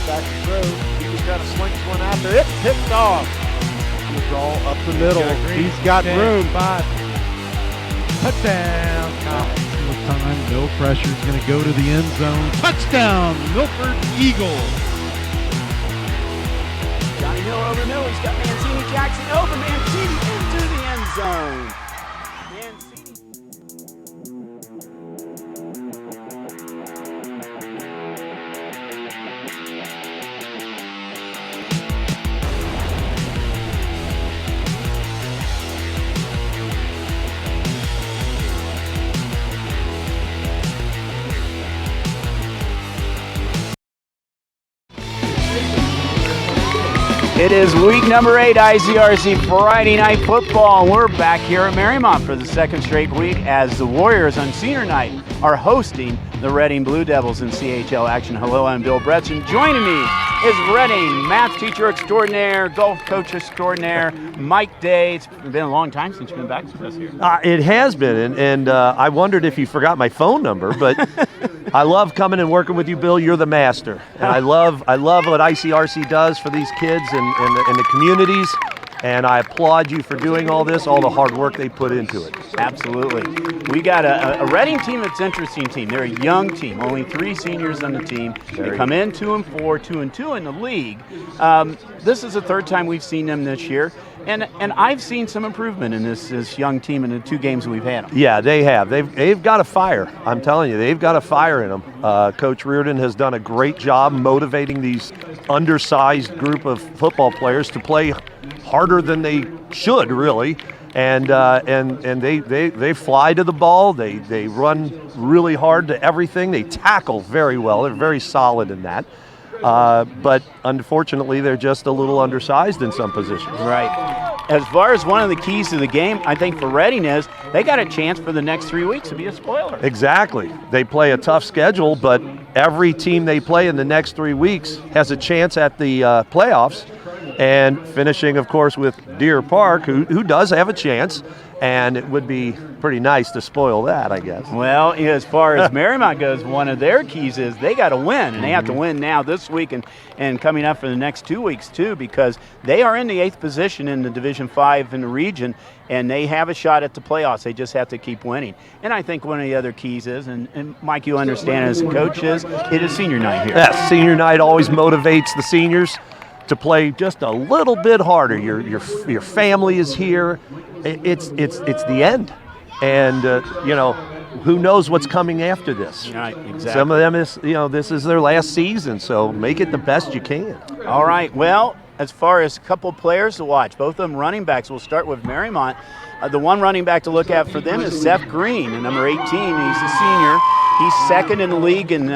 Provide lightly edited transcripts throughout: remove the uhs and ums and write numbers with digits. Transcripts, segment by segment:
back to throw. He just kind of slinks one out there. It's picked off. He'll draw up the middle. He's got room. 5. Touchdown. Time. No pressure. Is going to go to the end zone. Touchdown. Milford Eagles. Johnny Hill over the middle. He's got Mancini. Jackson over Mancini into the end zone. Mancini. It is week number 8, ICRC Friday Night Football, and we're back here at Mariemont for the second straight week as the Warriors on senior night are hosting the Reading Blue Devils in CHL action. Hello, I'm Bill Bretson. Joining me is Reading math teacher extraordinaire, golf coach extraordinaire, Mike Day. It's been a long time since you've been back with us here. It has been, and I wondered if you forgot my phone number, but I love coming and working with you, Bill. You're the master. And I love what ICRC does for these kids and the communities, and I applaud you for doing all this, all the hard work they put into it. Absolutely. We got a Reading team that's an interesting team. They're a young team, only 3 seniors on the team. They come in 2-4, 2-2 in the league. This is the third time we've seen them this year. And I've seen some improvement in this young team in the 2 games that we've had them. Yeah, they have. They've got a fire. I'm telling you, they've got a fire in them. Coach Reardon has done a great job motivating these undersized group of football players to play harder than they should, really. And they fly to the ball. They run really hard to everything. They tackle very well. They're very solid in that. But unfortunately, they're just a little undersized in some positions. Right. As far as one of the keys to the game, I think for Reading is they got a chance for the next 3 weeks to be a spoiler. Exactly. They play a tough schedule, but every team they play in the next 3 weeks has a chance at the playoffs. And finishing, of course, with Deer Park, who does have a chance. And it would be pretty nice to spoil that, I guess. Well, as far as Mariemont goes, one of their keys is they got to win, and they have to win now this week and coming up for the next 2 weeks too, because they are in the 8th position in the Division 5 in the region, and they have a shot at the playoffs. They just have to keep winning. And I think one of the other keys is, and Mike, you understand as a coach, it is senior night here. Yes, senior night always motivates the seniors to play just a little bit harder. Your family is here. It's the end, and who knows what's coming after this. Right, exactly. Some of them this is their last season, so make it the best you can. All right. Well, as far as a couple players to watch, both of them running backs. We'll start with Mariemont. The one running back to look at for them is Seth Green, and number 18. He's a senior. He's second in the league in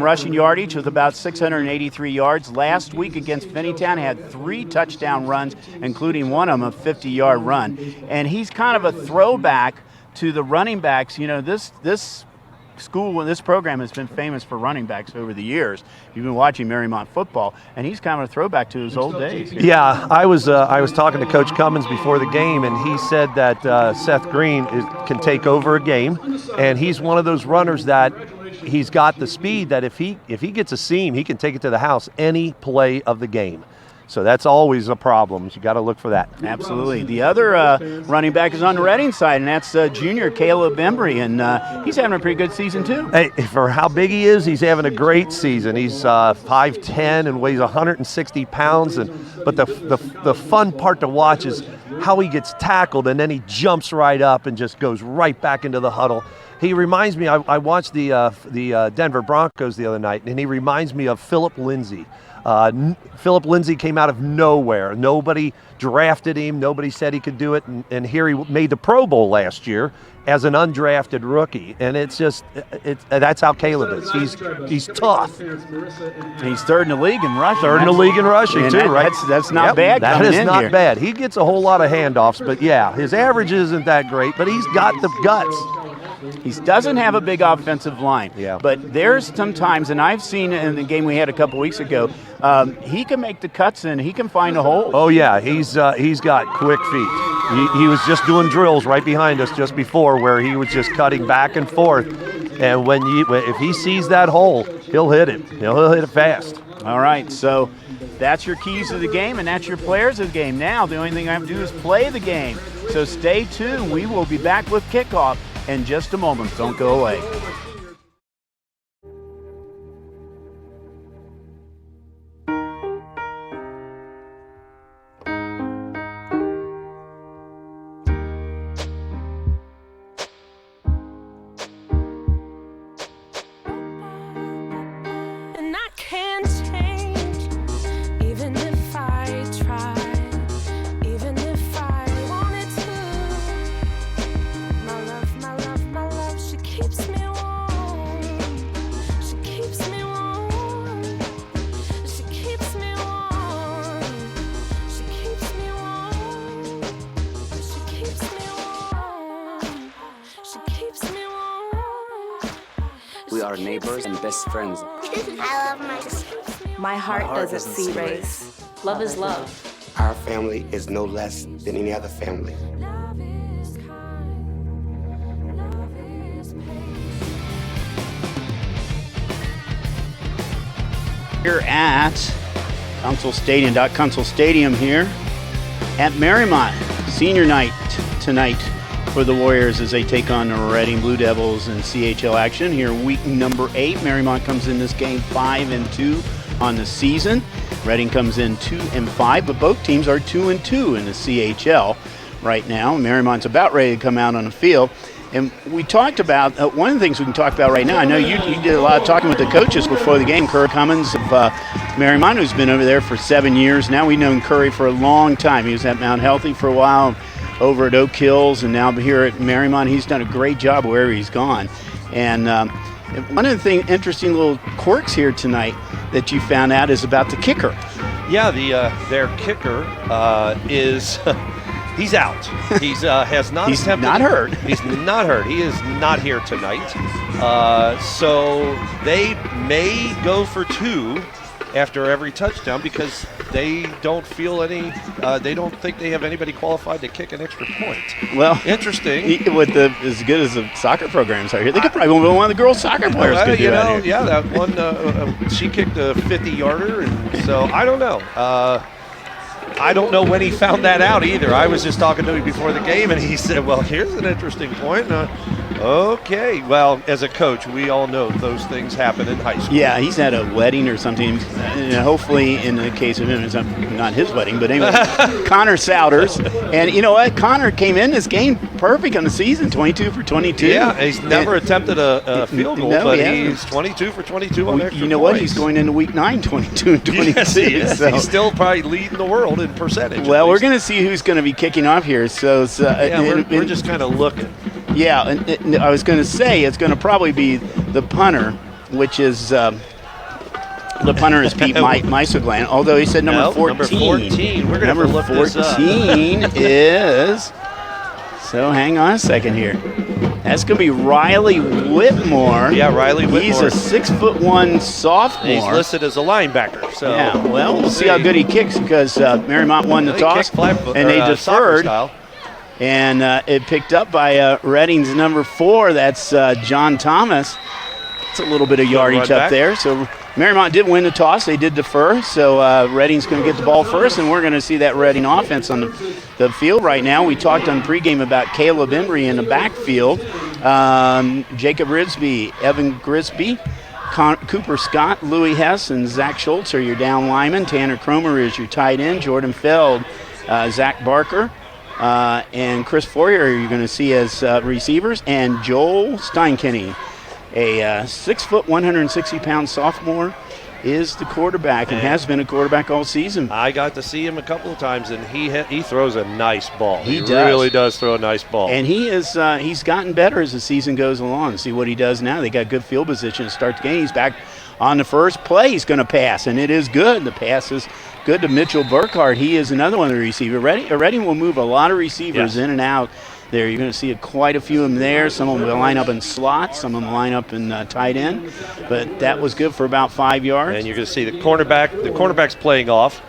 rushing yardage with about 683 yards. Last week against Finneytown, he had 3 touchdown runs, including one of them a 50-yard run. And he's kind of a throwback to the running backs. You know, this school and this program has been famous for running backs over the years. You've been watching Mariemont football, and he's kind of a throwback to his old days. Yeah, I was talking to Coach Cummins before the game, and he said that Seth Green can take over a game, and he's one of those runners that he's got the speed that if he gets a seam, he can take it to the house any play of the game. So that's always a problem. You got to look for that. Absolutely. The other running back is on the Reading side, and that's junior Caleb Embry, and he's having a pretty good season too. Hey, for how big he is, he's having a great season. He's 5'10" and weighs 160 pounds. But the fun part to watch is how he gets tackled, and then he jumps right up and just goes right back into the huddle. He reminds me. I watched the Denver Broncos the other night, and he reminds me of Philip Lindsay. Philip Lindsay came out of nowhere. Nobody drafted him. Nobody said he could do it. And here he made the Pro Bowl last year as an undrafted rookie. And that's how Caleb is. He's tough. He's third in the league in rushing. Third in the league in rushing too, right? That's not bad. That is not bad. He gets a whole lot of handoffs, but yeah, his average isn't that great, but he's got the guts. He doesn't have a big offensive line, but there's some times, and I've seen in the game we had a couple weeks ago, he can make the cuts and he can find a hole. Oh yeah, he's got quick feet. He was just doing drills right behind us just before where he was just cutting back and forth, and if he sees that hole, he'll hit it. He'll hit it fast. All right, so that's your keys to the game, and that's your players of the game. Now, the only thing I have to do is play the game. So stay tuned. We will be back with kickoff in just a moment. Don't go away. We are neighbors and best friends. I love my sister. My heart doesn't see race. Love is love. Our family is no less than any other family. Here at Kusel Stadium here at Mariemont. Senior night tonight for the Warriors as they take on the Reading Blue Devils in CHL action. Here week number 8. Mariemont comes in this game 5-2 on the season. Reading comes in 2-5, but both teams are 2-2 in the CHL right now. Mariemont's about ready to come out on the field. And we talked about, one of the things we can talk about right now, I know you did a lot of talking with the coaches before the game. Curry Cummins of Mariemont, who's been over there for 7 years now. We've known Curry for a long time. He was at Mount Healthy for a while, over at Oak Hills, and now here at Mariemont. He's done a great job wherever he's gone. And one of the interesting little quirks here tonight that you found out is about the kicker. Yeah, their kicker is he's out. He's has not. He's attempted. not hurt. He's not hurt. He is not here tonight. So they may go for 2 after every touchdown because they don't feel any. They don't think they have anybody qualified to kick an extra point. Well, interesting. With as good as the soccer programs are here, they could probably one of the girls' soccer players could do that here. Yeah, that one. She kicked a 50-yarder, and so I don't know. I don't know when he found that out either. I was just talking to him before the game, and he said, well, here's an interesting point. Okay. Well, as a coach, we all know those things happen in high school. Yeah, he's at a wedding or something. Hopefully, in the case of him, it's not his wedding, but anyway, Connor Souders. And you know what? Connor came in this game perfect on the season, 22 for 22. Yeah, he's never attempted a field goal, but he's 22 for 22 on extra You know points. what? He's going into week 9, 22 and 22. Yes, he is. So. He's still probably leading the world in percentage. Well, we're going to see who's going to be kicking off here. So we're just kind of looking. Yeah, and I was going to say it's going to probably be the punter, which is the punter is Pete Meisoglan, although he said number 14. Number 14. We're going to look this up. 14 is, so hang on a second here. That's going to be Riley Whitmore. Yeah, Riley Whitmore. He's a 6'1" sophomore. He's listed as a linebacker. So yeah, well, we'll see how good he kicks because Mariemont won the toss and they deferred. And it picked up by Reading's number 4. That's John Thomas. It's a little bit of yardage up there. So Mariemont did win the toss. They did defer. So Reading's going to get the ball first, and we're going to see that Reading offense on the field right now. We talked on pregame about Caleb Embry in the backfield. Jacob Risby, Evan Grisby, Cooper Scott, Louis Hess, and Zach Schultz are your down linemen. Tanner Cromer is your tight end. Jordan Feld, Zach Barker, and Chris Foyer you're going to see as receivers, and Joel Steinkenny, a 6 foot, 160-pound sophomore, is the quarterback and has been a quarterback all season. I got to see him a couple of times, and he throws a nice ball. He really does throw a nice ball. And he's gotten better as the season goes along. See what he does now. They got good field position to start the game. He's back on the first play. He's going to pass, and it is good. The pass is good to Mitchell Burkhardt. He is another one of the receivers. Reading will move a lot of receivers in and out there. You're going to see quite a few of them there. Some of them will line up in slots. Some of them line up in tight end. But that was good for about 5 yards. And you're going to see the cornerback's playing off.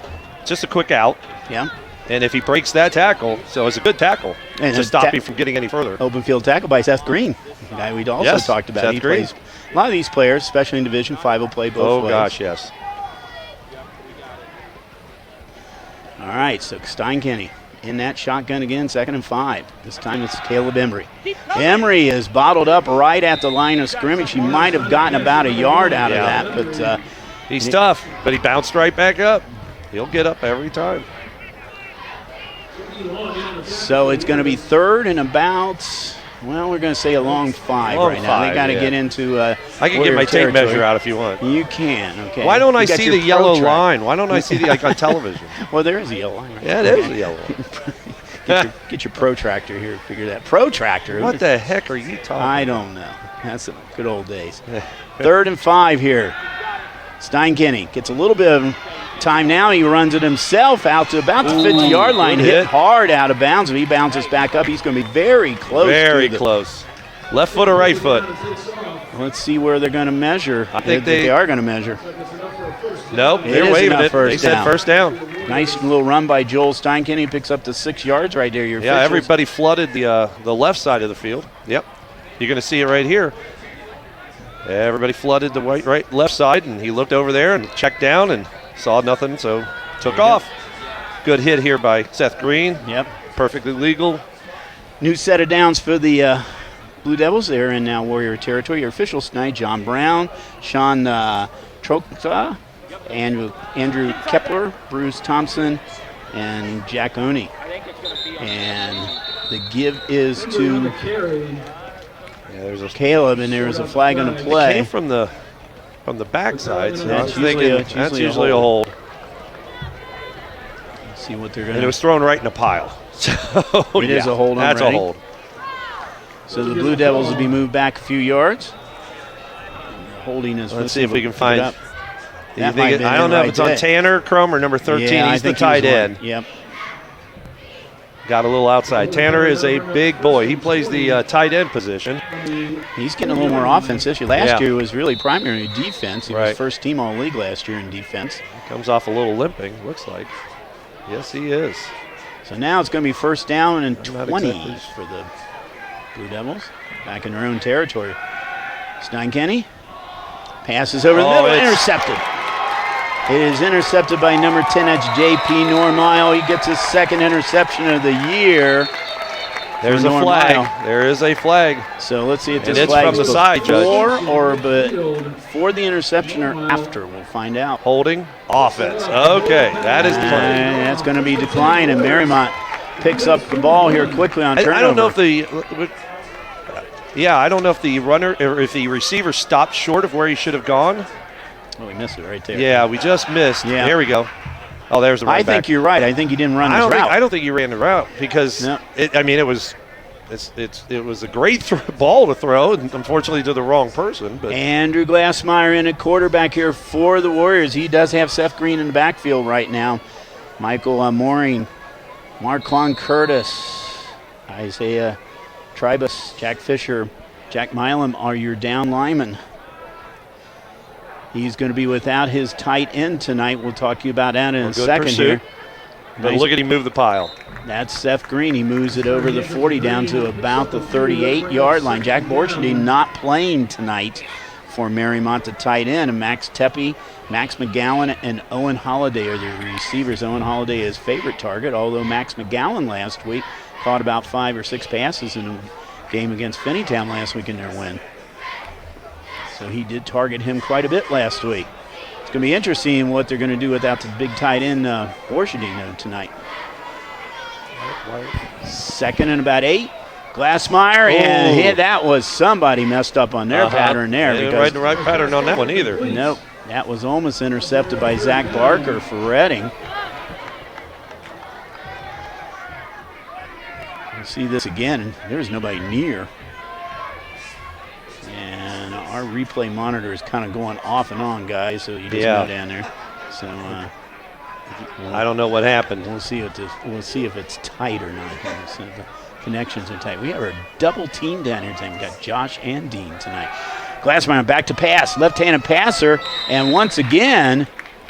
Just a quick out. Yeah. And if he breaks that tackle, so it's a good tackle and to stop him from getting any further. Open field tackle by Seth Green, the guy we'd also talked about. Seth Green. Plays. A lot of these players, especially in Division 5, will play both ways. Oh, gosh, yes. right, so Steinkenny in that shotgun again, 2nd and 5. This time it's Caleb Emery. Emery is bottled up right at the line of scrimmage. He might have gotten about a yard out of that, but he's tough, but he bounced right back up. He'll get up every time. So it's going to be 3rd and about, well, we're going to say a long 5 Long right now. They 5, got to get into I can get my tape territory. measure out if you want. You can, okay. Why don't I You got see your the yellow protract. line? Why don't I see the like on television? Well, there is a yellow line. Right? Yeah, it is a yellow line. Get your protractor here. Figure that. Protractor? What the heck are you talking I don't know. That's the good old days. 3rd and 5 here. Steinkenny gets a little bit of time now. He runs it himself out to about the 50-yard line. good Hit hit. hard out of bounds. If he bounces back up, he's going to be very close. Very to the, close. Left foot or right foot? Let's see where they're going to measure. I think they are going to measure. Nope, It they're is waving enough it. first They said down. first down. Nice little run by Joel Steinkenny. Picks up to 6 yards right there. Your Yeah, officials. everybody flooded the left side of the field. Yep, you're going to see it right here. Everybody flooded the left side, and he looked over there and checked down and saw nothing, so took off. Good hit here by Seth Green. Yep. Perfectly legal. New set of downs for the Blue Devils. They're in now Warrior territory. Your officials tonight: John Brown, Sean Trokta, Andrew Kepler, Bruce Thompson, and Jack Oney. And the give is to There's a Caleb, and there is a flag on the It play. came from the backside, so That's I was thinking usually that's a usually a hold. Let's see what they're And going it to. was thrown right in a pile. So It is a hold That's already. a hold. So the Blue Devils will be moved back a few yards. Holding is. Let's see if we can find. Up. You That think might have it, been I don't in know the if it's right on day. Tanner Crum or number 13. Yeah, I He's the think tight one. end. Yep. Got a little outside. Tanner is a big boy. He plays the tight end position. He's getting a little more offense this year. Last Yeah. year was really primary defense. He was Right. first team all league last year in defense. Comes off a little limping, looks like. Yes, he is. So now it's going to be first down and Not 20 exactly. for the Blue Devils. Back in their own territory. Steinkenny passes over the Oh, middle, it's- intercepted. It is intercepted by number 10, that's J.P. Normile. He gets his 2nd interception of the year. There's for a flag. Normile. There is a flag. So let's see if And this it's flag from is the side, Judge. before or for the interception or after. We'll find out. Holding offense. Okay, that is the play. And that's going to be declined, and Mariemont picks up the ball here quickly on turnover. I don't know if the I don't know if the runner or if the receiver stopped short of where he should have gone. Oh, we missed it right there. Yeah, we just missed. Yeah. There we go. Oh, there's the I right back. think you're right. I think he didn't run his route. I don't think he ran the route because No. it was a great ball to throw, and unfortunately to the wrong person. But Andrew Glassmeyer in at quarterback here for the Warriors. He does have Seth Green in the backfield right now. Michael Mooring, Marklon Curtis, Isaiah Tribus, Jack Fisher, Jack Milam are your down linemen. He's going to be without his tight end tonight. We'll talk to you about that in a good second pursuit. here. But look at him move the pile. That's Seth Green. He moves it over the 40 down to about the 38-yard line. Jack Borchardt not playing tonight for Mariemont, the tight end. And Max Tepe, Max McGowan, and Owen Holiday are the receivers. Owen Holiday is favorite target, although Max McGowan last week caught about 5 or 6 passes in a game against Finneytown last week in their win. So he did target him quite a bit last week. It's going to be interesting what they're going to do without the big tight end Borchardt tonight. 2nd and about 8. Glassmeyer, and that was somebody messed up on their pattern there. They didn't Because write the right pattern on that one either. nope, that was almost intercepted by Zach Barker for Reading. You see this again, and there's nobody near. And our replay monitor is kind of going off and on, guys, so you just know down there. So I don't know what happened. we'll see if it's tight or not here. So the connections are tight. We have a double team down here tonight. We got Josh and Dean tonight. Glassmeyer back to pass, left-handed passer, and once again,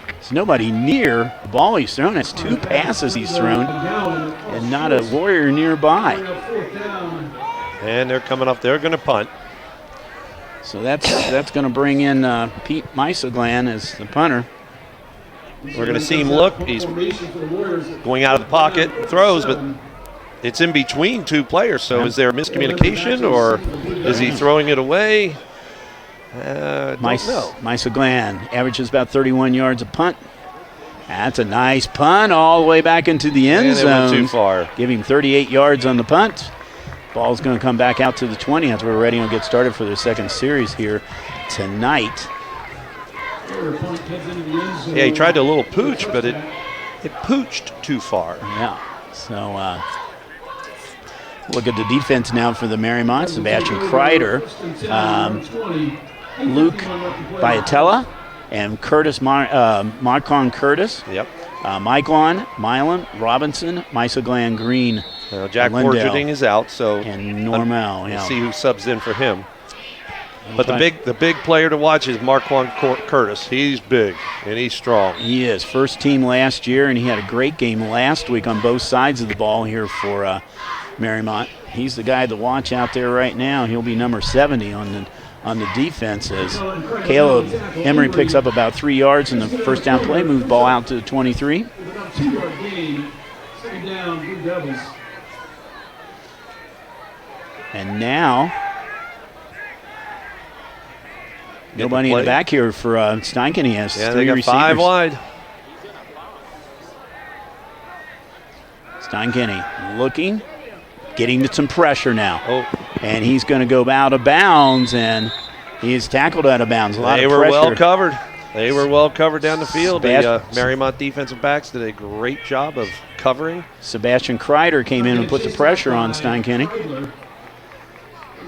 there's nobody near the ball he's thrown. It's 2 passes he's thrown, and not a Warrior nearby. And they're coming up. They're going to punt. So that's going to bring in Pete Meisoglan as the punter. We're going to see him look. He's going out of the pocket, throws, but it's in between two players. So is there a miscommunication, or is he throwing it away? Don't know. Mysoglan averages about 31 yards a punt. That's a nice punt all the way back into the end zone. Went too far. Giving 38 yards on the punt. Ball's going to come back out to the 20. That's where Reading will get started for their second series here tonight. Yeah, he tried a little pooch, but it pooched too far. Yeah. So look at the defense now for the Mariemont. Sebastian Kreider, Luke Biatella, and Curtis Marcon Curtis. Yep. Milan, Robinson, Mysoglan Green. Jack Borgerding is out, so and Normal. Let's see who subs in for him. But the big player to watch is Marquand Curtis. He's big and he's strong. He is. First team last year, and he had a great game last week on both sides of the ball here for Mariemont. He's the guy to watch out there right now. He'll be number 70 on the defense as Caleb Emery picks up about 3 yards in the first down play, moves ball out to the 23. And now, nobody in the back here for Steinken. He has three got receivers. 5 wide. Steinken looking, getting some pressure now. Oh. And he's going to go out of bounds, and he is tackled out of bounds. They were well covered. They were well covered down the field. The Mariemont defensive backs did a great job of covering. Sebastian Kreider came in and put the pressure on Steinken.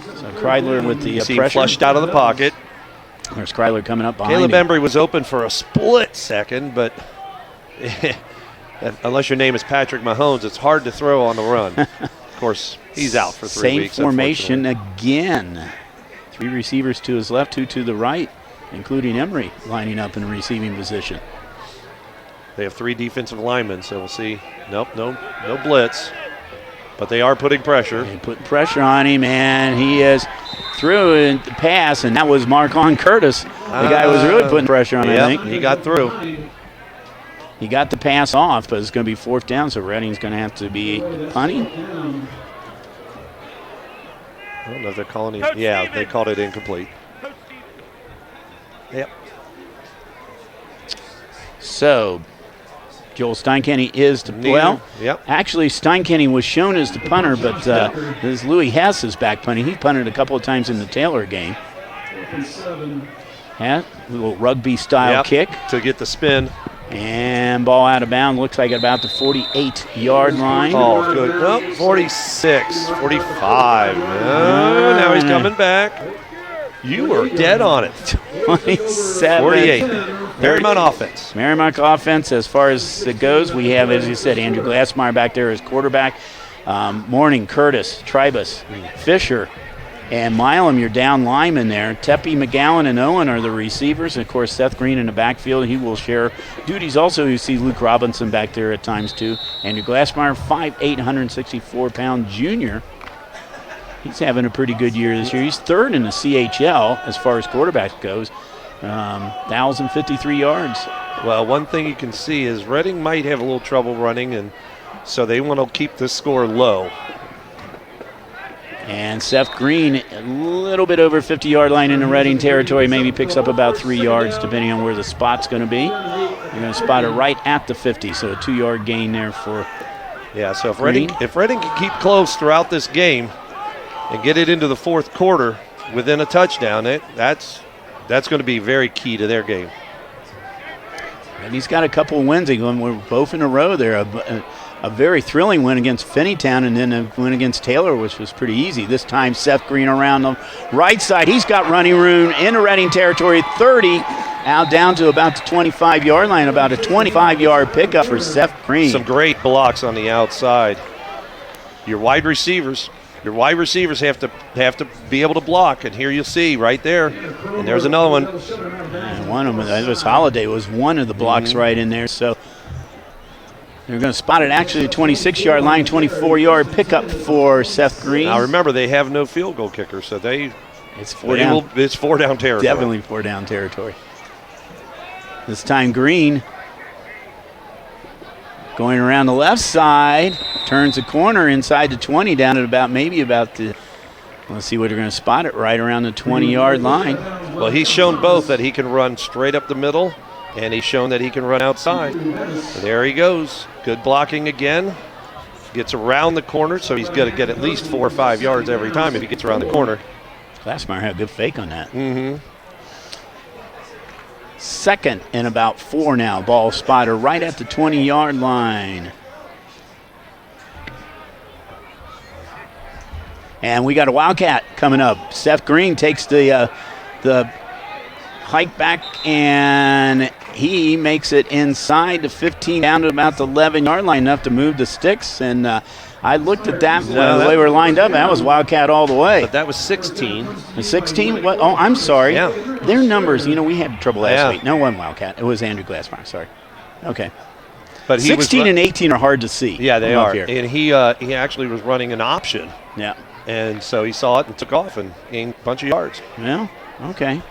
So Kreidler with the pressure. Flushed out of the pocket. There's Kreidler coming up behind Caleb him. Embry was open for a split second, but unless your name is Patrick Mahomes, it's hard to throw on the run. Of course, he's out for 3 weeks. Same formation again. 3 receivers to his left, 2 to the right, including Emery lining up in receiving position. They have 3 defensive linemen, so we'll see. Nope, no blitz. But they are putting pressure. They put pressure on him, and he is through the pass, and that was Marcon Curtis. The guy was really putting pressure on him, I think. He got through. He got the pass off, but it's going to be 4th down, so Reading's going to have to be punting. I don't know if they're calling it. Yeah, they called it incomplete. Yep. So, Joel Steinkenny is actually Steinkenny was shown as the punter, but this Louis Hess is back punting. He punted a couple of times in the Taylor game. A little rugby-style kick. To get the spin. And ball out of bounds. Looks like about the 48-yard line. Oh, good. Oh, 46, 45. Oh, now he's coming back. You were dead on it. 27. 48. Mariemont offense. Mariemont offense, as far as it goes, we have, as you said, Andrew Glassmeyer back there as quarterback. Morning, Curtis, Tribus, Fisher, and Milam, your down lineman there. Tepe, McGowan, and Owen are the receivers. And, of course, Seth Green in the backfield. He will share duties. Also, you see Luke Robinson back there at times, too. Andrew Glassmeyer, 5'8", 164-pound junior. He's having a pretty good year this year. He's 3rd in the CHL as far as quarterback goes. 1,053 yards. Well, one thing you can see is Reading might have a little trouble running, and so they want to keep the score low. And Seth Green, a little bit over 50-yard line in the Reading territory, maybe picks up about 3 yards depending on where the spot's going to be. You're going to spot it right at the 50, so a 2-yard gain there for so if Green. Reading can keep close throughout this game and get it into the 4th quarter within a touchdown, that's going to be very key to their game. And he's got a couple of wins. We're both in a row there. A very thrilling win against Finneytown, and then a win against Taylor, which was pretty easy. This time, Seth Green around the right side. He's got running room in the Reading territory, 30, out down to about the 25-yard line, about a 25-yard pickup for Seth Green. Some great blocks on the outside. Your wide receivers have to be able to block, and here you'll see right there. And there's another one. And one of them, it was Holiday, was one of the blocks right in there. So they're going to spot it actually at 26-yard line, 24-yard pickup for Seth Green. Now remember, they have no field goal kicker, so it's 4 down territory. Definitely 4 down territory. This time Green Going around the left side, turns the corner inside the 20, down at about the, let's see what they're going to spot it, right around the 20-yard line. Well, he's shown both that he can run straight up the middle, and he's shown that he can run outside. There he goes. Good blocking again. Gets around the corner, so he's going to get at least 4 or 5 yards every time if he gets around the corner. Glassmeyer had a good fake on that. Mm-hmm. 2nd and about 4 now. Ball spotter right at the 20-yard line. And we got a Wildcat coming up. Seth Green takes the hike back, and he makes it inside the 15 down to about the 11-yard line, enough to move the sticks. And I looked at that the way we were lined up. That was Wildcat all the way. But that was 16. The 16? What? Oh, I'm sorry. Yeah. Their numbers, we had trouble last week. No one Wildcat. It was Andrew Glassmeyer. Sorry. Okay. But 16 and 18 are hard to see. Yeah, they are. Here. And he actually was running an option. Yeah. And so he saw it and took off and gained a bunch of yards. Well, okay.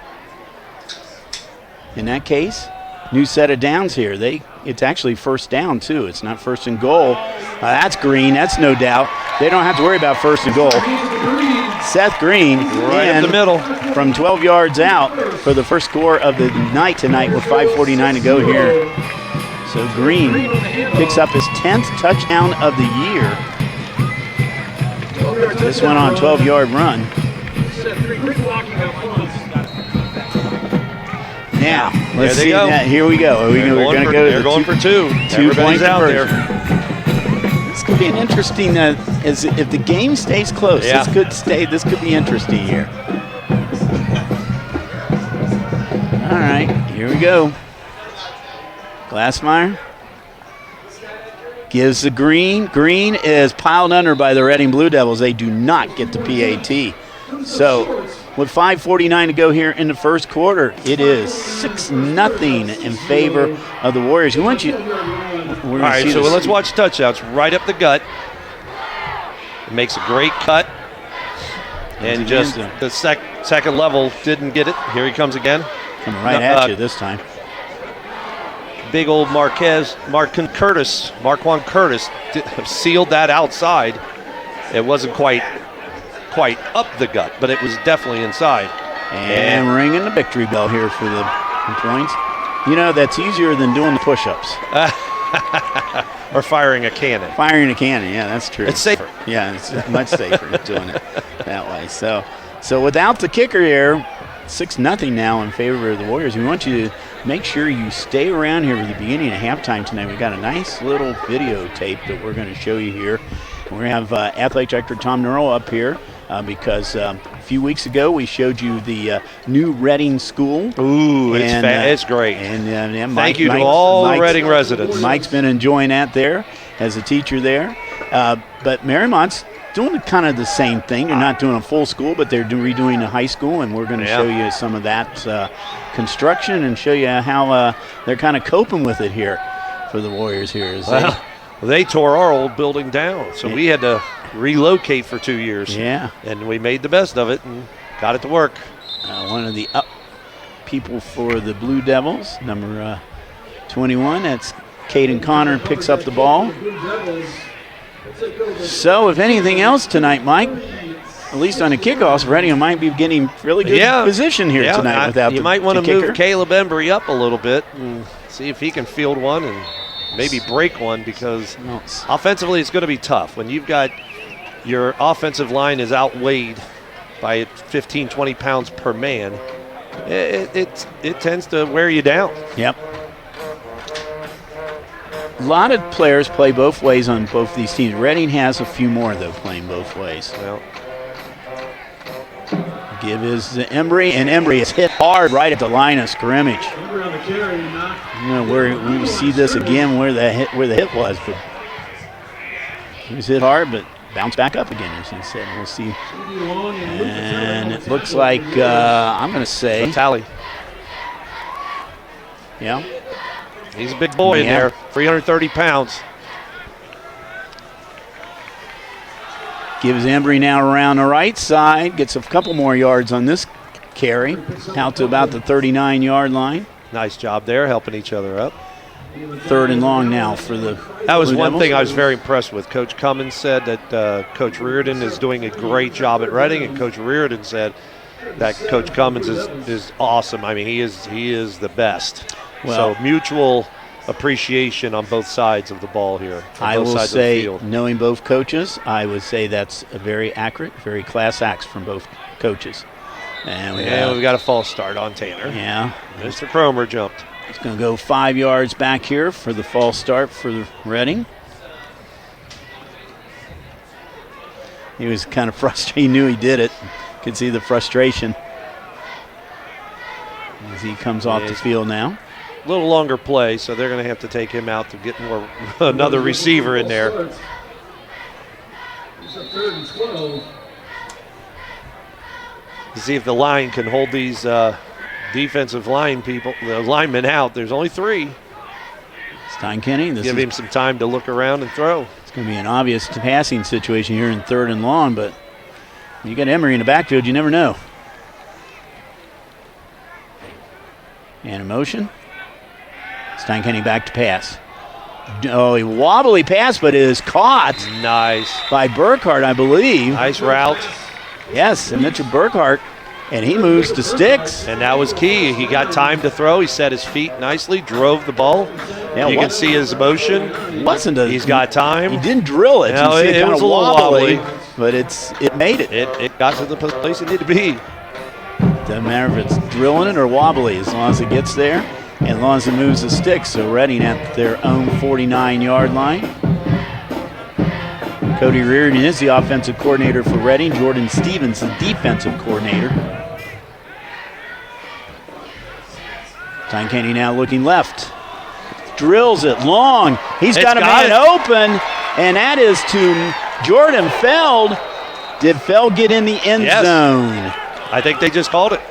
In that case, new set of downs here. It's actually first down, too. It's not first and goal. That's Green. That's no doubt. They don't have to worry about first and goal. Seth Green right in the middle from 12 yards out for the first score of the night tonight with 5:49 to go here. So Green picks up his 10th touchdown of the year. This went on a 12-yard run. Now, let's see that. Here we go. We're going to go. They're going for 2. 2-point out there. This could be an interesting. If the game stays close, this could be interesting here. All right, here we go. Glassmeyer gives the Green. Green is piled under by the Reading Blue Devils. They do not get the PAT. So with 5:49 to go here in the first quarter, it is 6-0 in favor of the Warriors. All right, so let's watch touchdowns. Right up the gut. Makes a great cut. And just the second level didn't get it. Here he comes again. Coming right at you this time. Big old Marquand Curtis sealed that outside. It wasn't quite up the gut, but it was definitely inside. And ringing the victory bell here for the points. That's easier than doing the push-ups. Or firing a cannon. Firing a cannon, yeah, that's true. It's safer. Yeah, it's much safer doing it that way. So without the kicker here, 6-0 now in favor of the Warriors. We want you to make sure you stay around here for the beginning of halftime tonight. We've got a nice little videotape that we're going to show you here. We're going to have Athletic Director Tom Nurl up here because a few weeks ago we showed you the new Reading School. Ooh, it's great. And thank you to all Reading residents. Mike's been enjoying that there as a teacher there. But Mariemont's doing kind of the same thing. They're not doing a full school, but they're redoing a high school, and we're going to show you some of that construction and show you how they're kind of coping with it here for the Warriors here. They tore our old building down, so we had to relocate for 2 years. Yeah. And we made the best of it and got it to work. One of the up people for the Blue Devils, number 21, that's Caden Connor, picks up the ball. So, if anything else tonight, Mike, at least on the kickoffs, Reading might be getting really good position here tonight without the kicker. You might want to move Caleb Embry up a little bit and see if he can field one and maybe break one, because offensively it's going to be tough. When you've got your offensive line is outweighed by 15, 20 pounds per man, it tends to wear you down. Yep. A lot of players play both ways on both these teams. Reading has a few more, though, playing both ways. Well, give is Embry, and Embry is hit hard right at the line of scrimmage. We see this again where the hit was, but he was hit hard, but bounced back up again, as he said. We'll see. And it looks like I'm going to say Tally. Yeah. He's a big boy in there, 330 pounds. Gives Embry now around the right side, gets a couple more yards on this carry, out to about the 39-yard line. Nice job there, helping each other up. 3rd and long now for the That was Blue one Devils. thing I was very impressed with. Coach Cummins said that Coach Reardon is doing a great job at Reading, and Coach Reardon said that Coach Cummins is awesome. I mean, he is the best. Well, so mutual appreciation on both sides of the ball here. I both will sides say, of the field. knowing both coaches, I would say that's a very accurate, very class acts from both coaches. And we got a false start on Tanner. Yeah. Mr. Cromer jumped. He's going to go 5 yards back here for the false start for the Reading. He was kind of frustrated. He knew he did it. Could see the frustration as he comes off the field now. A little longer play, so they're going to have to take him out to get more another receiver in there. To see if the line can hold these defensive linemen out. There's only 3. Steinkenny. Give him some time to look around and throw. It's going to be an obvious passing situation here in 3rd and long, but you got Emery in the backfield, you never know. And a motion. Steinkenny back to pass. Oh, a wobbly pass, but it is caught. Nice. By Burkhart, I believe. Nice route. Yes, and Mitchell Burkhart, and he moves to sticks. And that was key. He got time to throw. He set his feet nicely, drove the ball. Yeah, you can see his motion. He's got time. He didn't drill it. No, You see it kind was of a little wobbly. But it made it. It got to the place it needed to be. Doesn't matter if it's drilling it or wobbly, as long as it gets there, and as long as it moves the sticks. So Reading at their own 49-yard line. Cody Reardon is the offensive coordinator for Reading. Jordan Stevens, the defensive coordinator. Steinkenny now looking left. Drills it long. He's got a man open, and that is to Jordan Feld. Did Feld get in the end zone? I think they just called it.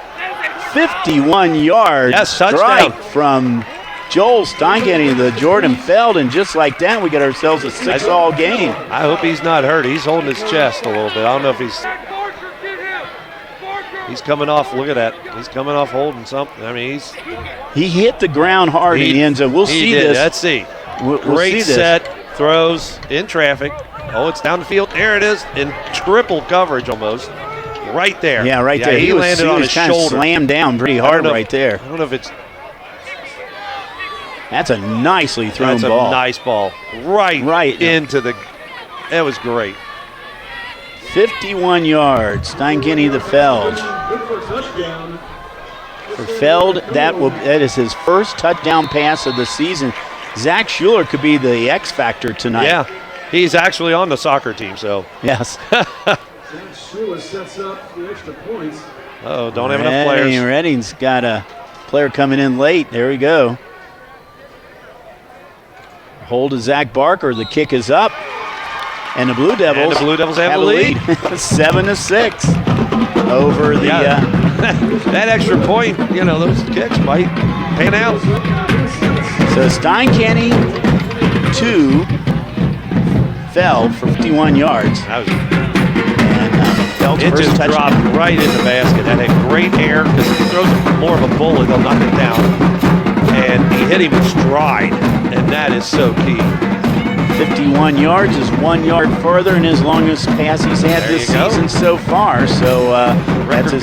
51 yards. Yes, touchdown. From Joel Steinkenny to Jordan Feld, and just like that, we get ourselves a 6-all game. I hope he's not hurt. He's holding his chest a little bit. I don't know if he's coming off. Look at that. He's coming off holding something. I mean, he hit the ground hard in the end zone. We'll see this. Let's see. We'll Great see this. set. Throws in traffic. Oh, it's down the field. There it is. In triple coverage almost. Right there. Yeah, right there. He landed on his kind shoulder. of slammed down pretty hard right there. I don't know if it's. That's a nicely thrown ball. That's a nice ball. Right into the. That was great. 51 yards. Steinkenny to Feld. For Feld, that is his first touchdown pass of the season. Zach Schuler could be the X factor tonight. Yeah, he's actually on the soccer team, so. Yes. Oh, don't have enough players. Reading's got a player coming in late. There we go. Hold to Zach Barker. The kick is up. And the Blue Devils, have the lead. 7-6 over the. That extra point, those kicks might pan out. So Steinkenny to Feld for 51 yards. It just dropped right in the basket. That had great air because if he throws it more of a bullet, they'll knock it down. And he hit him in stride, and that is so key. 51 yards is 1 yard further in his longest pass he's had this season so far. So that's his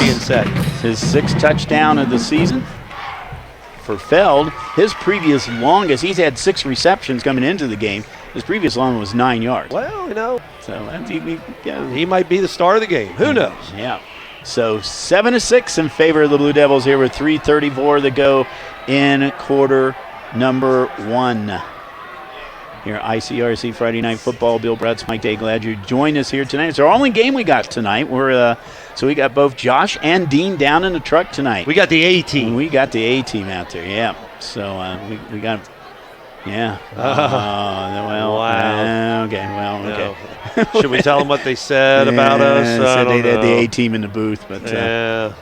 6th touchdown of the season. For Feld, his previous longest, he's had 6 receptions coming into the game. His previous long was 9 yards. Well, So he might be the star of the game. Who knows? Yeah. So 7-6 in favor of the Blue Devils here with 3:34 to go in quarter number 1. Here at ICRC Friday Night Football. Bill Bratz, Mike Day, glad you joined us here tonight. It's our only game we got tonight. So we got both Josh and Dean down in the truck tonight. We got the A-team. We got the A-team out there, yeah. So we got, yeah. Wow. Okay, well, okay. No. Should we tell them what they said about us? Said they had the A-team in the booth, but yeah.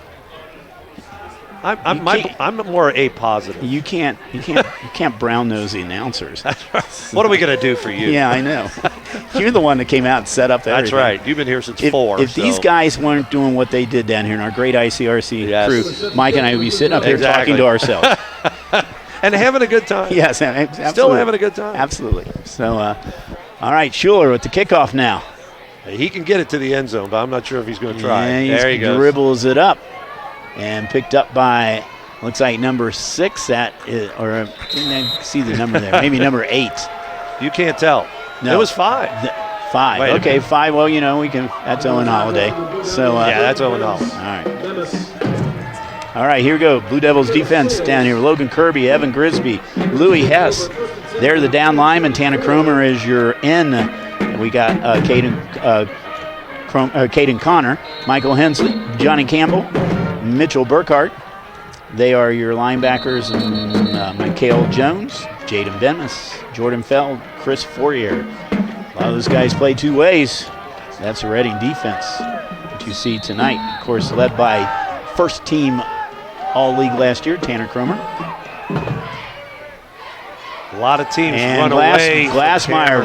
I'm more A positive. You can't brown nose the announcers. What are we gonna do for you? Yeah, I know. You're the one that came out and set up everything. That's right. You've been here since 4. If these guys weren't doing what they did down here in our great ICRC crew, Mike and I would be sitting up here talking to ourselves. And having a good time. Yes, absolutely. Still having a good time. Absolutely. So, all right, Schuler with the kickoff now. He can get it to the end zone, but I'm not sure if he's going to try. Yeah, There he goes. Dribbles it up and picked up by, looks like number 6 or I didn't see the number there. Maybe number 8. You can't tell. No. It was 5. 5. Wait a Okay, minute. 5. Well, we can. That's Owen Holiday. So Yeah, that's Owen Hall. all right. All right, here we go. Blue Devils defense down here. Logan Kirby, Evan Grisby, Louis Hess. They're the down lineman. Tanner Cromer is your in. We got Caden Connor, Michael Hensley, Johnny Campbell, Mitchell Burkhart. They are your linebackers. Mikhail Jones, Jaden Bemis, Jordan Feld, Chris Fourier. A lot of those guys play two ways. That's a Reading defense that you see tonight. Of course, led by first team All-League last year, Tanner Cromer. A lot of teams And run away. Glassmeyer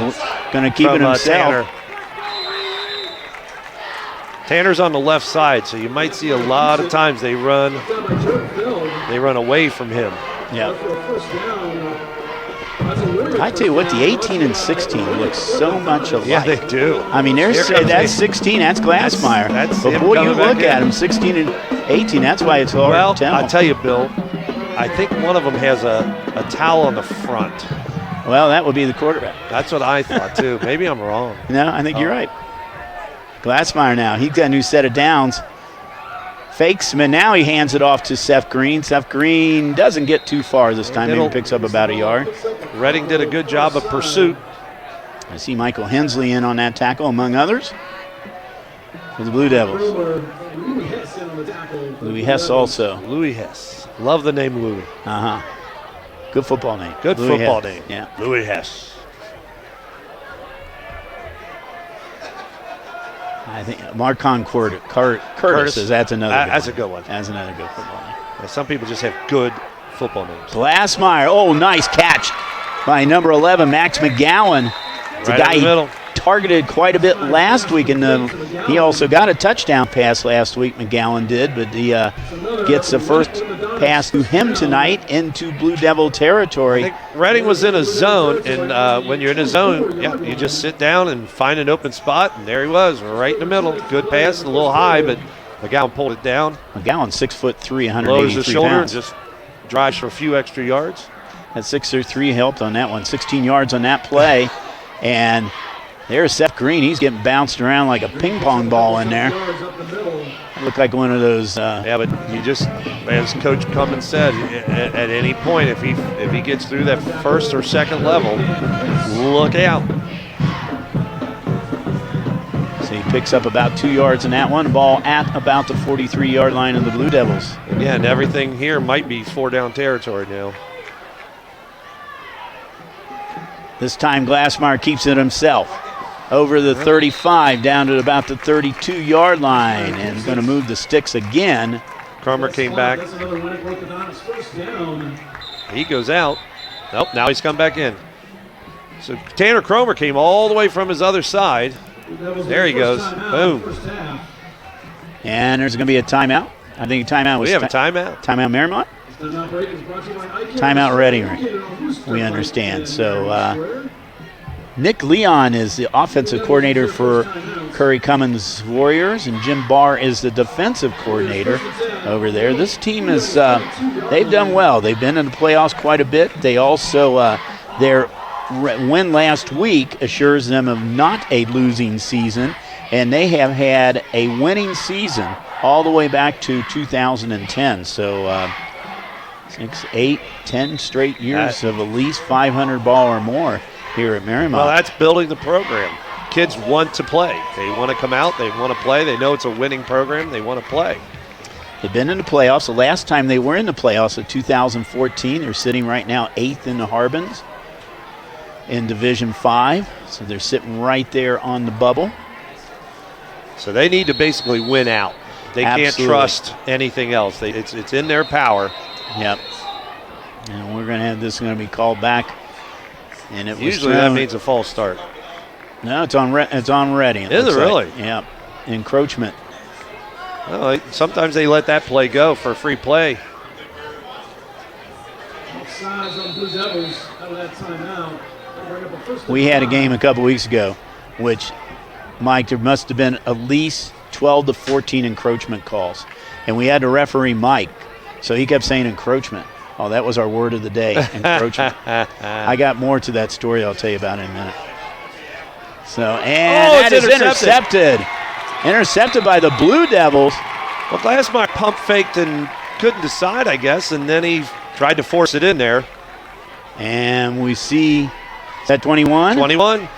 going to keep it himself. Tanner's on the left side, so you might see a lot of times they run away from him. Yeah. I tell you what, the 18 and 16 look so much alike. Yeah, they do. I mean, Here comes that's 16. That's Glassmeyer. That's but him boy, you coming back look at in. him, 16 and 18. That's why it's hard Well, to tell. I'll tell you, Bill, I think one of them has a towel on the front. Well, that would be the quarterback. That's what I thought, too. Maybe I'm wrong. No, I think you're right. Glassmeyer now. He's got a new set of downs. Fakes him, and now he hands it off to Seth Green. Seth Green doesn't get too far this time. Maybe picks up about a yard. Reading did a good job of pursuit. I see Michael Hensley in on that tackle, among others, for the Blue Devils. Louis Hess also. Louis Hess. Love the name Louis. Uh-huh. Good football name. Good Louis football Hess. name. Yeah. Louis Hess. I think Marcon Curtis says that's another good That's one. a good one. That's another good football name. Yeah, some people just have good football names. Glassmeyer. Oh, nice catch by number 11, Max McGowan. It's Right a guy in the middle. he targeted quite a bit last week, and he also got a touchdown pass last week, McGowan did, but he gets the first pass to him tonight into Blue Devil territory. I think Reading was in a zone, and when you're in a zone, yeah, you just sit down and find an open spot, and there he was, right in the middle. Good pass, a little high, but McGowan pulled it down. McGowan, 6'3", 183 Lowers the shoulder pounds. and just drives for a few extra yards. That 6'3" helped on that one. 16 yards on that play. And there's Seth Green. He's getting bounced around like a ping pong ball in there. Looked like one of those. Yeah, but you just, as Coach Cummins said, at any point, if he gets through that first or second level, look out. So he picks up about 2 yards in that one. Ball at about the 43-yard line of the Blue Devils. Again, everything here might be 4-down territory now. This time Glassmeyer keeps it himself. Over the 35, down to about the 32-yard line, and going to move the sticks again. Cromer came back. He goes out. Nope, now he's come back in. So Tanner Cromer came all the way from his other side. There he goes. Boom. And there's going to be a timeout. I think a timeout was We have a timeout. Timeout Mariemont? Timeout Reading, we understand. So Nick Leon is the offensive coordinator for Curry Cummins Warriors, and Jim Barr is the defensive coordinator over there. This team is, they've done well. They've been in the playoffs quite a bit. They also, their win last week assures them of not a losing season, and they have had a winning season all the way back to 2010. So 6, 8, 10 straight years of at least 500 ball or more here at Mariemont. Well, that's building the program. Kids want to play. They want to come out. They want to play. They know it's a winning program. They want to play. They've been in the playoffs. The last time they were in the playoffs in 2014, they're sitting right now 8th in the Harbins in Division 5. So they're sitting right there on the bubble. So they need to basically win out. They can't Absolutely. trust anything else. It's in their power. Yep. And we're going to have this going to be called back. And it was Usually that thrown. means a false start. No, it's on Reading. Is it really? Yep. Encroachment. Well, sometimes they let that play go for free play. We had a game a couple weeks ago, which, Mike, there must have been at least 12 to 14 encroachment calls. And we had to referee Mike, so he kept saying encroachment. Oh, that was our word of the day, encroachment. I got more to that story I'll tell you about in a minute. So, and that is intercepted. Intercepted by the Blue Devils. Well, Glassmeyer pump faked and couldn't decide, I guess, and then he tried to force it in there. And we see, is that 21? 21.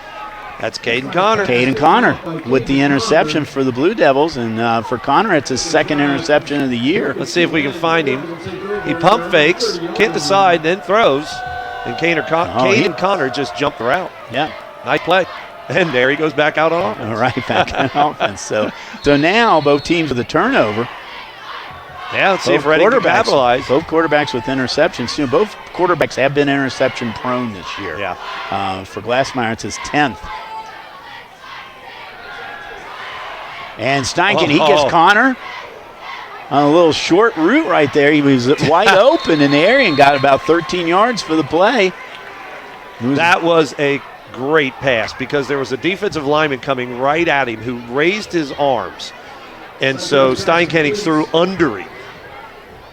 That's Caden Connor. Caden Connor with the interception for the Blue Devils. And for Connor, it's his second interception of the year. Let's see if we can find him. He pump fakes, can't decide, then throws. And Caden Connor just jumped the route. Yeah. Nice play. And there he goes back out on offense. All right, back on offense. So now both teams with a turnover. Yeah, let's see if Reading can capitalize. Both quarterbacks with interceptions. You know, both quarterbacks have been interception prone this year. Yeah. For Glassmeyer, it's his 10th. And Steinken, he gets Connor on a little short route right there. He was wide open in the area and got about 13 yards for the play. That was a great pass because there was a defensive lineman coming right at him who raised his arms. And so Steinken threw under him.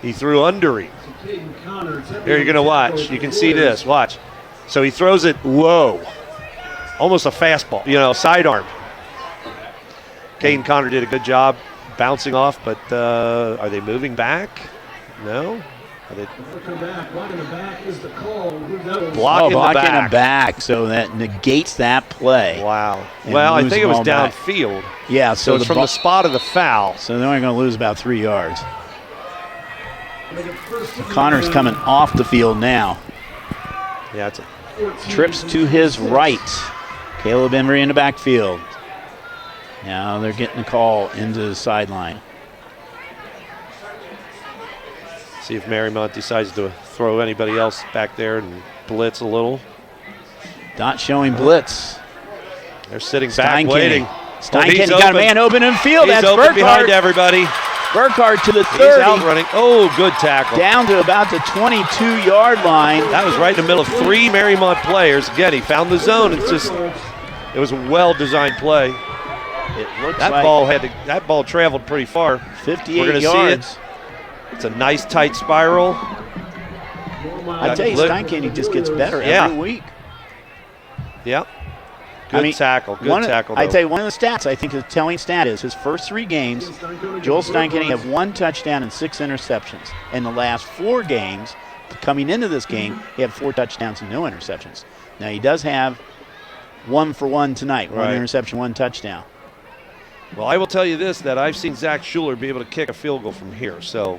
He threw under him. Here you're going to watch. You can see this. Watch. So he throws it low. Almost a fastball, sidearm. Caden Connor did a good job bouncing off, but are they moving back? No? Are they blocking the back? So that negates that play. Wow. Well, I think it was downfield. Yeah, so it's from the spot of the foul. So they're only going to lose about 3 yards. Connor's coming off the field now. Yeah, it's trips to his right. Caleb Embry in the backfield. Now they're getting a call into the sideline. See if Mariemont decides to throw anybody else back there and blitz a little. Not showing blitz. They're sitting back waiting. Steinken got a man open in field. He's That's open Burkhardt. behind everybody. Burkhardt to the 30. He's out running. Oh, good tackle. Down to about the 22-yard line. That was right in the middle of 3 Mariemont players. Again, he found the zone. It was a well-designed play. It looks that ball traveled pretty far. 58 We're going to yards. see it. It's a nice tight spiral. I tell you, Steinken just gets better every week. Yeah. Good tackle. Good tackle. I tell you, one of the stats I think is a telling stat is his first 3 games, Joel Steinken had 1 touchdown and 6 interceptions. In the last 4 games, coming into this game, he had 4 touchdowns and no interceptions. Now he does have 1 for 1 tonight, 1 interception, 1 touchdown. Well, I will tell you this, that I've seen Zach Schuler be able to kick a field goal from here. So,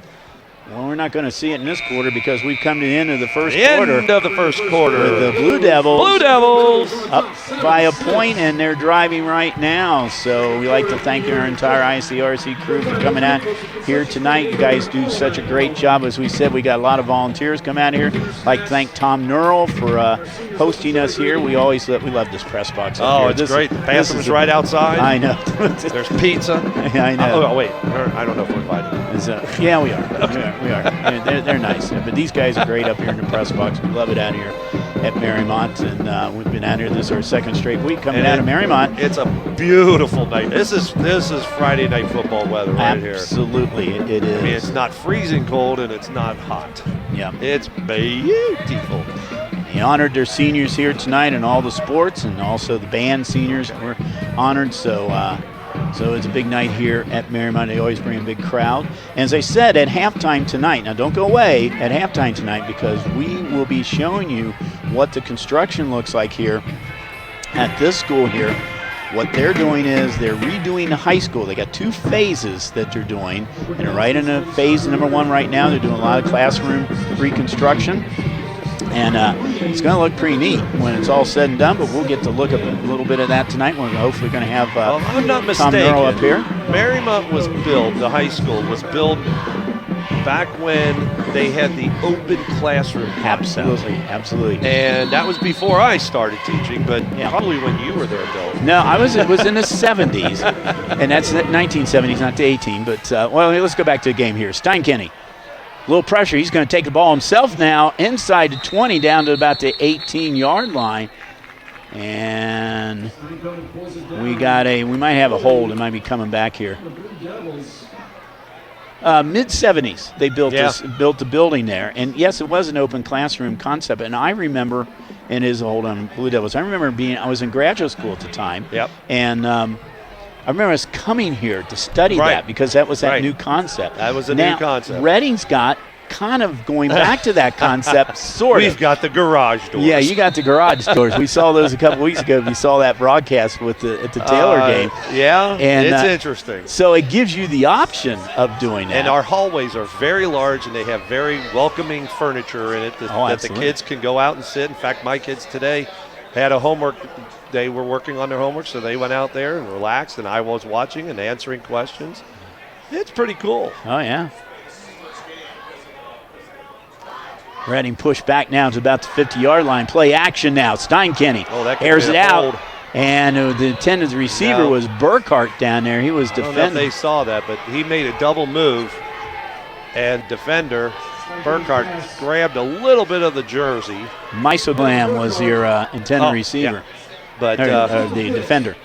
well, we're not going to see it in this quarter because we've come to the end of the first quarter. End of the first quarter. With the Blue Devils up by a point, and they're driving right now. So we like to thank our entire ICRC crew for coming out here tonight. You guys do such a great job. As we said, we got a lot of volunteers come out here. I'd like to thank Tom Nurl for hosting us here. We love this press box. Oh, it's great. The bathroom's right outside. I know. There's pizza. I know. Oh, wait. I don't know if we're invited. Yeah, we are. Okay. We are. They're nice. But these guys are great up here in the press box. We love it out here at Mariemont. And we've been out here. This is our second straight week coming out of Mariemont. It's a beautiful night. This is Friday night football weather right here. Absolutely. It is. I mean, it's not freezing cold and it's not hot. Yeah. It's beautiful. They honored their seniors here tonight in all the sports, and also the band seniors were honored. So it's a big night here at Mariemont. They always bring a big crowd. And as I said, at halftime tonight, now don't go away at halftime tonight because we will be showing you what the construction looks like here at this school here. What they're doing is they're redoing the high school. They got 2 phases that they're doing. And they're right in phase number 1 right now. They're doing a lot of classroom reconstruction. And it's going to look pretty neat when it's all said and done, but we'll get to look at a little bit of that tonight. We're hopefully going to have I'm not Tom Nurl up here. Mariemont was built, the high school was built back when they had the open classroom. Absolutely. And that was before I started teaching, but probably when you were there, Bill. No, it was in the 70s, and that's the 1970s, not the 18. But, let's go back to the game here. Steinken little pressure. He's going to take the ball himself now inside the 20 down to about the 18-yard line. And we might have a hold. It might be coming back here. Mid-70s, they built the building there. And yes, it was an open classroom concept. And I remember, and it is a hold on Blue Devils. I remember I was in graduate school at the time. Yep. And I remember us coming here to study that because that was that new concept. That was a new concept. Reading's got kind of going back to that concept, sort of. We've got the garage doors. Yeah, you got the garage doors. We saw those a couple weeks ago. We saw that broadcast at the Taylor game. Yeah, and it's interesting. So it gives you the option of doing that. And our hallways are very large, and they have very welcoming furniture in it that the kids can go out and sit. In fact, my kids today had a homework. They were working on their homework, so they went out there and relaxed, and I was watching and answering questions. It's pretty cool. Oh, yeah. Reading pushed back now to about the 50-yard line. Play action now. Steinkenny airs it out. And the intended receiver was Burkhart down there. He was defending. I don't know if they saw that, but he made a double move. And defender Burkhart grabbed a little bit of the jersey. Meisoglam was your intended receiver. Yeah. But the defender.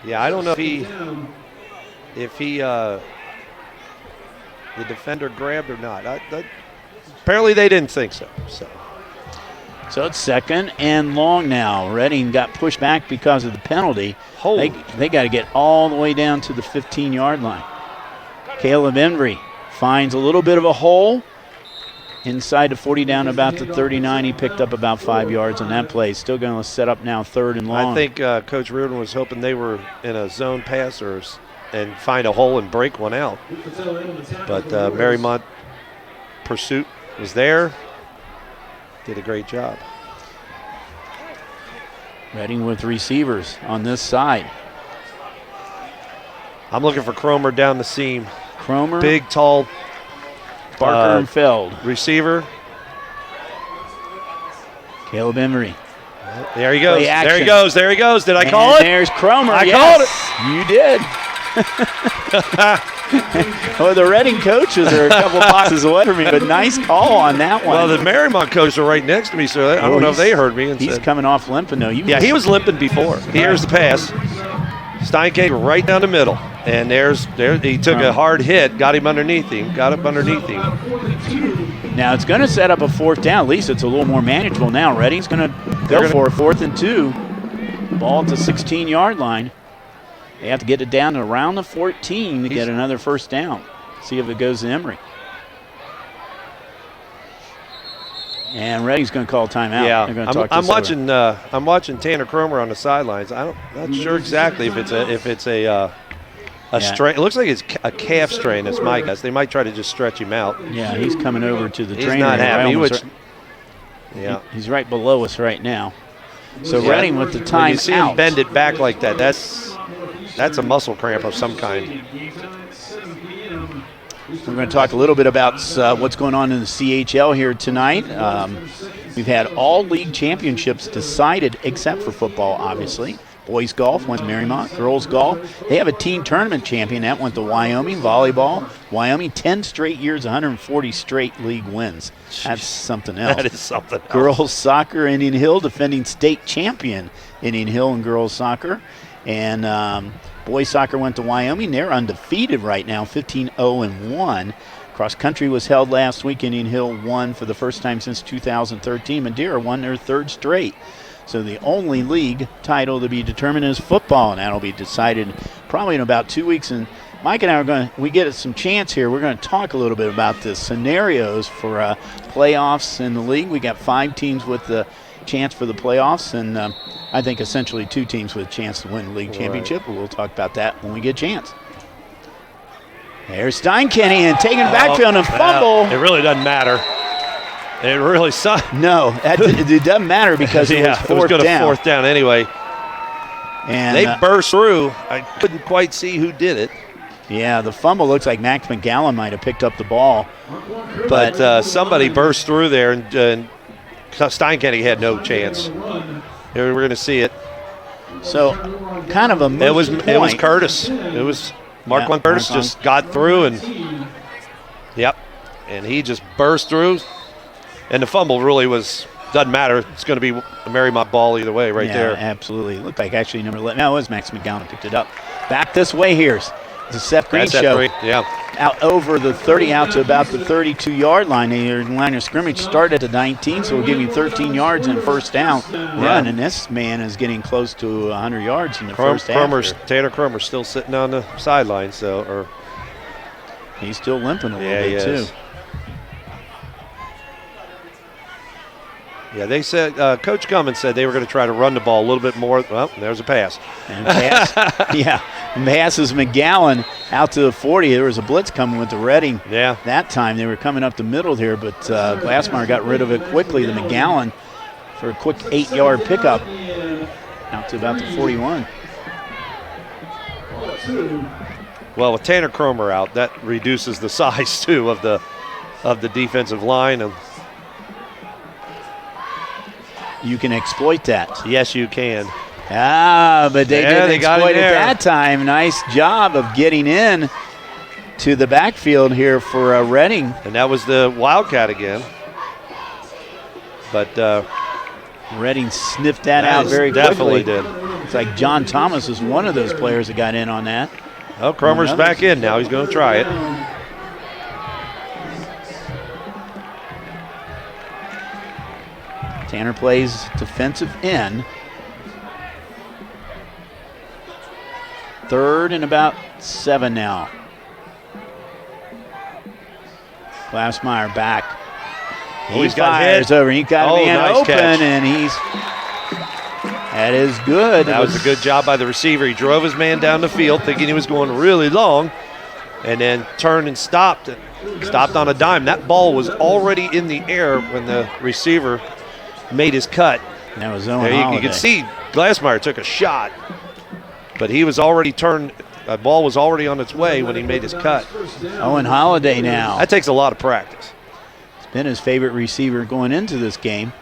Yeah, I don't know if the defender grabbed or not. Apparently they didn't think so. So it's 2nd and long now. Reading got pushed back because of the penalty. They got to get all the way down to the 15-yard line. Caleb Embry finds a little bit of a hole inside the 40 down about the 39. He picked up about 5 yards on that play. Still going to set up now 3rd and long. I think Coach Reardon was hoping they were in a zone pass and find a hole and break one out. But Mariemont pursuit was there. Did a great job. Reading with receivers on this side. I'm looking for Cromer down the seam. Cromer. Big, tall. Barker and Feld. Receiver. Caleb Embry. There he goes. There he goes. There he goes. Did I call it? There's Cromer. I called it. You did. Well, the Reading coaches are a couple boxes away from me, but nice call on that one. Well, the Mariemont coaches are right next to me, so I don't know if they heard me. He's coming off limping, though. Yeah, he was limping before. Here's the pass. Steinke right down the middle. And he took a hard hit, got him underneath him, got up underneath him. Now it's going to set up a 4th down. At least it's a little more manageable now. Reading's going to go for a 4th and 2. Ball at the 16-yard line. They have to get it down to around the 14 to get another 1st down. See if it goes to Emory. And Reading's going to call timeout. Yeah, They're going to talk I'm watching Tanner Cromer on the sidelines. I'm not sure exactly if it's a strain. It looks like it's a calf strain. That's my guess. They might try to just stretch him out. Yeah, he's coming over to the trainer. He's not happy. He's right below us right now. So Reading with the timeout. When you see him bend it back like that, that's a muscle cramp of some kind. We're going to talk a little bit about what's going on in the CHL here tonight. We've had all league championships decided except for football, obviously. Boys golf went to Mariemont. Girls golf, they have a team tournament champion. That went to Wyoming. Volleyball, Wyoming, 10 straight years, 140 straight league wins. That's something else. That is something else. Girls soccer, Indian Hill, defending state champion, Indian Hill in girls soccer. And boys soccer went to Wyoming. They're undefeated right now, 15-0-1. Cross country was held last week. Indian Hill won for the first time since 2013. Madeira won their 3rd straight. So the only league title to be determined is football, and that'll be decided probably in about 2 weeks. And Mike and I we get some chance here. We're going to talk a little bit about the scenarios for playoffs in the league. We got 5 teams with the chance for the playoffs, and I think essentially 2 teams with a chance to win the league championship. But we'll talk about that when we get a chance. There's Steinkenny and taking backfield and fumble. It really doesn't matter. It really sucks. No, it doesn't matter because it was 4th down. 4th down anyway. And they burst through. I couldn't quite see who did it. Yeah, the fumble looks like Max McGowan might have picked up the ball. But somebody burst through there, and Steinkenny had no chance. Here we're going to see it. So, kind of a moot point. It was Curtis. It was Marquand Curtis just got through and, yep. and he just burst through. And the fumble really doesn't matter. It's going to be a Mariemont ball either way right there. Absolutely. It looked like actually number 11. No, it was Max McGowan who picked it up. Back this way here. It's a Seth Green show. Yeah. Out over the 30, out to about the 32-yard line. The line of scrimmage started at 19, so we'll give you 13 yards and first down run. And this man is getting close to 100 yards in the first half. Tanner Cromer's still sitting on the sideline, he's still limping a little bit too. Yeah, they said Coach Cummins said they were going to try to run the ball a little bit more. Well, there's a pass. And passes McGowan out to the 40. There was a blitz coming with the Reading. Yeah. That time they were coming up the middle here, but Glassmeyer got rid of it quickly. The McGowan for a quick 8-yard pickup out to about the 41. Well, with Tanner Cromer out, that reduces the size too of the defensive line, and you can exploit that. Yes, you can. But they didn't exploit it that time. Nice job of getting in to the backfield here for Reading. And that was the Wildcat again. But Reading sniffed that out very quickly. Definitely did. It's like John Thomas is one of those players that got in on that. Oh, Cromer's back in now. He's going to try it. Tanner plays defensive end. 3rd and about 7 now. Glassmeyer back. He fires over. He got a man nice open, catch. And that is good. That was a good job by the receiver. He drove his man down the field thinking he was going really long, and then turned and stopped on a dime. That ball was already in the air when the receiver made his cut. That was Owen Holiday. You can see Glassmeyer took a shot, but he was already turned. The ball was already on its way when he made his cut. Owen Holiday now. That takes a lot of practice. It's been his favorite receiver going into this game.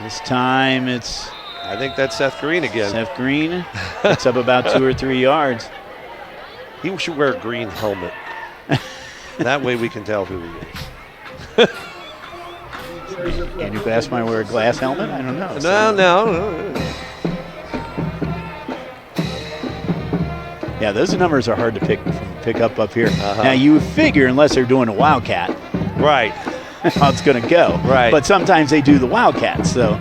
This time I think that's Seth Green again. Seth Green. It's up about 2 or 3 yards. He should wear a green helmet. That way we can tell who he is. Andrew Glassmeyer wear a glass helmet? I don't know. No. Yeah, those numbers are hard to pick up here. Now you figure unless they're doing a Wildcat, right, how it's going to go. Right. But sometimes they do the Wildcat. So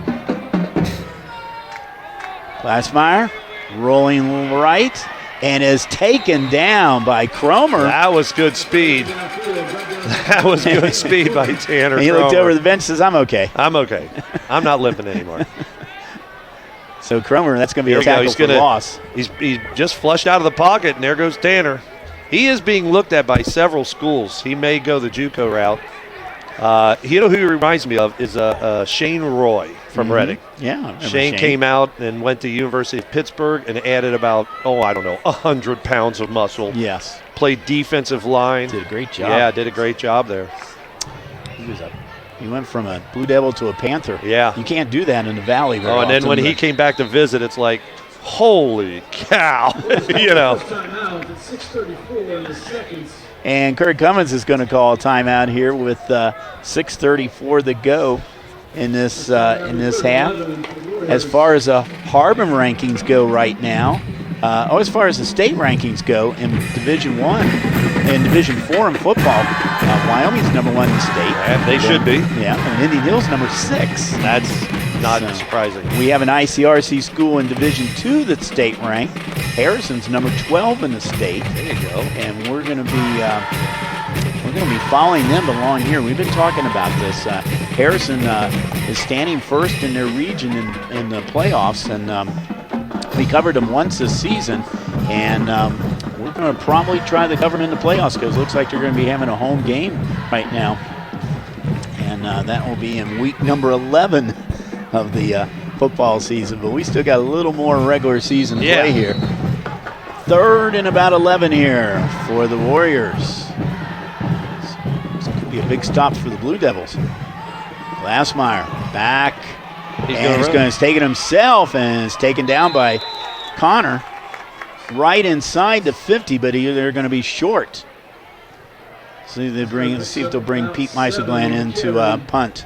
Glassmeyer rolling right and is taken down by Cromer. That was good speed. That was good speed by Tanner. He looked over the bench and says, "I'm okay. I'm okay. I'm not limping anymore." So Cromer, that's going to be a tackle for loss. He just flushed out of the pocket, and there goes Tanner. He is being looked at by several schools. He may go the JUCO route. You know who he reminds me of is Shane Roy from Reading. Yeah, Shane came out and went to University of Pittsburgh and added about, 100 pounds of muscle. Yes. Played defensive line. Did a great job. Yeah, did a great job there. He went from a Blue Devil to a Panther. Yeah. You can't do that in the Valley very and then often, when he came back to visit, it's like, holy cow, And Kurt Cummins is going to call a timeout here with 6:34 to go in this half. As far as the Harbin rankings go right now, as far as the state rankings go in Division I and Division IV in football, Wyoming's number 1 in the state. And they should be. Yeah, and Indian Hill's number 6. That's not surprising. We have an ICRC school in Division II that's state ranked. Harrison's number 12 in the state. There you go. And we're going to be following them along here. We've been talking about this. Harrison is standing first in their region in the playoffs, and we covered them once this season, and we're going to probably try to cover them in the playoffs because it looks like they're going to be having a home game right now, and that will be in week number 11 of the football season, but we still got a little more regular season play here. 3rd and about 11 here for the Warriors. This could be a big stop for the Blue Devils. Glassmeyer back. He's going to take it himself, and it's taken down by Connor. Right inside the 50, but they're going to be short. Let's see if they'll bring Pete Meisselglan in to punt.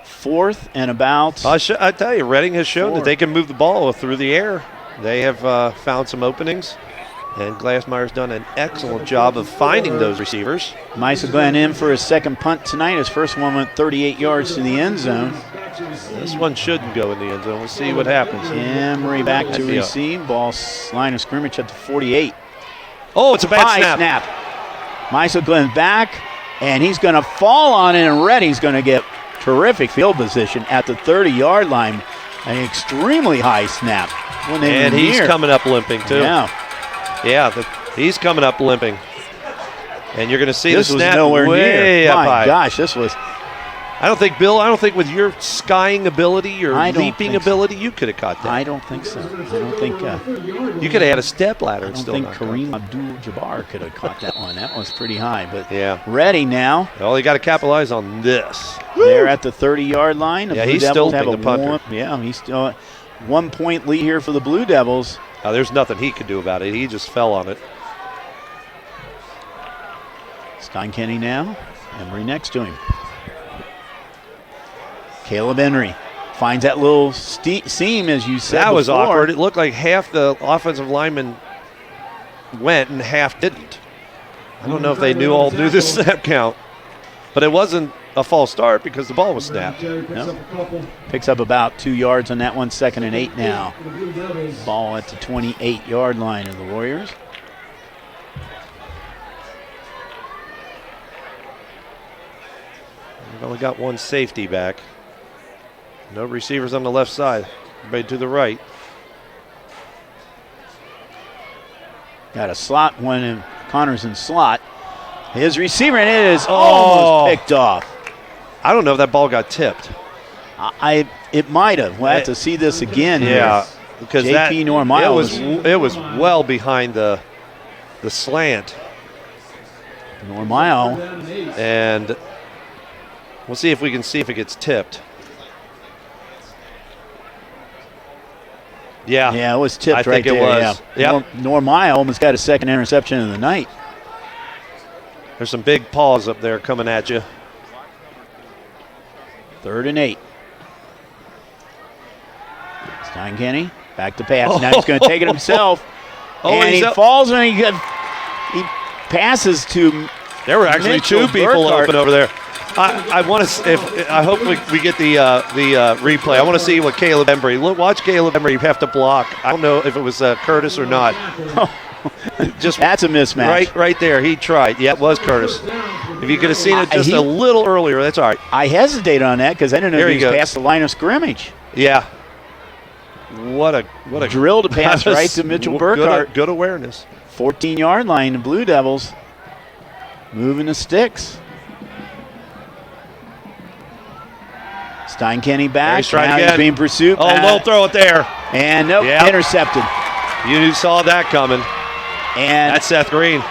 4th and about. I tell you, Reading has shown that they can move the ball through the air. They have found some openings, and Glassmeyer's done an excellent job of finding those receivers. Meisselglan in for his second punt tonight. His first one went 38 yards to the end zone. This one shouldn't go in the end zone. We'll see what happens. Emery back to receive. Ball line of scrimmage at the 48. Oh, it's a bad snap. Meisselglan back, and he's going to fall on it, and Reading's going to get terrific field position at the 30-yard line. An extremely high snap. And he's coming up limping, too. Yeah, he's coming up limping. And you're going to see this the snap was nowhere way near. up My high. gosh, this was. I don't think with your skying ability, your leaping ability, you could have caught that. I don't think so. I don't think. You could have had a step ladder. I don't think Kareem Abdul-Jabbar could have caught that one. That was pretty high. But yeah, ready now. Well, you got to capitalize on this. They're at the 30-yard line. Yeah, he's still the punter. He's still 1 point lead here for the Blue Devils. There's nothing he could do about it. He just fell on it. Steinkenny now. Emery next to him. Caleb Henry finds that little seam, as you said. That was before. awkward. It looked like half the offensive linemen went and half didn't. I don't know if they knew the snap count, but it wasn't a false start because the ball was snapped. No. Picks up about 2 yards on that one. 2nd and 8 now. Ball at the 28-yard line of the Warriors. We've only got one safety back. No receivers on the left side. Everybody to the right. Got a slot one, and Connor's in slot. His receiver, and it is almost picked off. I don't know if that ball got tipped. It might have. We'll have to see this again. Yeah, here. because JP Normile it was well behind the slant. Normile. And we'll see if we can see if it gets tipped. Yeah, it was tipped. I think it was. Yeah. Yep. Normile almost got a second interception of the night. There's some big paws up there coming at you. 3rd and 8. Steinkenny back to pass. Now he's going to take it himself. And he falls and he passes to. There were actually Mitchell two people Burkhart. open over there. I want to. I hope we get the replay. I want to see what Caleb Embry. Watch Caleb Embry have to block. I don't know if it was Curtis or not. Just that's a mismatch. Right there. He tried. Yeah, it was Curtis. If you could have seen it just a little earlier, that's all right. I hesitated on that because I didn't know if he was past the line of scrimmage. Yeah. What a drill to pass right to Mitchell Burkhart. Good awareness. 14-yard line. The Blue Devils moving the sticks. Steinkenny back. He's trying again. He's being pursued. Don't throw it there. And nope, intercepted. You saw that coming. And that's Seth Green.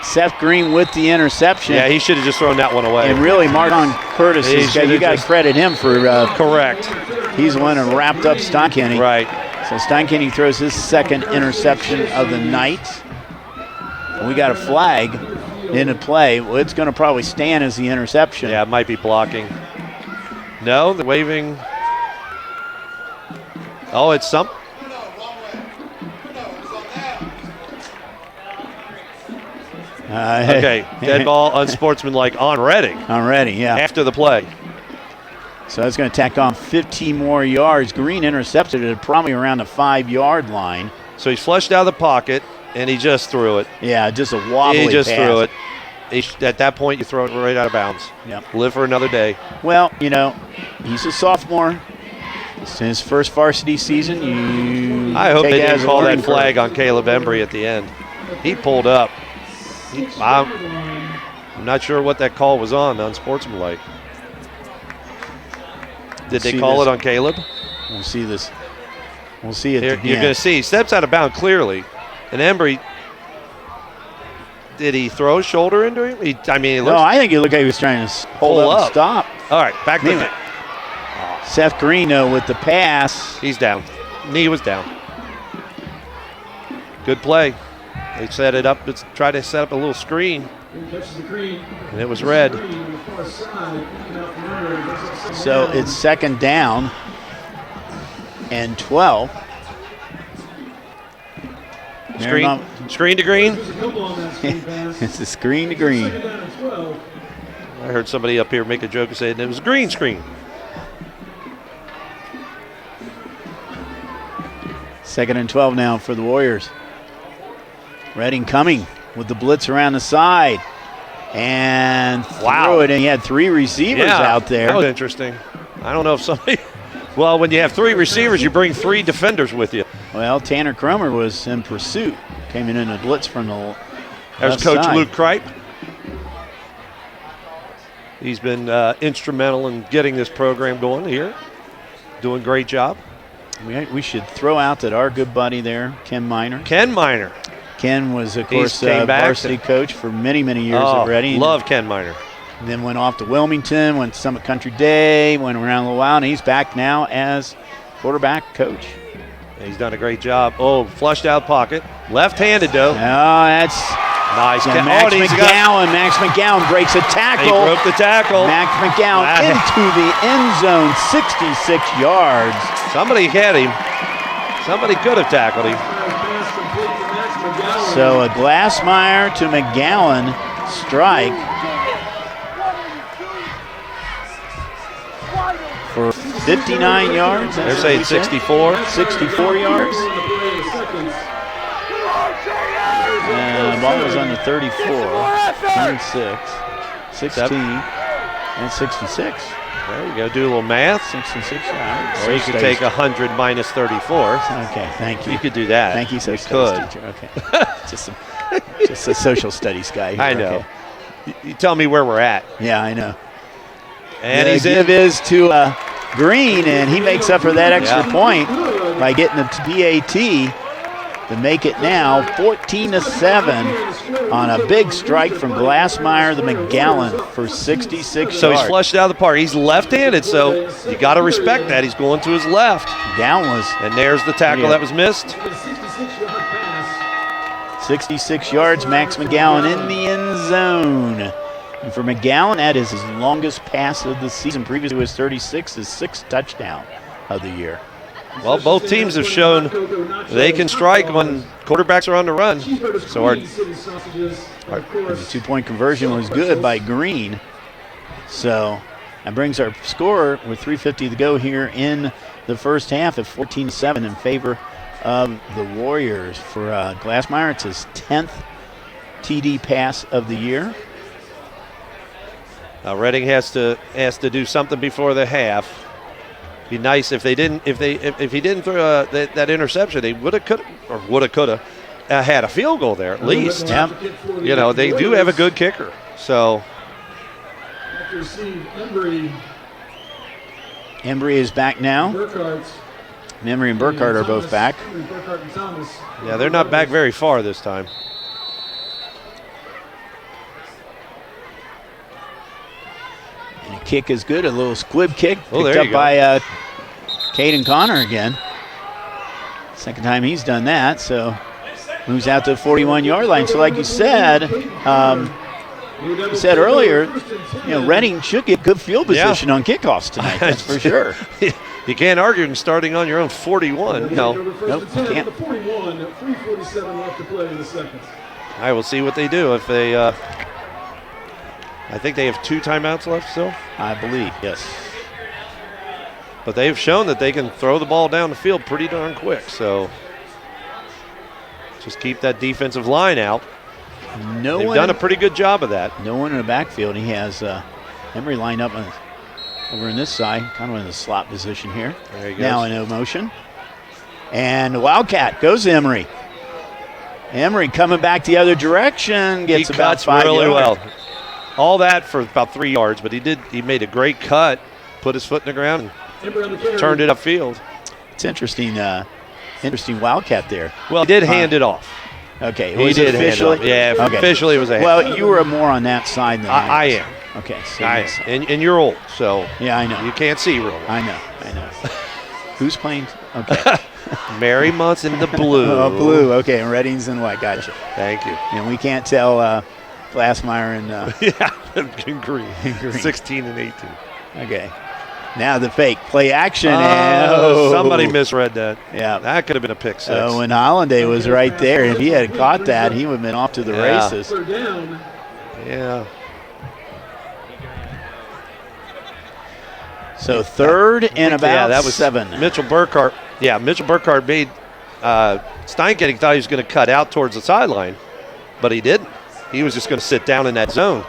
Seth Green with the interception. Yeah, he should have just thrown that one away. And really, Marlon Curtis, you got to credit him for correct. He's the one who wrapped up Steinkenny. Right. So Steinkenny throws his second interception of the night. We got a flag into play. Well, it's going to probably stand as the interception. Yeah, it might be blocking. No, the waving. Oh, it's some. Okay, dead ball, unsportsmanlike on Reading. On Reading, yeah. After the play. So it's going to tack on 15 more yards. Green intercepted it probably around the 5-yard line. So he's flushed out of the pocket, and he just threw it. Yeah, just a wobbly He just pass. threw it. At that point, you throw it right out of bounds. Yep. Live for another day. Well, he's a sophomore. It's his first varsity season. I hope they didn't call that flag on Caleb Embry at the end. He pulled up. I'm not sure what that call was on, unsportsmanlike. Did they call it on Caleb? We'll see this. We'll see it again. You're going to see. He steps out of bounds clearly. And Embry, did he throw his shoulder into him? I think it looked like he was trying to hold up and stop. All right, back to it. Seth Green, though, with the pass. He's down. Knee was down. Good play. They set it up, tried to set up a little screen, and it was red. So it's second down and 12. Screen to green. It's a screen to green. I heard somebody up here make a joke and say it was green screen. Second and 12 now for the Warriors. Redding coming with the blitz around the side. And threw it, and he had 3 receivers out there. That was interesting. I don't know if somebody – well, when you have 3 receivers, you bring 3 defenders with you. Well, Tanner Cromer was in pursuit. Came in a blitz from the There's left Coach side. Luke Kripe. He's been instrumental in getting this program going here. Doing a great job. We should throw out that our good buddy there, Ken Miner. Ken was, of course, varsity coach for many, many years at Reading. Love Ken Miner. And then went off to Wilmington, went to Summit Country Day, went around a little while, and he's back now as quarterback coach. He's done a great job. Oh, flushed out pocket. Left-handed, though. Oh, that's nice. Max McGowan. Max McGowan breaks a tackle. He broke the tackle. Max McGowan into the end zone, 66 yards. Somebody had him. Somebody could have tackled him. So a Glassmeyer to McGowan strike for 59 yards. They're saying 64. 64 yards. And the ball was on the 34, 26, 16, and 66. There you go. Do a little math. 66 yards. Or you could take 100 minus 34. Okay, thank you. You could do that. Thank you, social studies teacher. Okay. just a social studies guy here. I know. Okay. You tell me where we're at. Yeah, I know. And the he's give in. is to Green, and he makes up for that extra point by getting a PAT to make it now 14-7 on a big strike from Glassmeyer to McGowan for 66 yards. So he's flushed out of the park. He's left-handed, so you got to respect that. He's going to his left. McGowan was. And there's the tackle that was missed. 66 yards, Max McGowan in the end zone. And for McGowan, that is his longest pass of the season. Previously it was 36, his 6th touchdown of the year. Well, both teams have shown they can strike when quarterbacks are on the run. So the 2-point conversion was good by Green. So that brings our score with 3:50 to go here in the first half at 14-7 in favor of the Warriors. For Glassmeyer, it's his 10th TD pass of the year. Now Reading has to do something before the half. Be nice if they didn't. If he didn't throw that interception, they would have had a field goal there at least. Yeah. You know, they do have a good kicker. So Embry is back now. Embry and Burkhardt are both back. Yeah, they're not back very far this time. And the kick is good, a little squib kick Oh, picked there up you go. by Caden Connor again. Second time he's done that, so moves out to the 41-yard line. So like you said earlier, Reading should get good field position on kickoffs tonight, that's for sure. You can't argue starting on your own 41. No. Nope, can't. 41, 3:47 left to play in the second. I will see what they do if they. I think they have 2 timeouts left still. I believe, yes. But they've shown that they can throw the ball down the field pretty darn quick. So just keep that defensive line out. They've done a pretty good job of that. No one in the backfield. He has Embry lined up over in this side, kind of in the slot position here. There he goes. Now in no motion. And the Wildcat goes to Embry. Embry coming back the other direction, gets He about cuts 5 really yards. well. All that for about 3 yards, but he made a great cut, put his foot in the ground, and turned it upfield. It's interesting Wildcat there. Well, he did hand it off. Okay, He was did it hand it officially? off. Yeah, Okay. officially it was a hand. Well, you were more on that side than I was. am. Okay, so I yes. am. And you're old, so Yeah, I know. you can't see real well. I know. Who's playing? Okay. Mariemont's in the blue. Oh, blue. Okay, and Reading's in white. Gotcha. Thank you. And we can't tell Glassmeyer and Yeah, in green. Green. 16 and 18. Okay. Now the fake play action. Somebody misread that. Yeah. That could have been a pick six. When Hollanday was right there, if he had caught that, he would have been off to the races. Third down. Yeah. So third and about that was 7. Mitchell Burkhart. Yeah, Mitchell Burkhart made Steinketing thought he was going to cut out towards the sideline, but he didn't. He was just going to sit down in that zone.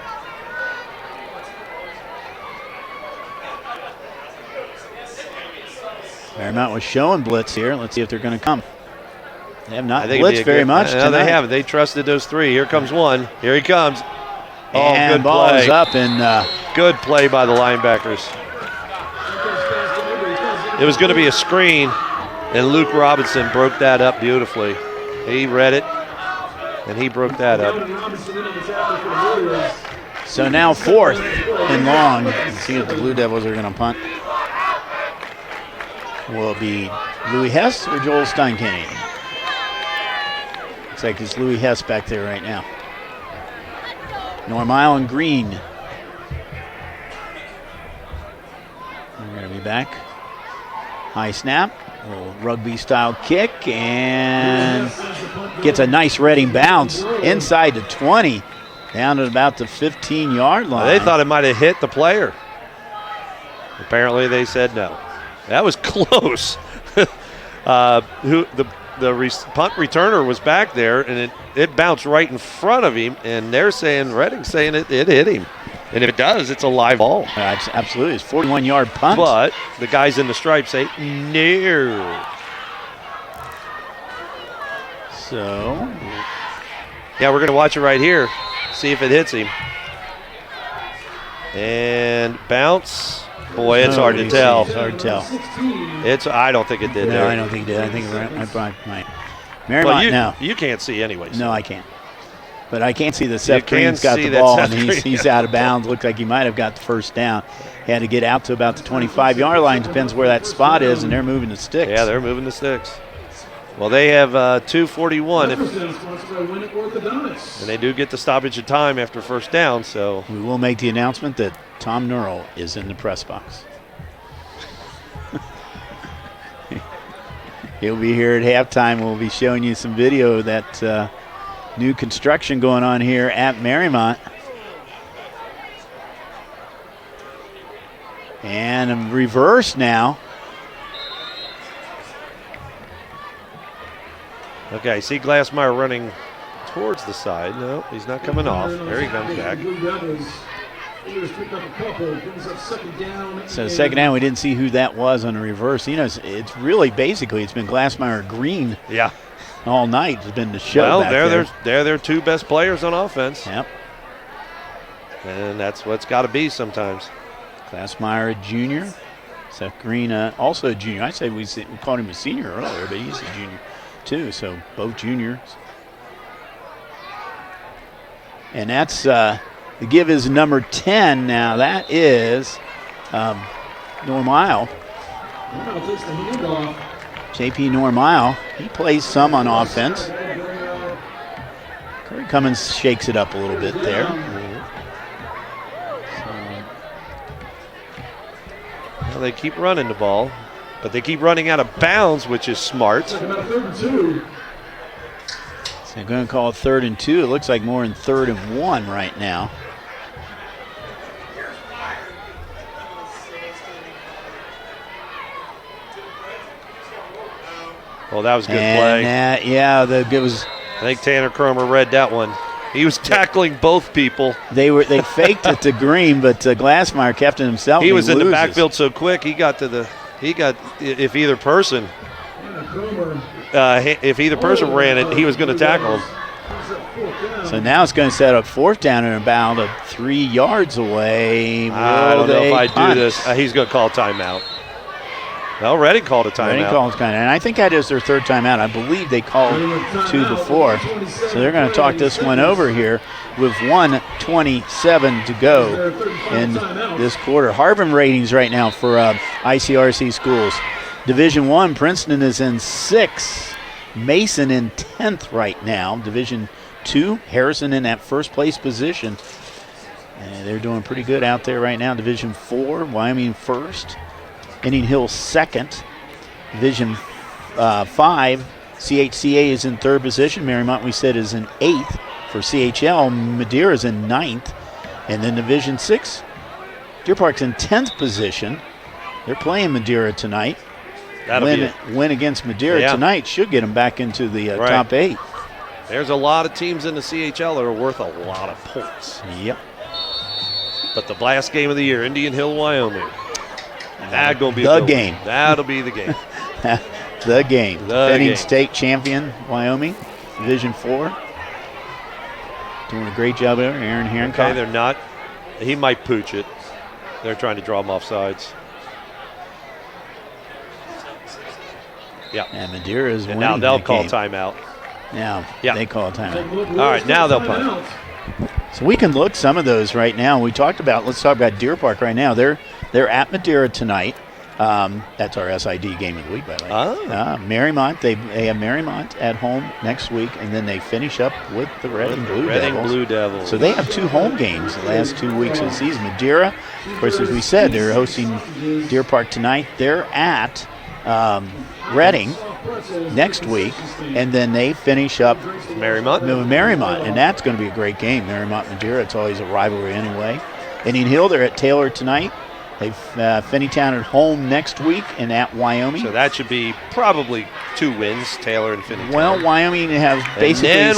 Marymount was showing blitz here. Let's see if they're going to come. They have not I think it'd be blitzed a very good- much No, tonight. they haven't. They trusted those three. Here comes one. Here he comes. Oh, And good ball play. is up and Good play by the linebackers. It was going to be a screen, and Luke Robinson broke that up beautifully. He read it, and he broke that up. so now 4th and long. Let's see if the Blue Devils are going to punt. Will it be Louis Hess or Joel Steinkenny? Looks like it's Louis Hess back there right now. Norm Island Green. We're going to be back. High snap, a little rugby style kick, and gets a nice Reading bounce inside the 20, down at about the 15-yard line. They thought it might have hit the player. Apparently they said no. That was close. The punt returner was back there, and it bounced right in front of him, and they're saying, Reading's saying it hit him. And if it does, it's a live ball. Absolutely, it's 41-yard punt. But the guys in the stripes say no. So, Yeah, we're going to watch it right here, see if it hits him. And bounce. Boy, it's hard to tell. It's hard to tell. I don't think it did No, there. I don't think it did. I think it might. Well, Marymount now. you can't see anyway. No, I can't. But I can't see that Seth can Green's got see the that ball, Seth and Green- he's out of bounds. Looked like he might have got the first down. He had to get out to about the 25-yard line. Depends where that spot is, and they're moving the sticks. Yeah, they're moving the sticks. Well, they have 2:41, and they do get the stoppage of time after first down. So We will make the announcement that Tom Nurl is in the press box. He'll be here at halftime. We'll be showing you some video of that new construction going on here at Mariemont. And a reverse now. okay, see Glassmeyer running towards the side. No, he's not coming off. There he comes back. So second down, we didn't see who that was on the reverse. You know, it's really basically it's been Glassmeyer Green Yeah. all night. It's been the show. Well, back they're their two best players on offense, Yep. and that's what's got to be sometimes. Glassmeyer, a junior. Seth Green, also a junior. I say we called him a senior earlier, but he's a junior too. So both juniors. And that's the give is number 10 now. That is Normile. JP Normile. He plays some on offense. Corey Cummins shakes it up a little bit there. Well, they keep running the ball, but they keep running out of bounds, which is smart. So they're going to call it 3rd and 2. It looks like more in 3rd and 1 right now. Well, that was a good play. It was. I think Tanner Cromer read that one. He was tackling both people. They faked it to Green, but Glassmeyer kept it himself. He was in the loses. backfield so quick. If either person ran it, he was going to tackle him. So now it's going to set up 4th down and about 3 yards away. I don't know if I punt? do this. He's going to call timeout. Already called a Reading timeout. calls kind of, and I think that is their 3rd timeout. I believe they called 2 before. So they're going to talk this one over here with 1:27 to go in this quarter. Harvard ratings right now for ICRC schools. Division I, Princeton is in 6th. Mason in 10th right now. Division II, Harrison in that first place position. And they're doing pretty good out there right now. Division IV, Wyoming first. Indian Hill second. Division 5, CHCA is in 3rd position. Mariemont, we said, is in 8th. For CHL, Madeira is in 9th. And then Division 6, Deer Park's in 10th position. They're playing Madeira tonight. Win against Madeira tonight should get them back into the top 8. There's a lot of teams in the CHL that are worth a lot of points. Yep. But the last game of the year, Indian Hill, Wyoming. That's going to be the game. That'll be the game. The game. Defending state champion, Wyoming, Division 4. Doing a great job there, Aaron Hancock. Okay, they're not. He might pooch it. They're trying to draw him off sides. Yeah. And Madeira is winning. Now they'll call timeout. Now they call timeout. All right, now they'll punt. So we can look some of those right now. Let's talk about Deer Park right now. They're at Madeira tonight. That's our SID game of the week, by the way. Mariemont, they have Mariemont at home next week, and then they finish up with the Reading Blue Devils. So they have 2 home games the last 2 weeks of the season. Madeira, of course, as we said, they're hosting Deer Park tonight. They're at Reading next week, and then they finish up Mariemont, and that's going to be a great game. Mariemont-Madeira, it's always a rivalry anyway. Indian Hill, they're at Taylor tonight. They've Finneytown at home next week and at Wyoming. So that should be probably 2 wins, Taylor and Finneytown. Well, Wyoming have basically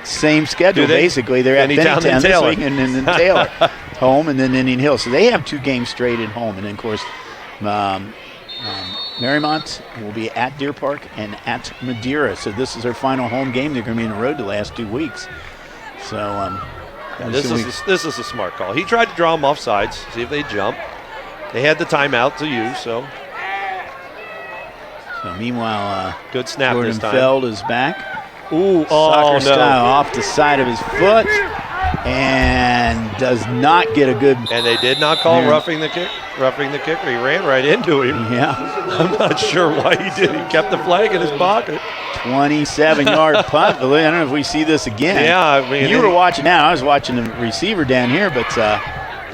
same schedule. Basically, they're at Finneytown this week and then Taylor home, and then Indian Hill. So they have 2 games straight at home, and then of course Mariemont will be at Deer Park and at Madeira. So this is their final home game. They're going to be on the road the last 2 weeks. So this is a smart call. He tried to draw them off sides, see if they jump. They had the timeout to use, so meanwhile, good snap Jordan this time. Feld is back. Soccer style off the side of his foot, and does not get a good. And they did not call roughing the kicker. He ran right into him. Yeah, I'm not sure why he did. He kept the flag in his pocket. 27-yard punt. I don't know if we see this again. Yeah, I mean, you were watching now. I was watching the receiver down here, but.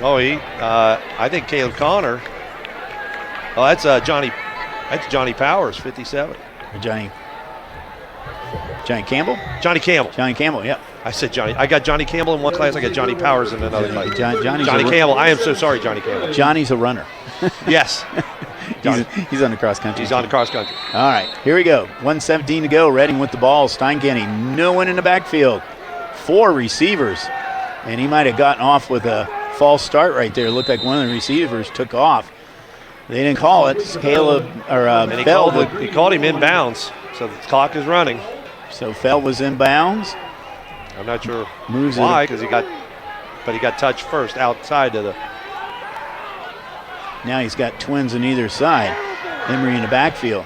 I think Caleb Connor. Oh, that's Johnny Powers, 57. Johnny Campbell? Johnny Campbell, yeah. I said Johnny. I got Johnny Campbell in one class. I got Johnny Powers in another class. Johnny Campbell. I am so sorry, Johnny Campbell. Johnny's a runner. Yes. He's on the cross country. He's on the cross country. All right, here we go. 1:17 to go. Reading with the ball. Steinkenny, no one in the backfield. 4 receivers. And he might have gotten off with a false start right there. It looked like one of the receivers took off. They didn't call it. Caleb he called him inbounds, so the clock is running. So Feld was inbounds. I'm not sure Moves why, because he got touched first outside of the. Now he's got twins on either side. Emery in the backfield.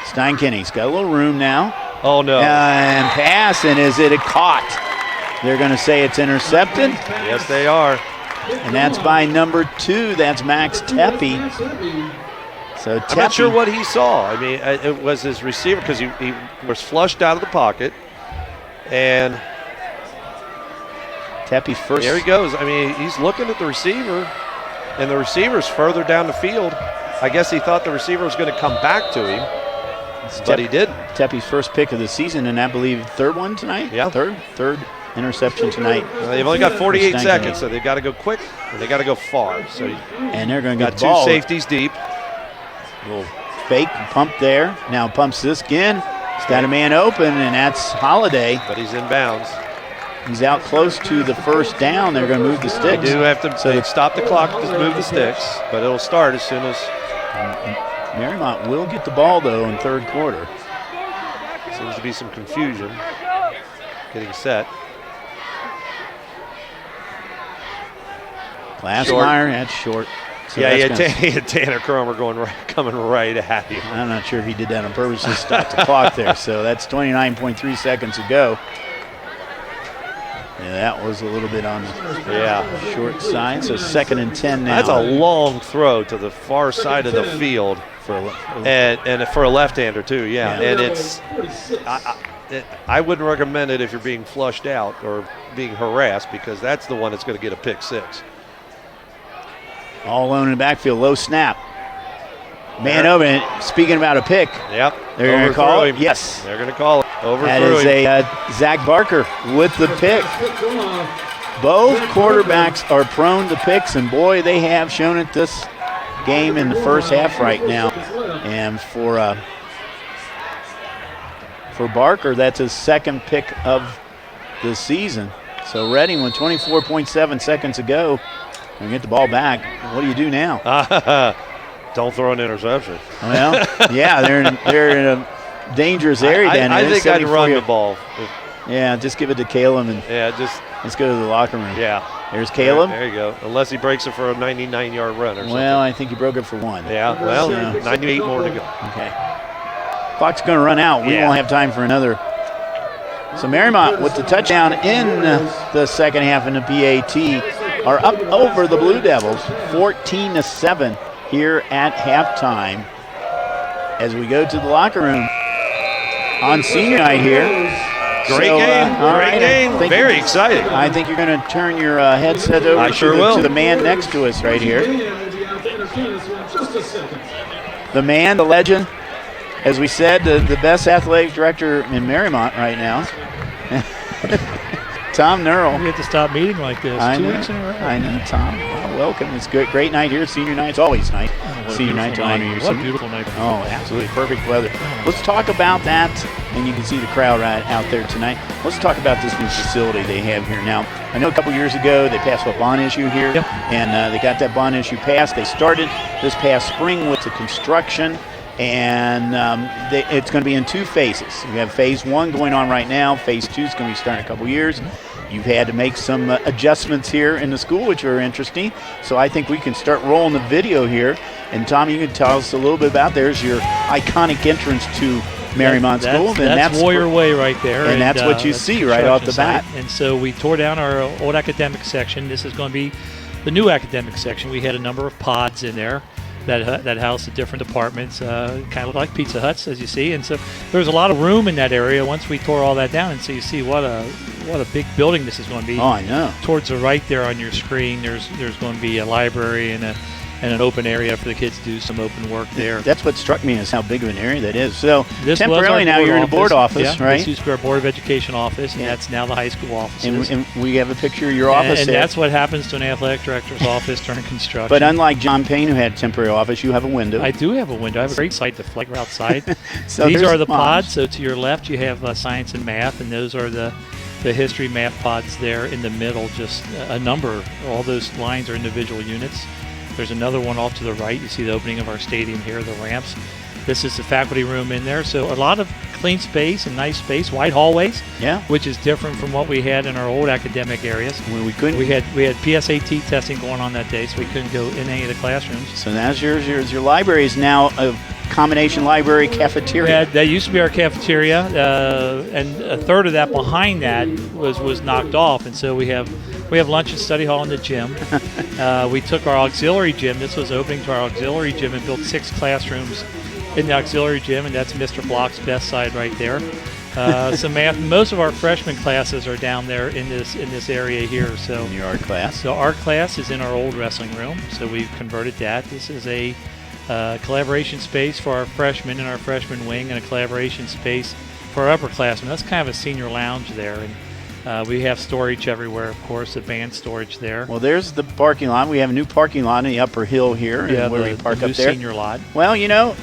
Steinkenny's got a little room now. Oh no! And pass, and is it caught? They're going to say it's intercepted. Yes, they are. And that's by number 2. That's Max Tepe. So I'm not sure what he saw. I mean, it was his receiver because he was flushed out of the pocket. And Tepe first. There he goes. I mean, he's looking at the receiver, and the receiver's further down the field. I guess he thought the receiver was going to come back to him, but he didn't. Tepe's first pick of the season, and I believe 3rd one tonight? Yeah. Third interception tonight. Well, they've only got 48 seconds, so they've got to go quick and they got to go far. So and they're going to get got the ball. 2 safeties deep. Little fake pump there. Now pumps this again. He's got a man open, and that's Holiday. But he's in bounds. He's out close to the first down. They're going to move the sticks. They do have to stop the clock to move the sticks, but it'll start as soon as. Mariemont will get the ball, though, in 3rd quarter. Seems to be some confusion getting set. Glassmeyer, that's short. So yeah, he had Tanner Cromer coming right at him. I'm not sure if he did that on purpose to stop the clock there. So that's 29.3 seconds to go. Yeah, that was a little bit on the short side. So 2nd and 10 now. That's a long throw to the far side of the field. and for a left-hander too. Yeah. Yeah. And it's I wouldn't recommend it if you're being flushed out or being harassed, because that's the one that's going to get a pick six. All alone in the backfield, low snap. Man over it. Speaking about a pick. Yep. They're going to call it? Him. Yes. They're going to call it. Overthrew That is him. a Zach Barker with the pick. Both quarterbacks are prone to picks, and boy, they have shown it this game in the first half right now. And for Barker, that's his second pick of the season. So Reading, with 24.7 seconds to go, going to get the ball back. What do you do now? Don't throw an interception. Well, yeah, they're in a dangerous area down here. I think I'd run the ball. Yeah, just give it to Caleb and let's go to the locker room. Yeah. There's Caleb. There you go. Unless he breaks it for a 99-yard run or something. Well, I think he broke it for one. Yeah, well, So, 98 more to go. Okay. Clock's going to run out. We won't have time for another. So Mariemont with the touchdown in the second half in the PAT are up over the Blue Devils, 14-7 here at halftime. As we go to the locker room on senior night here. Great game. Very exciting. I think you're going to turn your headset over to the man next to us right here. The man, the legend, as we said, the best athletic director in Mariemont right now. Tom Nerl. We have to stop meeting like this 2 weeks in a row. I know, Tom. Well, welcome. It's good. Great night here. Senior night. It's always nice. Senior night to honor you. What a beautiful night. Oh, absolutely. Perfect weather. Let's talk about that. And you can see the crowd right out there tonight. Let's talk about this new facility they have here. Now, I know a couple years ago they passed a bond issue here. Yep. And they got that bond issue passed. They started this past spring with the construction. And it's going to be in two phases. We have phase one going on right now. Phase two is going to be starting in a couple years. You've had to make some adjustments here in the school, which are interesting. So I think we can start rolling the video here. And Tom, you can tell us a little bit about. There's your iconic entrance to Mariemont School. That's Warrior Way right there. And that's what you see right off the bat. And so we tore down our old academic section. This is going to be the new academic section. We had a number of pods in there that house the different departments, kind of like Pizza Huts, as you see. And so there's a lot of room in that area once we tore all that down. And so you see what a big building this is going to be. Oh, I know. Towards the right there on your screen, there's going to be a library and an open area for the kids to do some open work there. That's what struck me, is how big of an area that is. So this temporarily now you're in a board office, right? This used to be our Board of Education office, and that's now the high school office. And we have a picture of your office and there. that's what happens to an athletic director's office during construction. But unlike John Payne, who had a temporary office, you have a window. I do have a window. I have a great sight to flight outside. So these are the moms. pods. So to your left, you have science and math, and those are the history math pods there in the middle. Just a number. All those lines are individual units. There's another one off to the right. You see the opening of our stadium here, the ramps. This is the faculty room in there. So a lot of clean space and nice space, wide hallways. Yeah. Which is different from what we had in our old academic areas. When we couldn't. We had PSAT testing going on that day, so we couldn't go in any of the classrooms. So that's your library is now a combination library cafeteria. Yeah, that used to be our cafeteria, and a third of that behind that was knocked off, and so we have lunch and study hall in the gym. We took our auxiliary gym. This was opening to our auxiliary gym and built 6 classrooms in the auxiliary gym, and that's Mr. Block's best side right there. Some math. Most of our freshman classes are down there in this area here. So in your art class. So art class is in our old wrestling room. So we've converted that. This is a collaboration space for our freshmen in our freshman wing, and a collaboration space for our upperclassmen. That's kind of a senior lounge there. And we have storage everywhere, of course, advanced storage there. Well, there's the parking lot. We have a new parking lot in the upper hill here, where we park up there. Senior lot. Well, you know,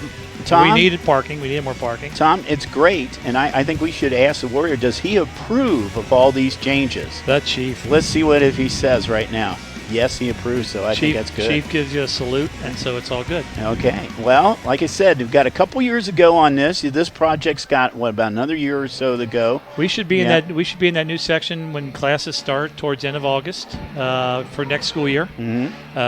Tom, we needed parking. We needed more parking. Tom, it's great, and I think we should ask the Warrior, does he approve of all these changes? The chief. Let's see what if he says right now. Yes, he approves, so I think that's good. Chief gives you a salute, and so it's all good. Okay. Well, like I said, we've got a couple years to go on this. This project's got about another year or so to go. We should be in that. We should be in that new section when classes start towards the end of August for next school year. Mm-hmm.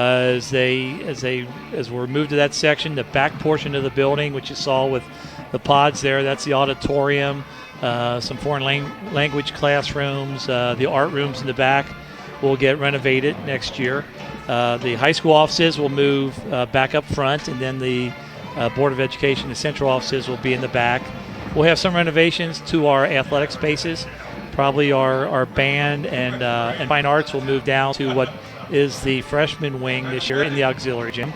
As we're moved to that section, the back portion of the building, which you saw with the pods there, that's the auditorium, some foreign language classrooms, the art rooms in the back will get renovated next year. The high school offices will move back up front, and then the Board of Education, the central offices will be in the back. We'll have some renovations to our athletic spaces. Probably our band and fine arts will move down to what is the freshman wing this year in the auxiliary gym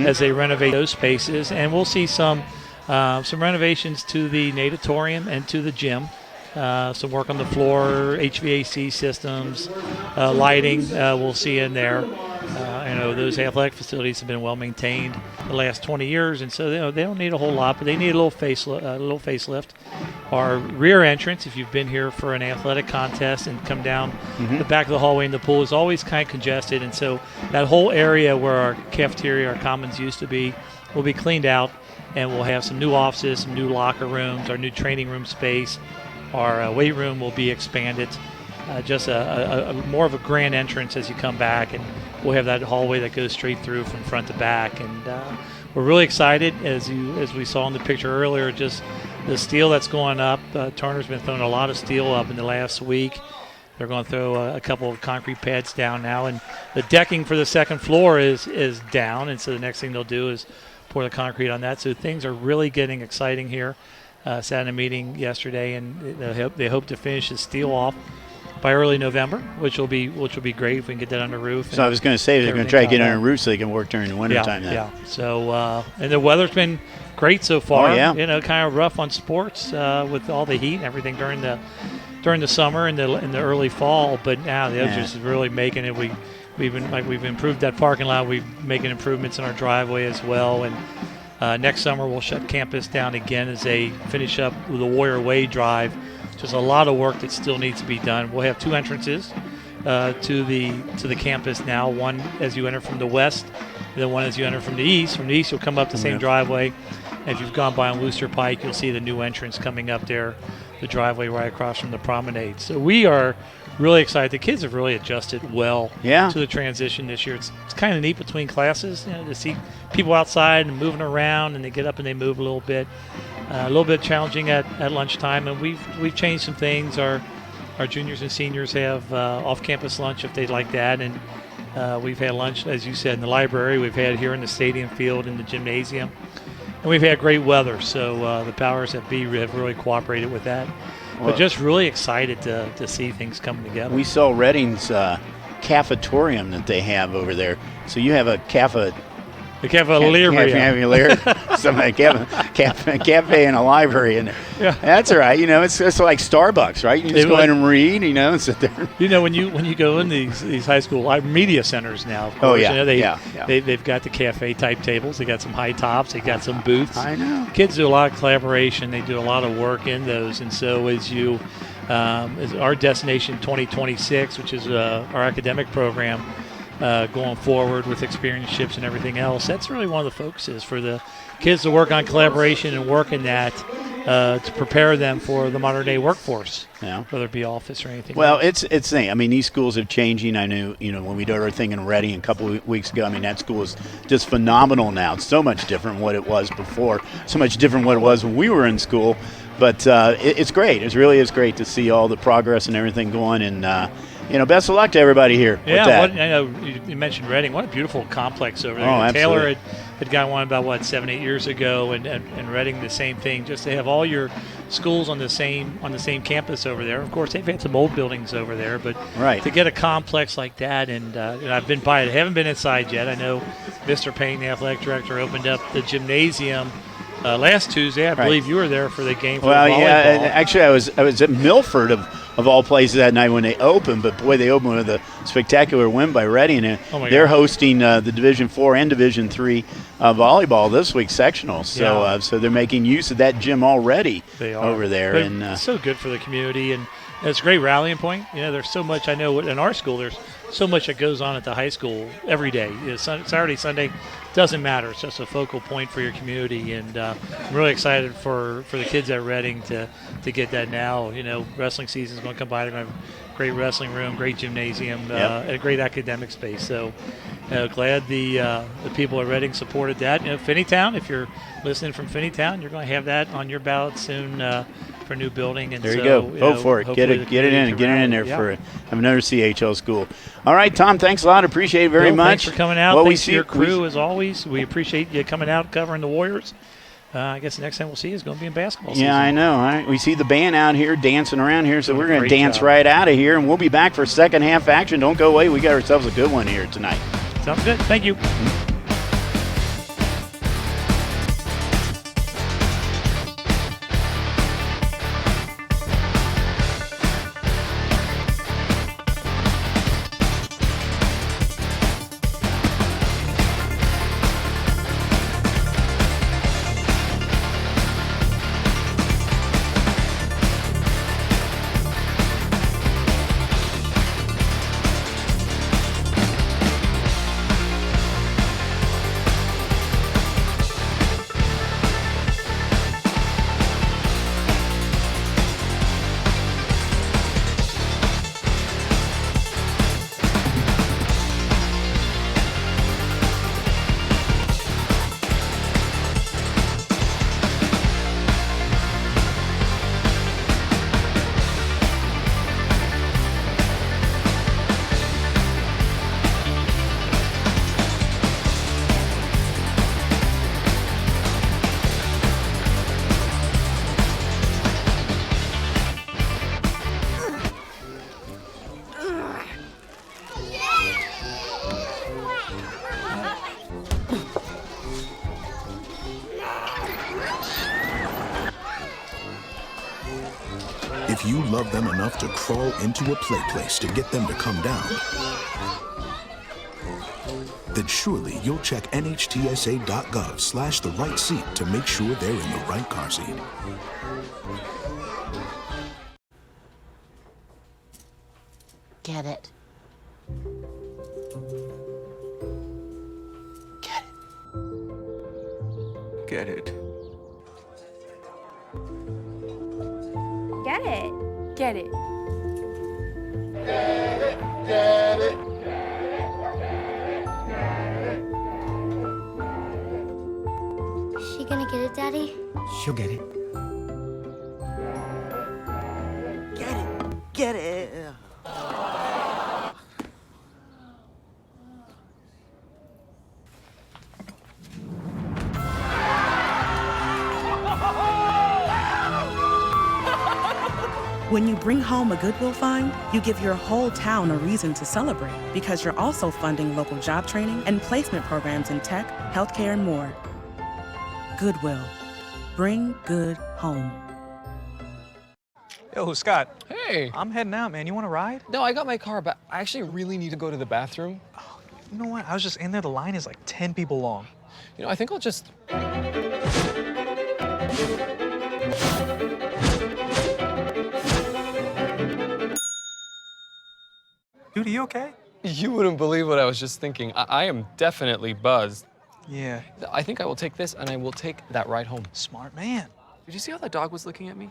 as they renovate those spaces. And we'll see some renovations to the natatorium and to the gym. Some work on the floor, HVAC systems, lighting we'll see in there. Those athletic facilities have been well maintained the last 20 years, and so they don't need a whole lot, but they need a little facelift. Our rear entrance, if you've been here for an athletic contest and come down the back of the hallway in the pool, is always kind of congested, and so that whole area where our cafeteria, our commons used to be, will be cleaned out, and we'll have some new offices, some new locker rooms, our new training room space. Our weight room will be expanded, just a more of a grand entrance as you come back, and we'll have that hallway that goes straight through from front to back. And we're really excited, as we saw in the picture earlier, just the steel that's going up. Turner's been throwing a lot of steel up in the last week. They're going to throw a couple of concrete pads down now, and the decking for the second floor is down, and so the next thing they'll do is pour the concrete on that. So things are really getting exciting here. Sat in a meeting yesterday, and they hope to finish the steel off by early November, which will be great if we can get that on the roof. So I was going to say they're going to try to get it on the roof so they can work during the wintertime. Yeah. So and the weather's been great so far. Oh, yeah. Kind of rough on sports with all the heat and everything during the summer and the early fall, but now they're just really making it. We've improved that parking lot. We're making improvements in our driveway as well, and. Next summer, we'll shut campus down again as they finish up with the Warrior Way Drive. Just a lot of work that still needs to be done. We'll have two entrances to the campus now. One as you enter from the west, and then one as you enter from the east. From the east, you'll come up the same driveway. If you've gone by on Wooster Pike, you'll see the new entrance coming up there, the driveway right across from the promenade. So we are really excited. The kids have really adjusted well to the transition this year. It's kind of neat between classes, to see people outside and moving around, and they get up and they move a little bit. A little bit challenging at lunchtime, and we've changed some things. Our juniors and seniors have off-campus lunch if they'd like that, and we've had lunch, as you said, in the library. We've had here in the stadium field, in the gymnasium, and we've had great weather. So the powers that be have really cooperated with that. But just really excited to see things coming together. We saw Reading's cafetorium that they have over there. So you have a cafeteria. Something cafe and a library in there. Yeah. That's all right. It's like Starbucks, right? You just go in and read, and sit there. When you go in these high school media centers now, of course, oh yeah, they've got the cafe type tables. They got some high tops. They got some booths. I know. Kids do a lot of collaboration. They do a lot of work in those, and so as our Destination 2026, which is our academic program. Going forward with experiences and everything else, that's really one of the focuses for the kids to work on collaboration and work in that to prepare them for the modern day workforce, whether it be office or anything. Well, it's thing. I mean, these schools are changing. I knew, when we did our thing in Reading a couple of weeks ago. I mean, that school is just phenomenal now. It's so much different than what it was before. So much different than what it was when we were in school. But it's great. It really is great to see all the progress and everything going. And best of luck to everybody here. Yeah, I know you mentioned Reading. What a beautiful complex over there. Oh, Taylor had got one about 7-8 years ago, and Reading the same thing. Just to have all your schools on the same campus over there. Of course, they've had some old buildings over there, but to get a complex like that, and I've been by it. I haven't been inside yet. I know Mr. Payne, the athletic director, opened up the gymnasium last Tuesday. I believe you were there for the game for volleyball. Yeah, actually I was at Milford of all places that night when they opened, but boy, they opened with a spectacular win by Reading. And they're hosting the Division IV and Division III volleyball this week, sectionals. So so they're making use of that gym already over there. And it's so good for the community, and it's a great rallying point. There's so much, I know in our school, there's so much that goes on at the high school every day. Saturday, Sunday, doesn't matter. It's just a focal point for your community, and I'm really excited for the kids at Reading to get that now. Wrestling season is going to come by. They're going to have a great wrestling room, great gymnasium, and a great academic space. So glad the people at Reading supported that. Finneytown, if you're listening from Finneytown, you're going to have that on your ballot soon for new building. And There you so, go. Go know, for it. Get hopefully it in. the Get it in there yeah. for have another CHL school. All right, Tom. Thanks a lot. Appreciate it very Bill, much. Thanks for coming out. Well, Thanks to your crew as always. We appreciate you coming out covering the Warriors. I guess the next time we'll see you is going to be in basketball season. Yeah, I know. All right. We see the band out here dancing around here, so we're going to Great dance job. right out of here, and we'll be back for second half action. Don't go away. We got ourselves a good one here tonight. Sounds good. Thank you. If you love them enough to crawl into a play place to get them to come down, then surely you'll check nhtsa.gov/the right seat to make sure they're in the right car seat. Get it. Get it. Get it. Get it. Get it. Is she gonna get it, Daddy? She'll get it. Get it. When you bring home a Goodwill find, you give your whole town a reason to celebrate because you're also funding local job training and placement programs in tech, healthcare, and more. Goodwill. Bring good home. Yo, Scott. Hey. I'm heading out, man. You want to ride? No, I got my car, but I actually really need to go to the bathroom. Oh, you know what? I was just in there. The line is like 10 people long. You know, I think I'll just... Dude, are you okay? You wouldn't believe what I was just thinking. I am definitely buzzed. Yeah. I think I will take this, and I will take that ride home. Smart man. Did you see how that dog was looking at me?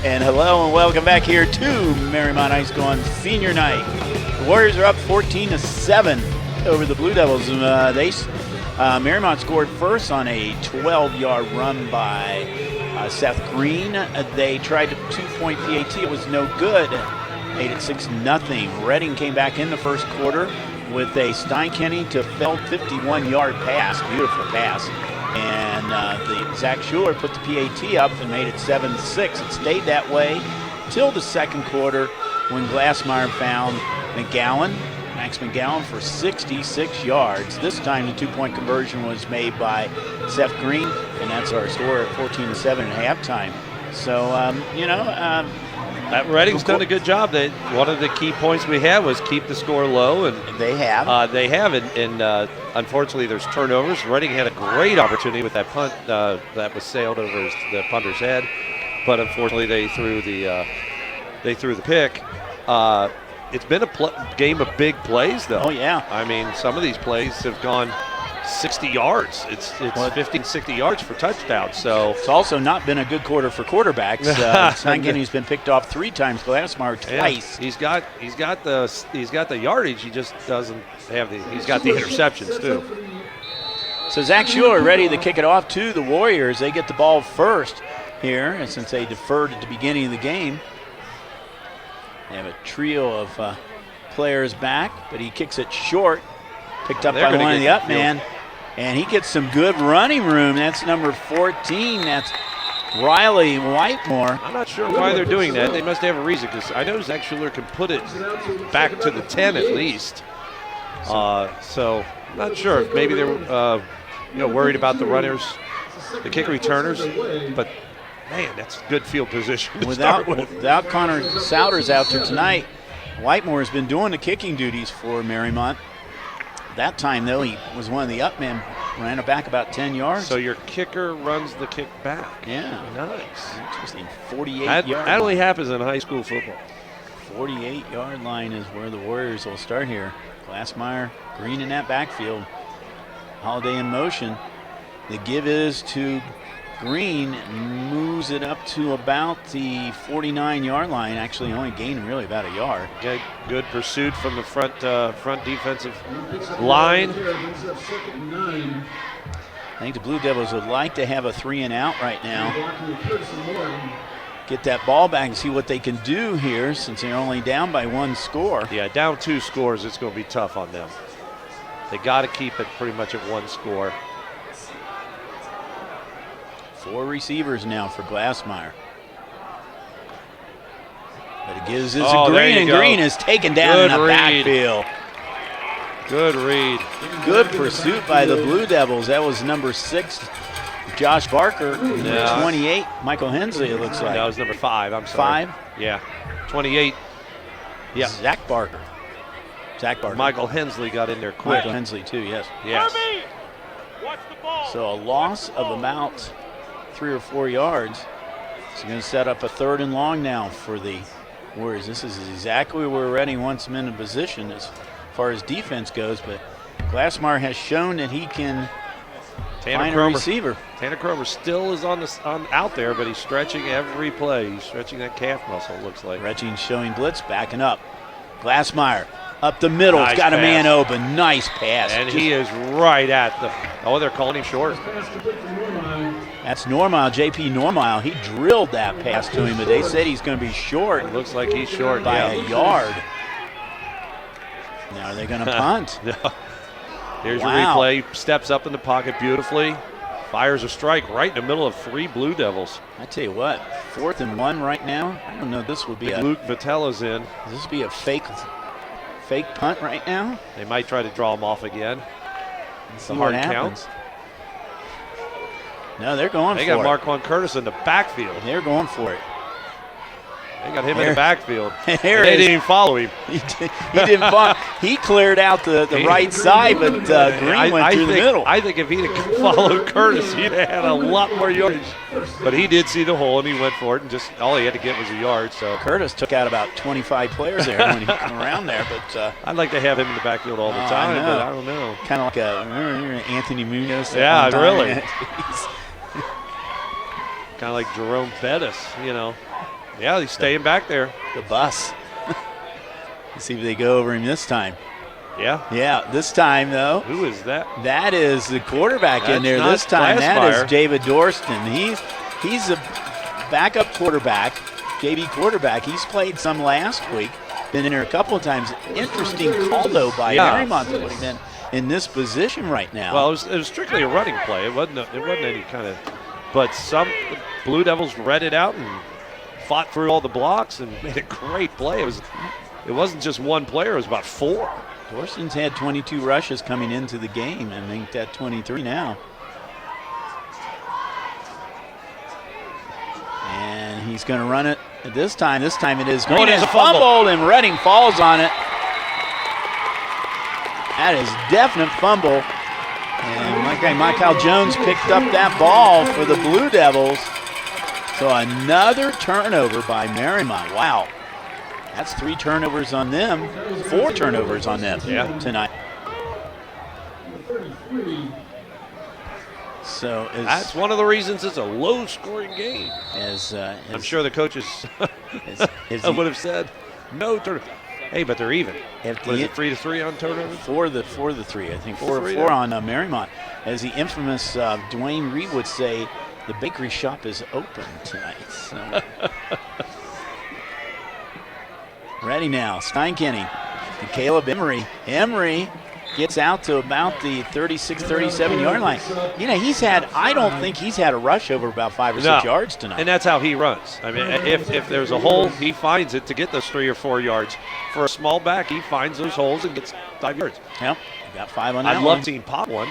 And hello and welcome back here to Mariemont High School on senior night. The Warriors are up 14-7 over the Blue Devils. Mariemont scored first on a 12-yard run by Seth Green. They tried a 2-point PAT. It was no good. Made it 6-0. Reading came back in the first quarter with a Steinkenny to Feld 51-yard pass. Beautiful pass. And Zach Schuler put the PAT up and made it 7-6. It stayed that way till the second quarter when Glassmeyer found Max McGowan for 66 yards. This time the 2-point conversion was made by Seth Green, and that's our score at 14-7 at halftime. So, Reading's done a good job. One of the key points we had was keep the score low, and they have. And unfortunately, there's turnovers. Reading had a great opportunity with that punt that was sailed over the punter's head, but unfortunately, they threw the pick. It's been a game of big plays, though. Oh yeah. I mean, some of these plays have gone 60 yards. It's 50, 60 yards for touchdowns. So it's also not been a good quarter for quarterbacks. Steinkenny's been picked off 3 times. Glassmeyer twice. Yeah, he's got the yardage. He just doesn't have he's got the interceptions too. So Zach Schuler ready to kick it off to the Warriors. They get the ball first here, and since they deferred at the beginning of the game, they have a trio of players back, but he kicks it short. Picked up by one of the up man, and he gets some good running room. That's number 14. That's Riley Whitemore. I'm not sure why they're doing that. They must have a reason, because I know Zach Schuler can put it back to the 10 at least. So I'm not sure. Maybe they're worried about the runners, the kick returners, but man, that's good field position. Without Connor Souders out there tonight, Whitemore has been doing the kicking duties for Mariemont. That time, though, he was one of the up men, ran it back about 10 yards. So your kicker runs the kick back. Yeah. Nice. Interesting. 48 that yard. That only happens in high school football. 48-yard line is where the Warriors will start here. Glassmeyer, Green in that backfield. Holiday in motion. The give is to Green, moves it up to about the 49-yard line, actually only gaining really about a yard. Good pursuit from the front defensive line. I think the Blue Devils would like to have a 3-and-out right now. Get that ball back and see what they can do here, since they're only down by 1 score. Yeah, down 2 scores, it's going to be tough on them. They got to keep it pretty much at 1 score. 4 receivers now for Glassmeyer. But it gives us a Green, and Green is taken down in the backfield. Good read. Good pursuit by the Blue Devils. That was number 6, Josh Barker. 28, Michael Hensley, it looks like. That was number 5, I'm sorry. 5? Yeah, 28. Yeah. Zach Barker. Michael Hensley got in there quick. Michael Hensley too, yes. Yes. So a loss of about 3 or 4 yards. It's going to set up a 3rd and long now for the Warriors. This is exactly where Reading wants them in position as far as defense goes, but Glassmeyer has shown that he can find a receiver. Tanner Cromer still is out there, but he's stretching every play. He's stretching that calf muscle, it looks like. Regging showing blitz, backing up. Glassmeyer up the middle. Nice He's got pass. a man open. Nice pass. And he is right at the, they're calling him short. That's Normile, JP Normile. He drilled that pass to him, but they said he's going to be short. It looks like he's short by a yard. Now are they going to punt? Here's your replay. Steps up in the pocket beautifully. Fires a strike right in the middle of 3 Blue Devils. I tell you what, 4th and 1 right now. I don't know. This would be Luke Vitella's in. Does this be a fake punt right now? They might try to draw him off again. It's a hard count. No, they're going for it. They got Marquand Curtis in the backfield. They're going for it. They got him in the backfield. They didn't even follow him. He didn't follow. He cleared out the right side, but Green went through the middle. I think if he'd have followed Curtis, he'd have had a lot more yardage. But he did see the hole, and he went for it, and just all he had to get was a yard. So Curtis took out about 25 players there when he came around there. But I'd like to have him in the backfield all the time, but I don't know. Kind of like remember Anthony Munoz? Yeah, really. Kind of like Jerome Bettis, you know. Yeah, he's staying back there. The bus. Let's see if they go over him this time. Yeah. Yeah, this time, though. Who is that? That is the quarterback in there this time. That is David Dorston. He's a backup quarterback, JV quarterback. He's played some last week. Been in there a couple of times. Interesting call, though, by Mariemont to put him in this position right now. Well, it was strictly a running play. It wasn't any kind of – but some Blue Devils read it out and fought through all the blocks and made a great play. It wasn't just one player. It was about 4. Dorston's had 22 rushes coming into the game. I think that 23 now. And he's going to run it this time. This time it is Green is fumbled, and Reading falls on it. That is definite fumble. And my guy Michael Jones picked up that ball for the Blue Devils. So another turnover by Mariemont. Wow. That's 3 turnovers on them, 4 turnovers on them tonight. So that's one of the reasons it's a low-scoring game. I'm sure the coaches would have said no turnover. Hey, but they're even. Was it 3-3 on turnovers? 4-3, I think. 4 on Mariemont. As the infamous Dwayne Reed would say, the bakery shop is open tonight. So. Ready now, Steinkenny and Caleb Emery. Emery gets out to about the 36, 37-yard line. You know, I don't think he's had a rush over about 5 or 6 yards tonight. And that's how he runs. I mean, if there's a hole, he finds it to get those 3 or 4 yards. For a small back, he finds those holes and gets 5 yards. Yep, got 5 on that I'd love to see him pop one.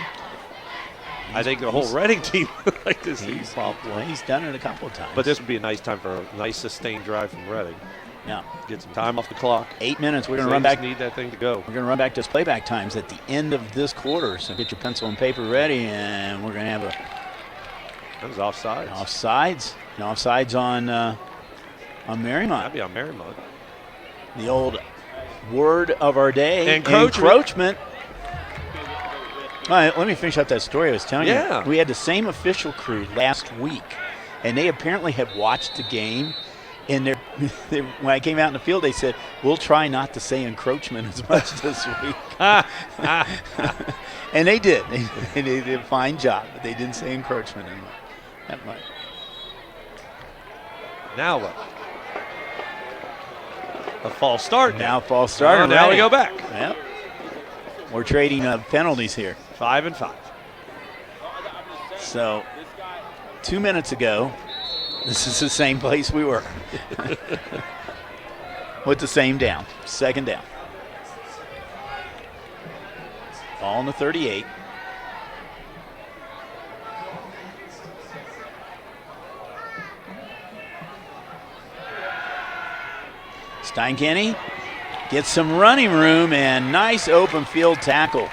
I think the whole Reading team would like to see him pop one. He's done it a couple of times. But this would be a nice time for a nice sustained drive from Reading. Yeah. Get some time off the clock. 8 minutes. We're going to run back. Need that thing to go. We're going to run back to playback times at the end of this quarter. So get your pencil and paper ready, and we're going to have a. That was offsides. Offsides. No offsides on Mariemont. That'd be on Mariemont. The old word of our day. Encroachment. All right, let me finish up that story I was telling you. We had the same official crew last week, and they apparently had watched the game. And when I came out in the field, they said, we'll try not to say encroachment as much this week. And they did. They did a fine job, but they didn't say encroachment that much. Now what? A false start. Now false start. Now we go back. Yep. We're trading penalties here. 5 and 5. So 2 minutes ago, this is the same place we were. With the same down, 2nd down. Ball in the 38. Steinkenny gets some running room and nice open field tackle.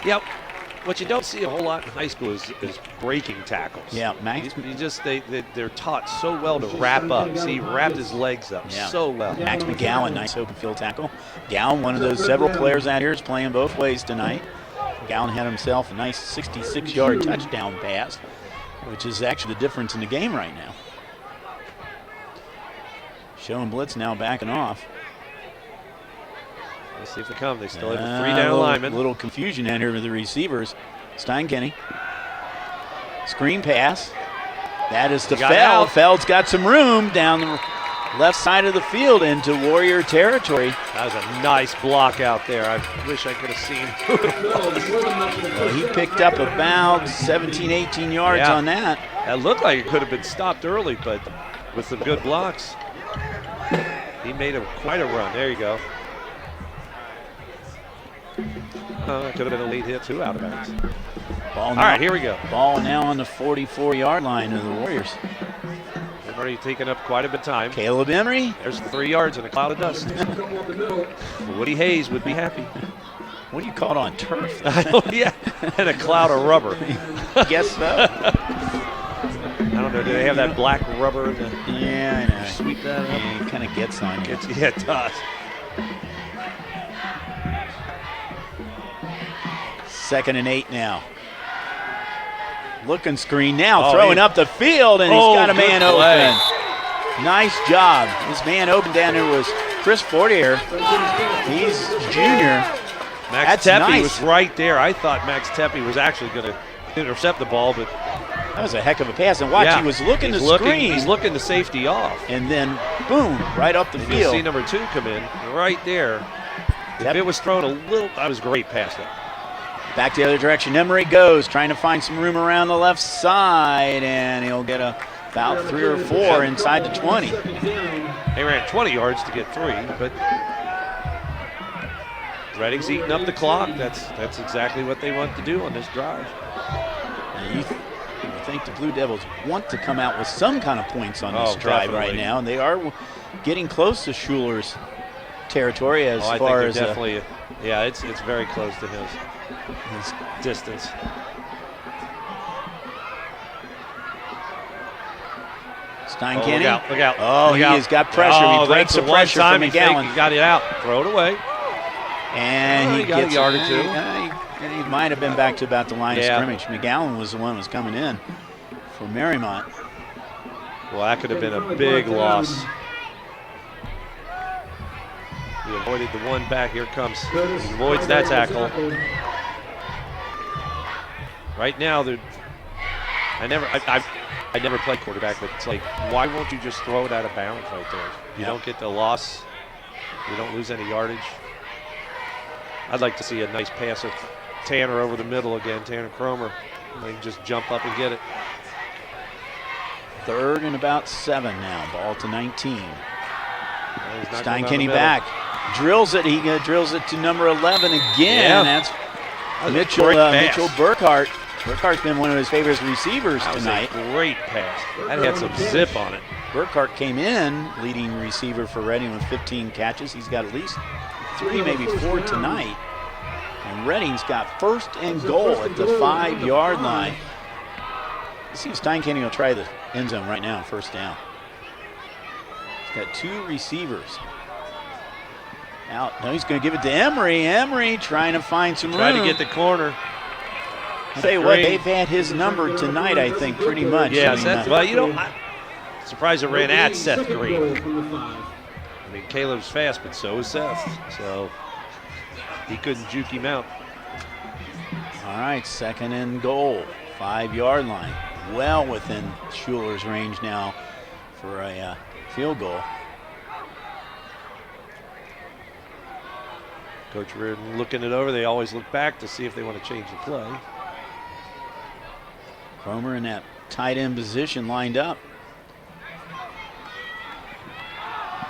Yep. What you don't see a whole lot in high school is breaking tackles. Yeah, Max. They're taught so well to wrap up. See, he wrapped his legs up so well. Max McGowan, nice open field tackle. Gowan, one of those several players out here, is playing both ways tonight. Gowan had himself a nice 66-yard touchdown pass, which is actually the difference in the game right now. Showing blitz now backing off. Let's see if they come. They still have a 3-down lineman. A little confusion in here with the receivers. Steinkenny. Screen pass. That is to Feld. Feld's got some room down the left side of the field into Warrior territory. That was a nice block out there. I wish I could have seen who it was. Well, he picked up about 17, 18 yards on that. That looked like it could have been stopped early, but with some good blocks, he made quite a run. There you go. It could have been a lead hit too out of bounds. All right, here we go. Ball now on the 44-yard line of the Warriors. They've already taken up quite a bit of time. Caleb Emery. There's 3 yards in a cloud of dust. Woody Hayes would be happy. What do you call it on turf? Yeah, and a cloud of rubber. Guess so. I don't know. Do they have that black rubber? Yeah, I know. Sweep that up. Yeah, it kind of gets on you. Yeah, it does. 2nd and 8 now. Looking screen now, throwing up the field, and he's got a man open. Nice job. His man open down there was Chris Fortier. He's junior. Max Tepe was right there. I thought Max Tepe was actually going to intercept the ball, but that was a heck of a pass. And watch, he was looking to screen. He's looking the safety off. And then, boom, right up the field. You see number 2 come in right there. If it was thrown a little, that was a great pass there. Back the other direction. Emery goes, trying to find some room around the left side, and he'll get about 3 or 4 inside the 20. They ran 20 yards to get 3, but Reading's eating up the clock. That's exactly what they want to do on this drive. You think the Blue Devils want to come out with some kind of points on this drive right now, and they are getting close to Schuler's territory as far as definitely. Yeah, it's very close to his distance. Steinkenny. Look out. Oh, he has got pressure. He breaks the pressure from McGowan. He got it out. Throw it away. And he got gets a yard or 2. He might have been back to about the line of scrimmage. McGowan was the one who was coming in for Mariemont. Well, that could have been a big loss. He avoided the one back. Here comes. He avoids that tackle. Right now, I never played quarterback, but it's like, why won't you just throw it out of bounds right there? You don't get the loss. You don't lose any yardage. I'd like to see a nice pass of Tanner over the middle again, Tanner Cromer. They can just jump up and get it. 3rd and about 7 now. Ball to 19. Steinkenny back. Drills it. He drills it to number 11 again. Yeah. That's Mitchell Burkhart. Burkhart's been one of his favorite receivers tonight. That was a great pass. That had some zip on it. Burkhart came in leading receiver for Reading with 15 catches. He's got at least 3, maybe 4 tonight. And Reading's got 1st and goal at the 5-yard line. Let's see if Steinkenny will try the end zone right now, 1st down. He's got 2 receivers. Now he's going to give it to Emery. Emery trying to find some room. Trying to get the corner. I'll tell you what, they've had his number tonight, I think, pretty much. Yeah, I'm surprised it ran at Seth Green. I mean, Caleb's fast, but so is Seth. So he couldn't juke him out. All right, 2nd and goal, 5-yard line. Well within Schuler's range now for a field goal. Coach Reardon looking it over. They always look back to see if they want to change the play. Cromer in that tight end position lined up.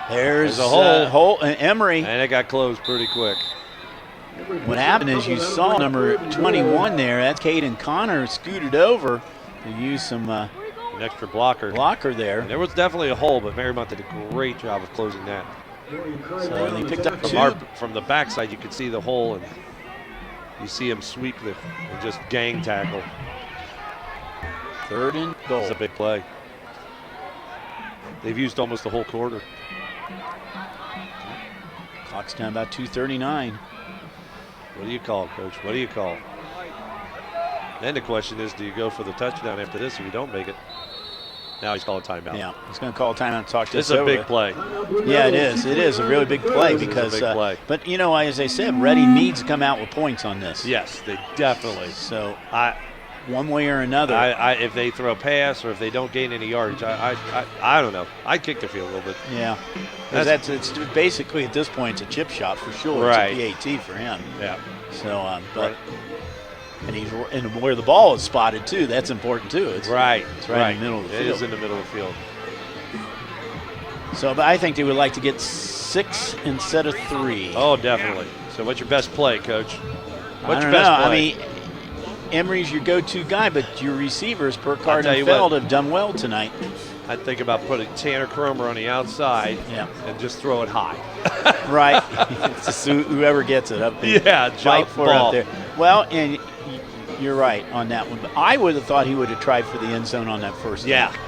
There's a hole, and Emery. And it got closed pretty quick. What happened is you saw number 21 there. That's Caden Connor scooted over to use some an extra blocker there. And there was definitely a hole, but Mariemont did a great job of closing that. So they picked up two. From the backside, you could see the hole, and you see him sweep and just gang tackle. 3rd and goal. It's a big play. They've used almost the whole quarter. Clock's down about 2:39. What do you call, Coach? What do you call? Then the question is, do you go for the touchdown after this if you don't make it? Now he's calling timeout. Yeah, he's going to call timeout and talk this is a big play. Yeah, it is. It is a really big play because, a big play. But you know, as I said, Ready needs to come out with points on this. Yes, they definitely. So one way or another. If they throw a pass or if they don't gain any yardage, I don't know. I'd kick the field goal, but yeah, it's basically at this point it's a chip shot for sure. Right. It's a PAT for him. Yeah. So, but. And where the ball is spotted too, that's important too. It's right. It's right in the middle of the field. It is in the middle of the field. So, but I think they would like to get 6 instead of 3. Oh, definitely. So, what's your best play, Coach? What's your best play? I mean, Emery's your go-to guy, but your receivers, Burkhardt and what, Feld, have done well tonight. I'd think about putting Tanner Cromer on the outside and just throw it high. Right. It's just whoever gets it up there. Yeah, fight for it up there. Well, and you're right on that one. But I would have thought he would have tried for the end zone on that first Yeah. kick.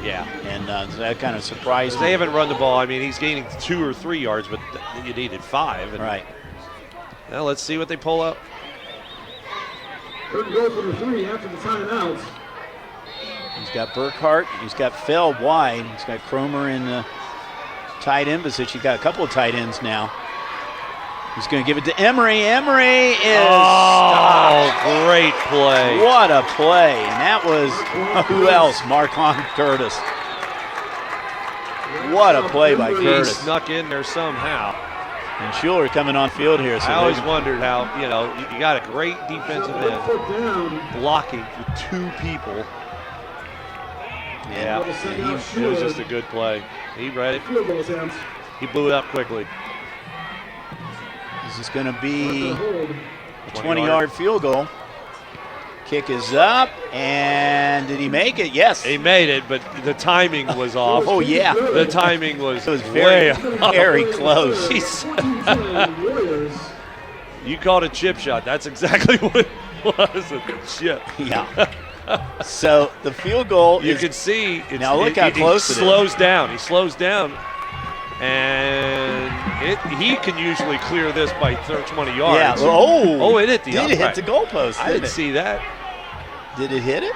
Yeah. And that kind of surprised me. They haven't run the ball. I mean, he's gaining 2 or 3 yards, but you needed 5. And right. Now let's see what they pull up. Third and goal for the 3 after the timeout. He's got Burkhardt. He's got Feld wide. He's got Cromer in the tight end position. He's got a couple of tight ends now. He's going to give it to Emery. Emery is stopped. Great play. What a play. And that was, who else? Marcon Curtis. What a play by Curtis. He snuck in there somehow. And Schuler coming on field here. So I always wondered how, you got a great defensive end blocking with 2 people. Yeah, it was just a good play. He read it. He blew it up quickly. This is going to be a 20-yard field goal. Kick is up, and did he make it? Yes. He made it, but the timing was off. Oh, yeah. The timing was very, very close. You called a chip shot. That's exactly what it was, a chip. Yeah. So the field goal you can see. Now look how close it is. He slows down. He slows down. And he can usually clear this by 20 yards. Yeah. It hit the upright. It hit the goalpost. I didn't see that. Did it hit it?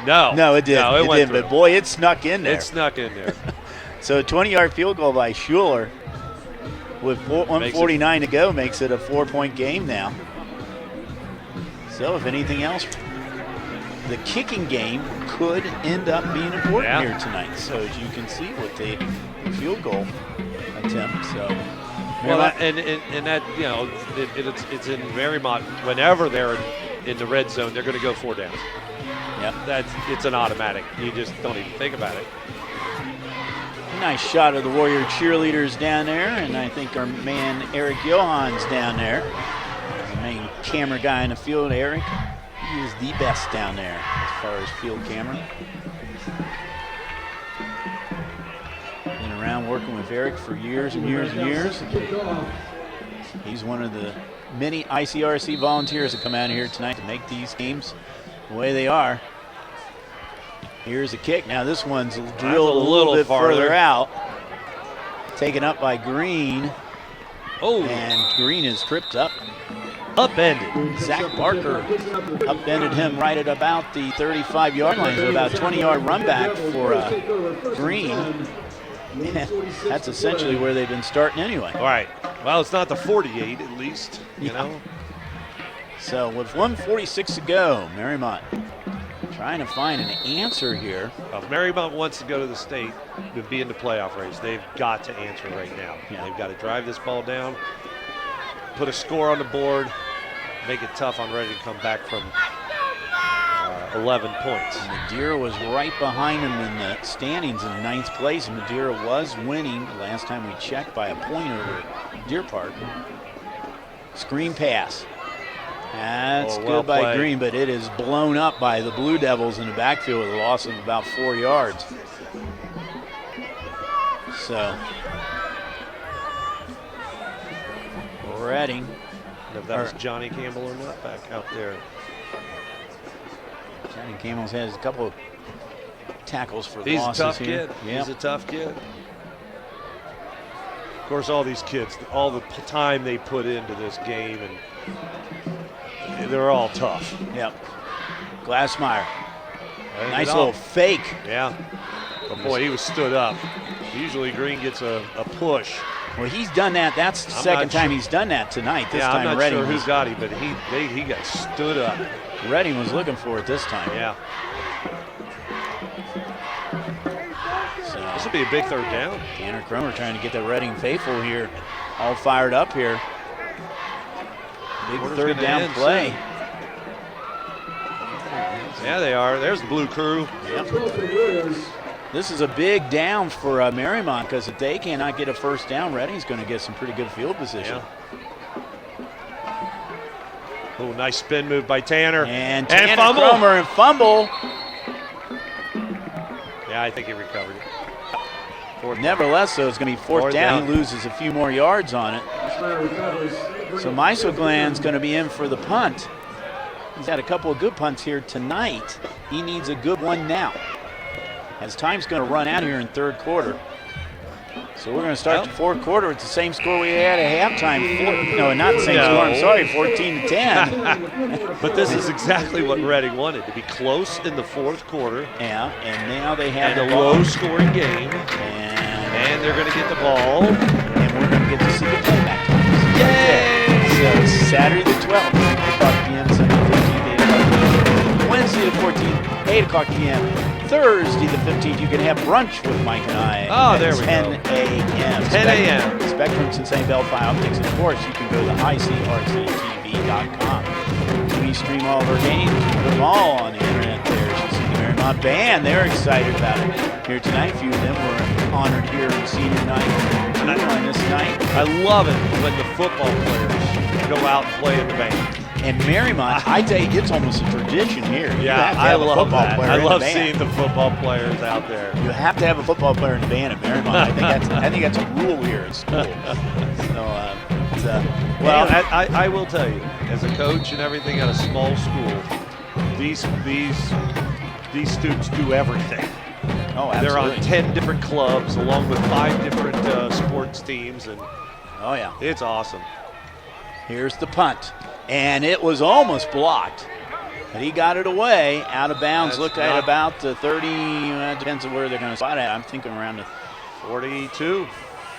No. No, it didn't. No, it went didn't. through. But boy, it snuck in there. It snuck in there. So a 20-yard field goal by Schuler with 1:49 to go makes it a 4-point game now. So if anything else, the kicking game could end up being important here tonight. So as you can see with the field goal attempt. So well, and that it's in Mariemont. Whenever they're in the red zone, they're going to go 4 downs. Yeah, it's an automatic. You just don't even think about it. Nice shot of the Warrior cheerleaders down there, and I think our man Eric Johans down there, the main camera guy in the field. Eric, he is the best down there as far as field camera. Been around working with Eric for years and years and years. He's one of the many ICRC volunteers that come out here tonight to make these games the way they are. Here's a kick. Now this one's drilled a little bit further out. Taken up by Green. Oh. And Green is tripped up. Upended. Zach Barker upended him right at about the 35-yard line. So about 20-yard run back for Green. That's essentially where they've been starting anyway. All right. Well, it's not the 48 at least, you know. So with 1:46 to go, Mariemont trying to find an answer here. Well, if Mariemont wants to go to the state to be in the playoff race, they've got to answer right now. Yeah. They've got to drive this ball down. put a score on the board, make it tough on Reading to come back from 11 points. Madeira was right behind him in the standings in 9th place, and Madeira was winning the last time we checked by a point over Deer Park. Screen pass. That's well good by played. Green, but it is blown up by the Blue Devils in the backfield with a loss of about 4 yards. So, Reading. If that was Johnny Campbell or not back out there. Johnny Campbell's has a couple of tackles for He's losses a tough here. kid. Yep. He's a tough kid. Of course, all these kids, all the time they put into this game, and they're all tough. Yep. Glassmeyer. Ended Nice up. little fake. Yeah. But boy, he was stood up. Usually Green gets a push. Well, he's done that. That's the second time he's done that tonight. This time I'm not Reading sure who was, got him, but he got stood up. Reading was looking for it this time. Yeah. So, This would be a big third down. Tanner Cromer trying to get the Reading faithful here, all fired up here. Big Quarter's third gonna down end play. soon. Yeah, they are. There's the blue crew. Yep. This is a big down for Mariemont, because if they cannot get a first down, Reading's going to get some pretty good field position. Oh, nice spin move by Tanner. And Tanner fumble. Cromer and fumble. Yeah, I think he recovered it. Nevertheless, though, it's going to be fourth down. He loses a few more yards on it. So Meisogland's going to be in for the punt. He's had a couple of good punts here tonight. He needs a good one now, as time's going to run out here in third quarter. So we're going to start the fourth quarter with the same score we had at halftime. No, not the same score, I'm sorry, 14-10. But this is exactly what Reading wanted, to be close in the fourth quarter. Yeah, and now they have and the a ball. low-scoring game. And they're going to get the ball. And we're going to get to see the playback times. Yay! So Saturday the 12th, 8 o'clock p.m., Sunday the 15th, 8 o'clock p.m., Wednesday the 14th, 8 o'clock p.m., Thursday the 15th, you can have brunch with Mike and I at there we 10 go. a.m. 10 a.m. Spectrum, Cincinnati Bell File Optics, and of course, you can go to ICRC-TV.com. We stream all of our games, put them all on the internet there. You see the Mariemont band, they're excited about it here tonight. A few of them were honored here in senior night on this night. I love it when the football players go out and play in the band. And Mariemont, I tell you, it's almost a tradition here. You have to I have a love football that. player I in the love band. seeing the football players out there. You have to have a football player in the band at Mariemont. I think that's a rule here at school. Well, I will tell you, as a coach and everything at a small school, these students do everything. Oh, absolutely. They're on 10 different clubs along with 5 different sports teams, and oh yeah, it's awesome. Here's the punt, and it was almost blocked, but he got it away out of bounds. That's Looked at about the 30. Depends on where they're going to spot at. I'm thinking around the 42.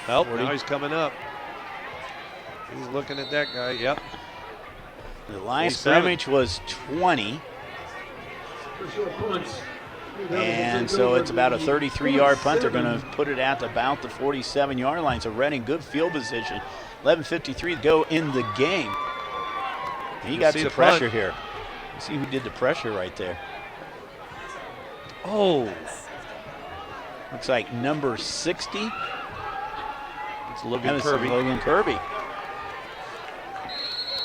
Nope, 40. now he's coming up. He's looking at that guy. Yep. The line scrimmage was 20. And so it's about a 33-yard punt. They're going to put it at about the 47-yard line. So Reading, good field position. 11:53 to go in the game. And he got some pressure here. You see who did the pressure right there. Oh. Looks like number 60. It's Logan Kirby. Logan Kirby.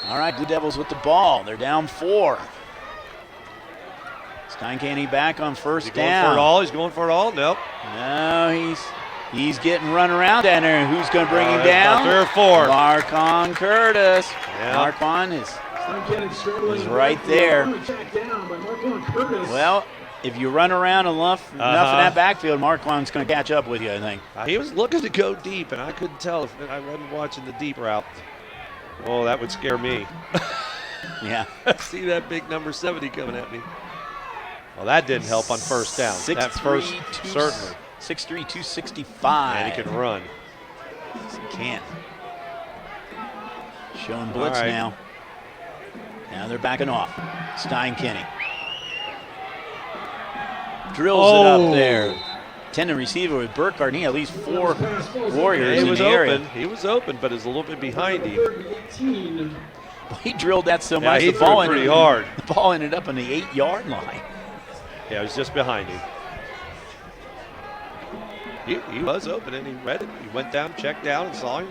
All right, Blue Devils with the ball. They're down 4. Steincanny back on first down. He's going for it all? Nope. No, he's getting run around down there. And who's going to bring him down? 3 or 4. Marquand Curtis. Yeah. Marquand is right there. Well, if you run around enough in that backfield, Marquand's going to catch up with you, I think. He was looking to go deep, and I couldn't tell if I wasn't watching the deep route. Oh, that would scare me. Yeah. See that big number 70 coming at me. Well, that didn't help on first down. That first, certainly. 6'3", 265. And he can run. Yes, he can. Showing blitz now. Now they're backing off. Steinkenny. Drills it up there. intended receiver with Burkhardt. He had at least 4 Warriors He in was the area. open. He was open, but it's a little bit behind him. He drilled that so Yeah, much. he The threw ball it pretty ended, hard. The ball ended up on the 8-yard line. Yeah, it was just behind him. He was open and he read it. He went down, checked down, and saw him.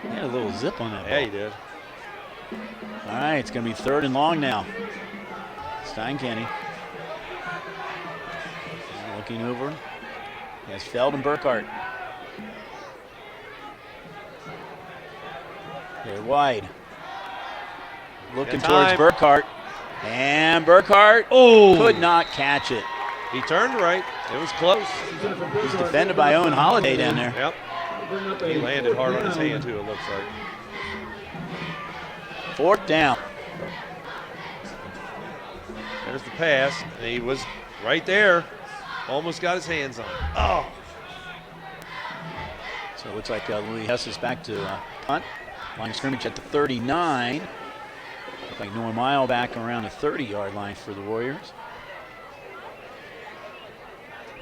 He had a little zip on that ball. Yeah, he did. All right, it's going to be 3rd and long now. Steinkenny looking over. He has Feld and Burkhardt. They're wide. Looking towards Burkhardt. And Burkhardt could not catch it. He turned right. It was close. He's defended by Owen Holiday down there. Yep. He landed hard on his hand, too, it looks like. 4th down. There's the pass. And he was right there. Almost got his hands on it. Oh. So it looks like Louis Hess is back to punt. Line of scrimmage at the 39. Looks like Norm Mile back around the 30-yard line for the Warriors.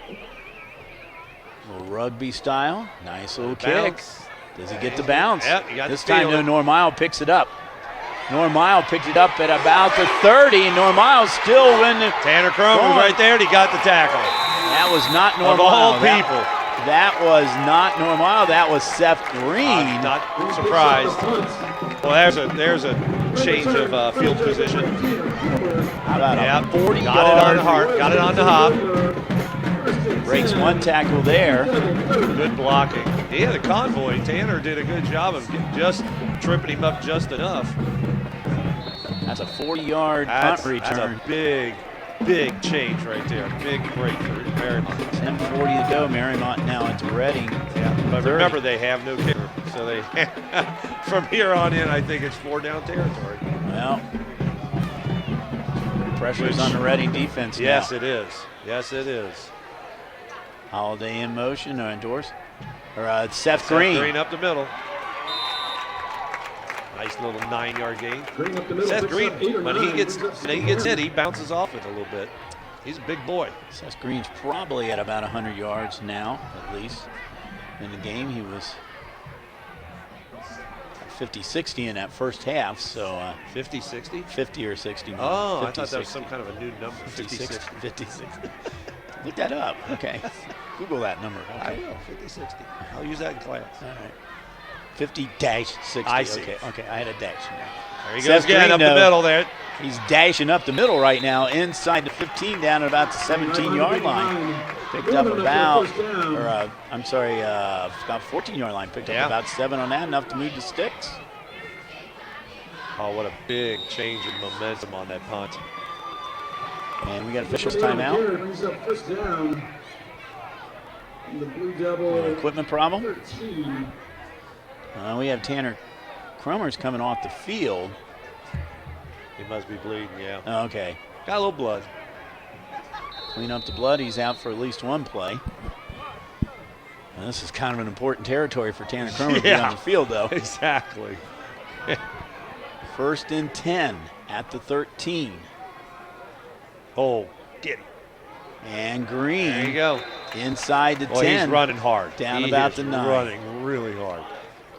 A little rugby style. Nice little kick. Does he get the bounce? Yep, he got this to time, steal no, it. Norm Mile picks it up. Norm Mile picked it up at about the 30, and Norm Mile still winning. Tanner Crum was right there, and he got the tackle. That was not Norm Of all Mile. people. That was not Norm Mile. That was Seth Green. Not surprised. Well, there's a change of field position. How about a 40-yard? Got it on the hop. Breaks one tackle there. Good blocking. He had a convoy. Tanner did a good job of just tripping him up just enough. That's a 40-yard punt return. That's a big change right there. Big break for Mariemont. 10:40 to go. Mariemont now into Reading. Yeah, but remember they have no kicker, so they from here on in, I think it's 4-down territory. Well, pressure's on the Reading defense now. Yes, it is. Yes, it is. Holiday in motion, or endorse. Or Seth Green. Green up the middle. Nice little 9-yard gain. Seth Green, when he gets hit, he bounces off it a little bit. He's a big boy. Seth Green's probably at about 100 yards now, at least. In the game, he was 50-60 in that first half, so 50-60? 50 or 60. Oh, 50, I thought that was 60. some kind of a new number. 56. 56. Look that up. Okay. Google that number. Okay. I will. 50-60. I'll use that in class. All right. 50-60. I see. Okay. I had a dash in there. There he goes again, up the middle there. He's dashing up the middle right now, inside the 15, down at about the 17-yard line. Picked up about, about 14-yard line. Picked up about 7 on that, enough to move the sticks. Oh, what a big change in momentum on that punt. And we got officials timeout. Brings up first down. The Blue Devil. Equipment problem. 13. We have Tanner Crummers coming off the field. He must be bleeding, yeah. Okay. Got a little blood. Clean up the blood. He's out for at least one play. And this is kind of an important territory for Tanner Crummers to be on the field, though. Exactly. 1st and 10 at the 13. Oh, get him. And Green. There you go. Inside the 10. He's running hard. Down about the 9. Running really hard.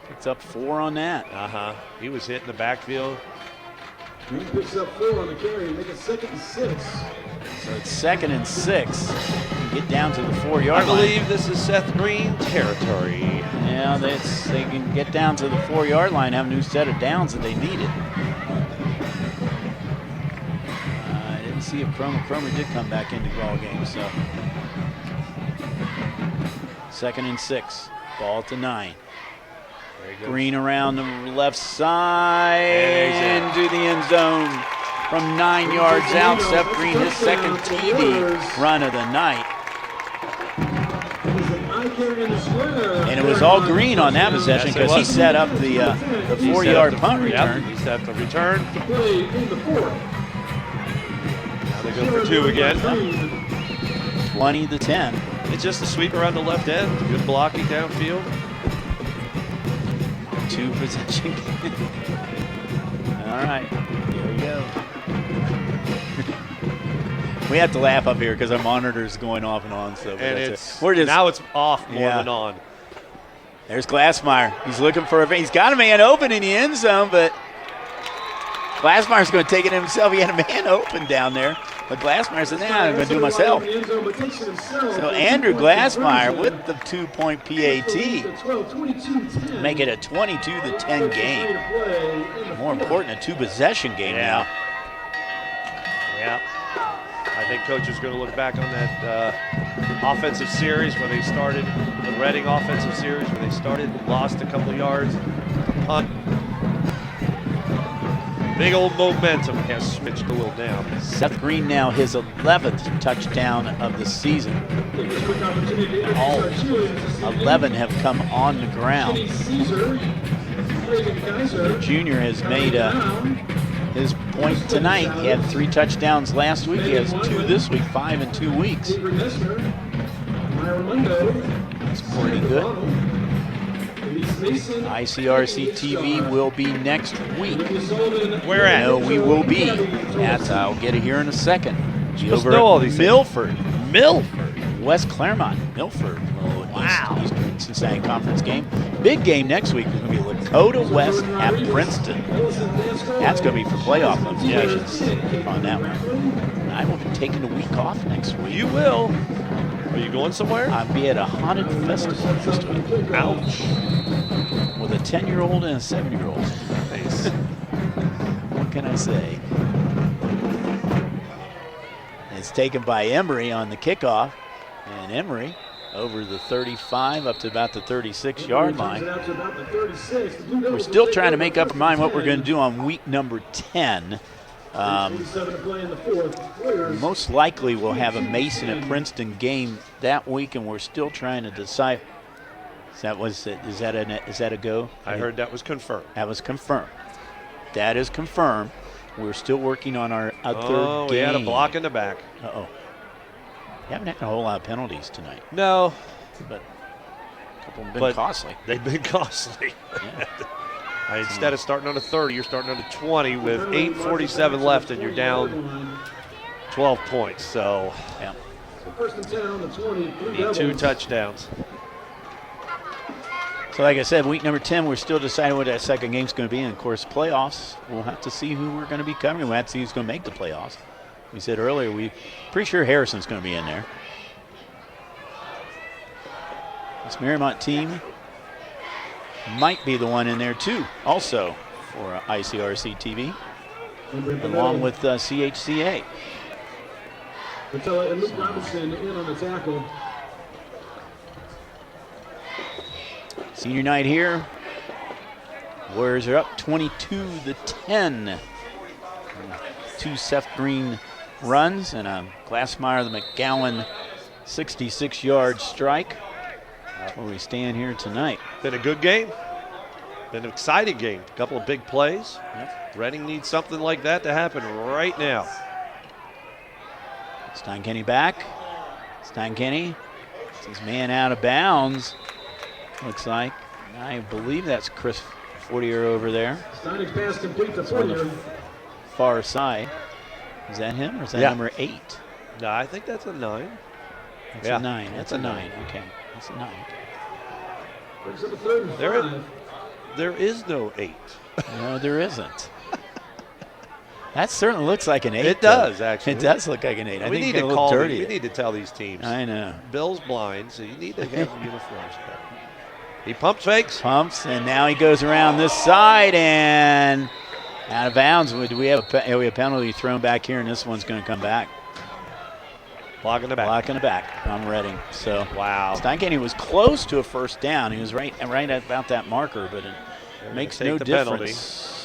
Picks up 4 on that. He was hitting the backfield. Green picks up 4 on the carry. Make it 2nd and 6. So it's 2nd and 6. Get down to the 4-yard line. I believe this is Seth Green territory. Yeah, they can get down to the 4-yard line, have a new set of downs that they needed. I didn't see if Cromer did come back into the ball game, so. 2nd and 6. Ball at the 9. Green around the left side into the end zone from 9 yards out. Seth Green, his 2nd TD run of the night. And it was all Green on that possession because he set up the 4-yard punt return. He set up the return. Now they go for 2 again. 20-10. It's just a sweep around the left end. Good blocking downfield. 2 possession. All right, here we go. We have to laugh up here because our monitor's going off and on. So And now it's off more than on. There's Glassmeyer. He's looking for he's got a man open in the end zone, but Glassmeyer's going to take it himself. He had a man open down there, but Glassmeyer said, nah, I'm going to do it myself. So Andrew Glassmeyer with the 2-point PAT. Make it a 22-10 game. More important, a 2-possession game now. Yeah. I think Coach is going to look back on that offensive series where they started, the Reading offensive series where they started and lost a couple of yards. Big old momentum has switched a little down. Seth Green now his 11th touchdown of the season. All 11 have come on the ground. The junior has made his point tonight. He had 3 touchdowns last week. He has 2 this week, 5 in 2 weeks. That's pretty good. ICRC-TV will be next week. Where at? No, we will be at, I'll get it here in a second. Over know all these Milford. Milford. West Claremont, Milford. Wow. Eastern Cincinnati Conference game. Big game next week is going to be Lakota West at Princeton. That's going to be for playoff implications on that one. I will be taking a week off next week. You will. Are you going somewhere? I'll be at a haunted festival next week. Ouch. With a 10-year-old and a 7-year-old. Nice. What can I say? It's taken by Emery on the kickoff. And Emery over the 35 up to about the 36-yard line. We're still trying to make up our mind what we're going to do on week number 10. Most likely we'll have a Mason at Princeton game that week, and we're still trying to decide. Is that a go? I heard that was confirmed. That was confirmed. That is confirmed. We're still working on our other game. We had a block in the back. Uh-oh. We haven't had a whole lot of penalties tonight. No. But a couple have been costly. They've been costly. Yeah. Instead of starting on a 30, you're starting on a 20 with 8:47 left, and you're down 12 points. So, yeah. Need 2 touchdowns. So like I said, week number 10, we're still deciding what that second game's going to be. And, of course, playoffs, we'll have to see who we're going to be covering. We'll have to see who's going to make the playoffs. We said earlier, we're pretty sure Harrison's going to be in there. This Mariemont team might be the one in there, too, also for ICRC-TV, along with CHCA. Luke Robinson in on the tackle. Senior night here. Warriors are up 22-10. 2 Seth Green runs and a Glassmeyer, the McGowan 66-yard strike. That's where we stand here tonight. Been a good game. Been an exciting game. A couple of big plays. Yep. Reading needs something like that to happen right now. Steinkenny back. Steinkenny. His man out of bounds. Looks like. I believe that's Chris Fortier over there. Steinig's pass complete to On the Fortier. far side. Is that him or is that number 8? No, I think that's a 9. That's a 9. That's a 9. Okay. That's a 9. Brings up a 3rd and 5. There is no 8. No, there isn't. That certainly looks like an 8. It does, actually. It does look like an 8. I We think need it's to a little call. dirty. We need to tell these teams. I know. Bill's blind, so you need to have uniforms. He pumps fakes. Pumps, and now he goes around this side and out of bounds. We have a penalty thrown back here, and this one's going to come back. Block in the back. Block in the back on Reading. So wow. Steinkenny was close to a first down. He was right at about that marker, but it makes no difference.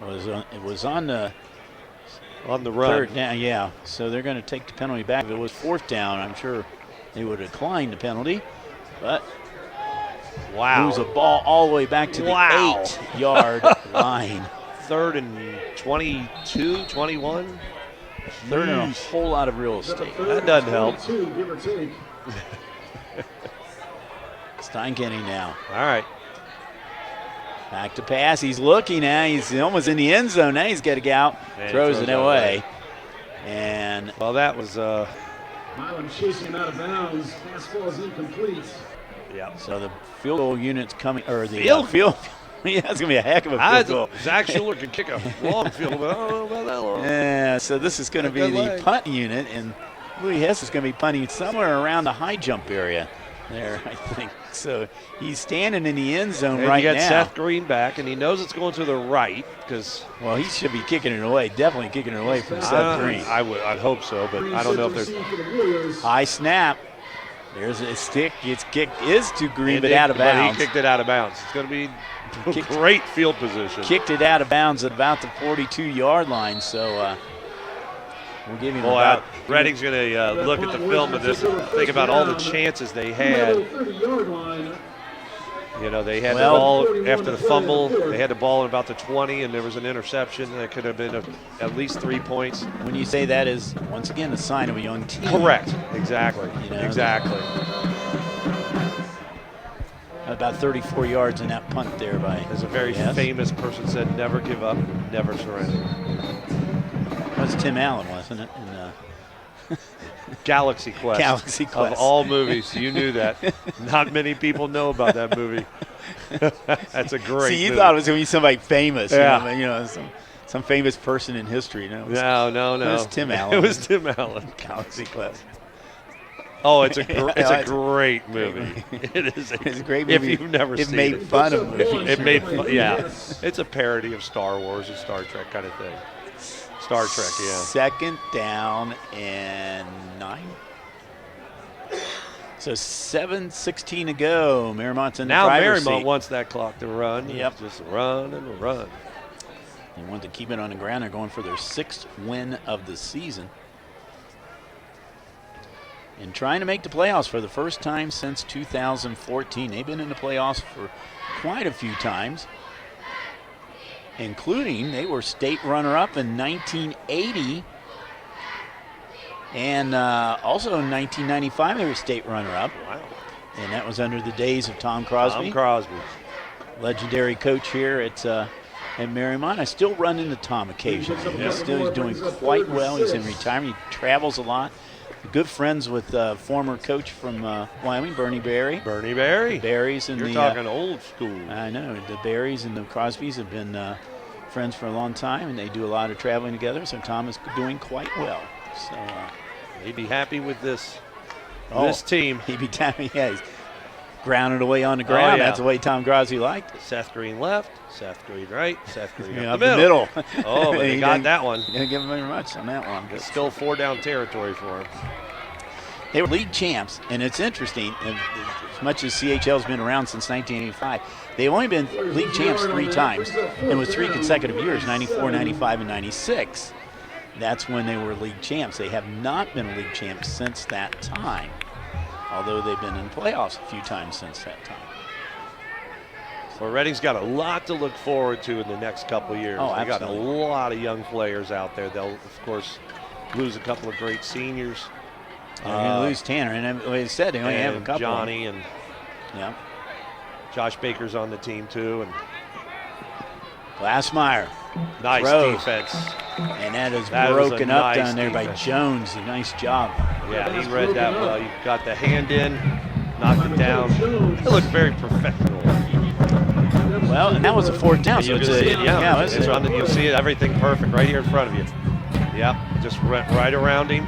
It was on the run. Third down, yeah. So they're going to take the penalty back. If it was 4th down, I'm sure they would have declined the penalty. But wow, moves a ball all the way back to the 8-yard line. 3rd and 22, 21. 3rd and a whole lot of real estate. That doesn't help. Give or take. Steinkenny now. All right. Back to pass. He's looking now. He's almost in the end zone. Now he's got to get out. Throws it away. And well, that was. Milam chasing him out of bounds. Pass ball is incomplete. Yeah. So the field goal unit's coming, or the field. Yeah, it's gonna be a heck of a field goal. Zach Schuler can kick a long field, but I don't know about that long. Yeah. So this is going to be the punt unit, and Louis Hess is going to be punting somewhere around the high jump area. There, I think. So he's standing in the end zone right now. You got Seth Green back, and he knows it's going to the right because. Well, he should be kicking it away. Definitely kicking it away from Seth Green. I'd hope so, but I don't know if there's. High snap. There's a stick. It's kicked is to Green, but out of bounds. But he kicked it out of bounds. It's going to be great field position. Kicked it out of bounds at about the 42-yard line. So. We'll give him about. Redding's going to look at the film of this and think about all the chances they had. You know, they had the ball after the fumble. They had the ball in about the 20, and there was an interception that could have been at least 3 points. When you say that is, once again, a sign of a young team. Correct. Exactly. You know, exactly. About 34 yards in that punt there by. As a very famous person said, never give up, never surrender. That was Tim Allen, wasn't it? In, Galaxy Quest. Galaxy Quest. Of all movies, you knew that. Not many people know about that movie. That's a great See, you movie. thought it was going to be somebody famous. Yeah. You know, some famous person in history. No, no. It was Tim Allen. It was Tim Allen. Galaxy Quest. Oh, it's a great movie. It's a great movie. If you've never seen it. It made fun of movies. It made fun, yeah. It's a parody of Star Wars and Star Trek kind of thing. Star Trek, yeah. Second down and 9. So 7:16 to go. Mariemont's in the driver's seat. Now Mariemont wants that clock to run. Yep. Just run and run. They want to keep it on the ground. They're going for their 6th win of the season. And trying to make the playoffs for the first time since 2014. They've been in the playoffs for quite a few times, including they were state runner-up in 1980, and also in 1995 they were state runner-up. Wow. And that was under the days of Tom Crosby. Tom Crosby. Legendary coach here at Mariemont. I still run into Tom occasionally. He's doing quite well. He's in retirement. He travels a lot. Good friends with former coach from Wyoming, Bernie Berry. Bernie Berry. Berries and You're talking old school. I know. The Berries and the Crosbys have been friends for a long time, and they do a lot of traveling together. So Tom is doing quite well. So he'd be happy with this team. He'd be happy. Yeah, he's grounded away on the ground. Oh, yeah. That's the way Tom Crosby liked it. Seth Green left, Seth Green right, Seth Green up the middle. Oh, but he got that one. Didn't give him very much on that one. It's still 4 down territory for him. They were league champs, and it's interesting. As much as CHL's been around since 1985, they've only been league champs 3 times, and with 3 consecutive years, 94, 95, and 96. That's when they were league champs. They have not been league champs since that time, although they've been in playoffs a few times since that time. Well, Redding's got a lot to look forward to in the next couple of years. Oh, they got a absolutely. lot of young players out there. They'll, of course, lose a couple of great seniors. They're going to lose Tanner, and like I said, they only have a couple. Johnny and Josh Baker's on the team too, and Glassmeyer. Nice defense. And that is broken up nice down there by defense. Jones. A nice job. Yeah, he read that well. You got the hand in, knocked it down. It looked very professional. Well, and that was a 4th down. You can see it, you'll see it, everything perfect right here in front of you. Yep, just went right around him.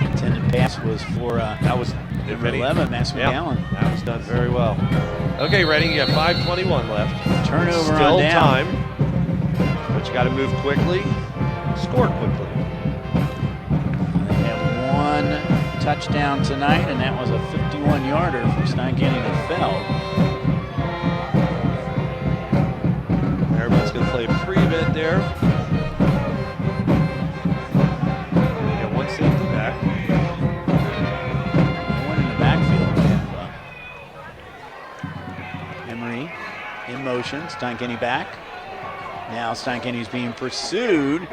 Intended pass was for that was number 11, Max McGowan. That was done very well. Okay, Redding, you got 5:21 left. Turnover Still on down. Time, but you got to move quickly, score quickly. They have 1 touchdown tonight, and that was a 51-yarder from Steincanning to Feld. Everybody's going to play a pre-bid there. They got 1 safety back. One in the backfield. Emery in motion. Steincanning back. Now Steinkanning's being pursued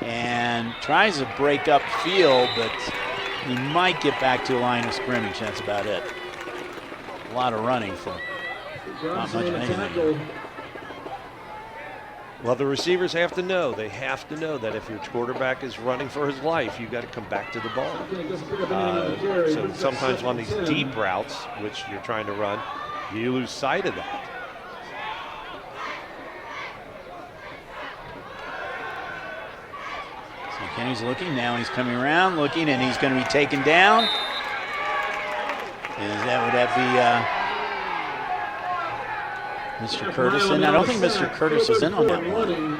and tries to break up field, but he might get back to a line of scrimmage. That's about it. A lot of running for not much of anything. Well, the receivers have to know. They have to know that if your quarterback is running for his life, you've got to come back to the ball. So sometimes on these deep routes, which you're trying to run, you lose sight of that. So Kenny's looking now. He's coming around, looking, and he's going to be taken down. Would that be Mr. Curtis? And I don't think Mr. Curtis is in on that one.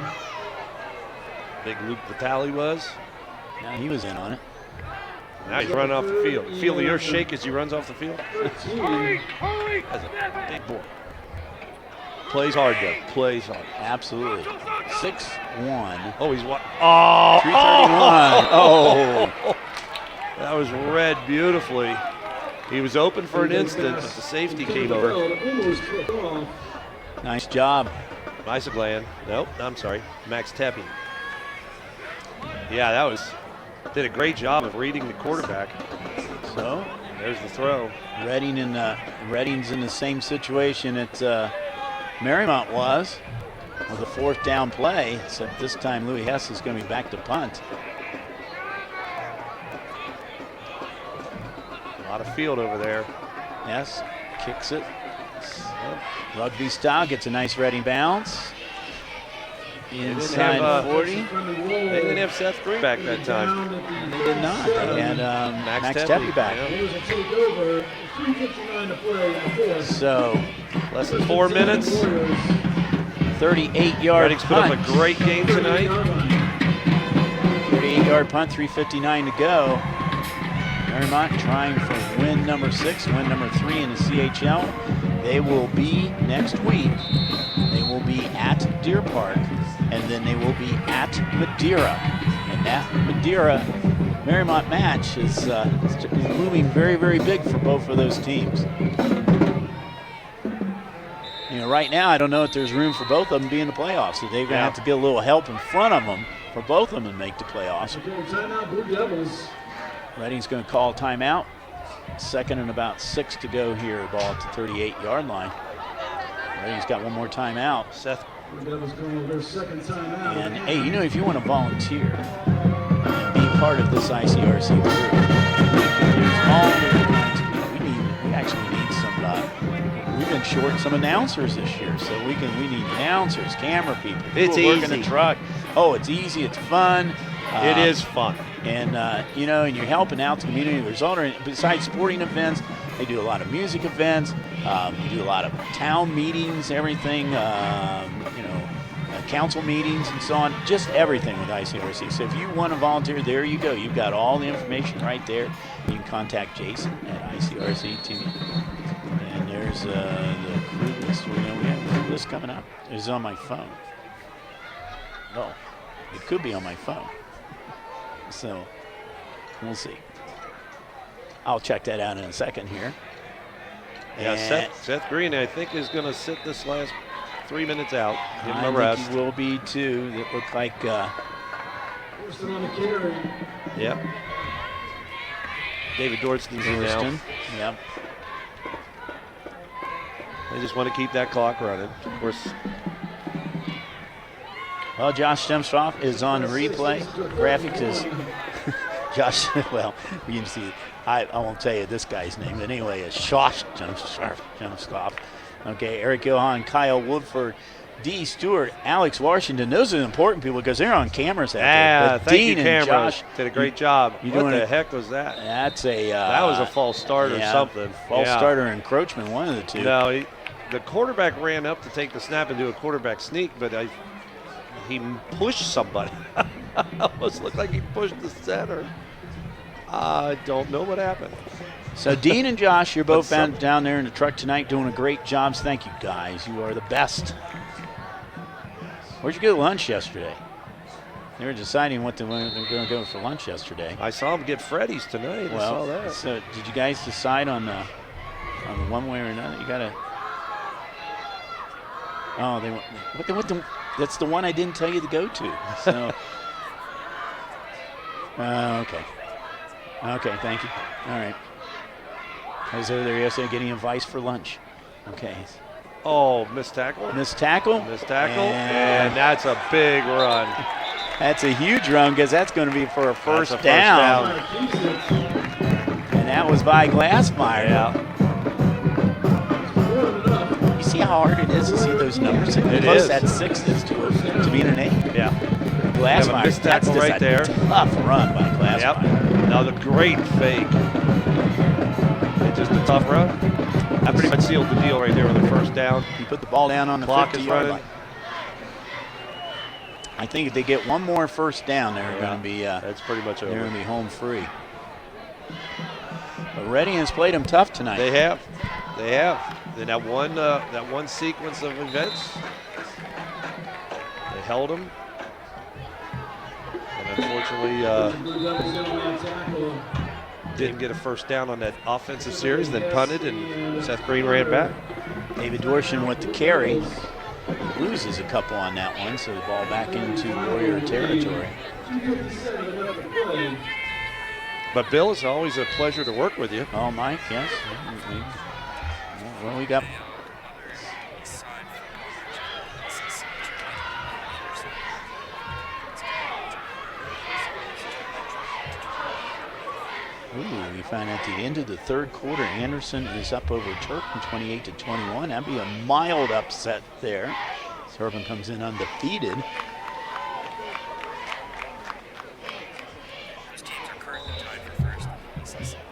Big Luke Vitale was. No, he was in on it. Now he's running off the field. Feel the earth shake as he runs off the field. That's a big boy. Plays hard though. Plays hard. Absolutely. 6'1". Oh, he's what? Oh, 331. Oh. That was read beautifully. He was open for an instant, but the safety came over. Nice job. Isoglan. Nope, I'm sorry. Max Tepe. Yeah, did a great job of reading the quarterback. So there's the throw. Redding's in the same situation that Mariemont was with a 4th down play, except this time Louis Hess is going to be back to punt. A lot of field over there. Hess kicks it. Rugby style, gets a nice Redding bounce. Inside 40. They didn't have Seth Green back that time. They did not. They had Max Tepe back. Yeah. So, less than 4 minutes. 38-yard Redding's put up a great game tonight. 38-yard punt, 3:59 to go. Mariemont trying for win number 6, win number 3 in the CHL. They will be next week. They will be at Deer Park, and then they will be at Madeira. And that Madeira Mariemont match is looming very, very big for both of those teams. You know, right now I don't know if there's room for both of them to be in the playoffs. So they're going to have to get a little help in front of them for both of them to make the playoffs. Redding's going to call timeout. 2nd and about 6 to go here. Ball at the 38-yard line. Redding's got one more timeout. Seth. And hey, you know, if you want to volunteer and be part of this ICRC group, there's all different kinds of people. We actually need some. We've been short some announcers this year, so we need announcers, camera people. It's working easy. the truck. Oh, it's easy. It's fun. It is fun. And, you know, and you're helping out the community. There's other, besides sporting events, they do a lot of music events. You do a lot of town meetings, everything, you know, council meetings and so on. Just everything with ICRC. So if you want to volunteer, there you go. You've got all the information right there. You can contact Jason at ICRC-TV. And there's the crew list. We have a crew list coming up. It's on my phone. Oh, it could be on my phone. So we'll see. I'll check that out in a second here. Yeah, Seth Green, I think, is going to sit this last 3 minutes out. Give him a rest. I think he will be too. That look like. Yep. David Dornston's in now. Yep. They just want to keep that clock running. Of course. Well, Josh Stemstroff is on the replay. Graphics is Josh. Well, you can see. I won't tell you this guy's name, but anyway, it's Josh Stemstroff. Okay, Eric Johan, Kyle Woodford, D. Stewart, Alex Washington. Those are the important people because they're on cameras out there. But thank Dean you, and cameras. Josh did a great job. What the heck was that? That's a. That was a false start or something. False start or encroachment, one of the two. No, the quarterback ran up to take the snap and do a quarterback sneak, but he pushed somebody. Almost looked like he pushed the center. I don't know what happened. So Dean and Josh, you're both down there in the truck tonight doing a great job. Thank you, guys. You are the best. Where'd you go to lunch yesterday? They were deciding what they were going to go for lunch yesterday. I saw them get Freddy's tonight. Well, I saw that. So did you guys decide on the one way or another? You got to. Oh, that's the one I didn't tell you to go to. So. Okay. Okay, thank you. All right. I was over there yesterday getting advice for lunch. Okay. Oh, missed tackle. Missed tackle. Missed tackle. And that's a big run. That's a huge run because that's going to be for a first down. And that was by Glassmeyer. Yeah. You see how hard it is to see those numbers? It close is. that 6 is to being an 8. Yeah. Glassmeyer. Missed That's tackle just right a there. tough run by Glassmeyer. Yep. Another great fake. It's just a tough run. That pretty much sealed the deal right there with the first down. He put the ball down on the Clock is 50-yard running. line. I think if they get one more first down, they're going to be. That's pretty much over. They're going to be home free. But Reading has played them tough tonight. They have. They have. In that one sequence of events, they held them. And unfortunately, didn't get a first down on that offensive series, then punted, and Seth Green ran back. David Dorshan with the carry. Loses a couple on that one, so the ball back into Warrior territory. But Bill, it's always a pleasure to work with you. Oh, Mike, yes. Well, we got. Ooh, we find at the end of the third quarter, Anderson is up over Turpin 28-21. That'd be a mild upset there. Turpin comes in undefeated.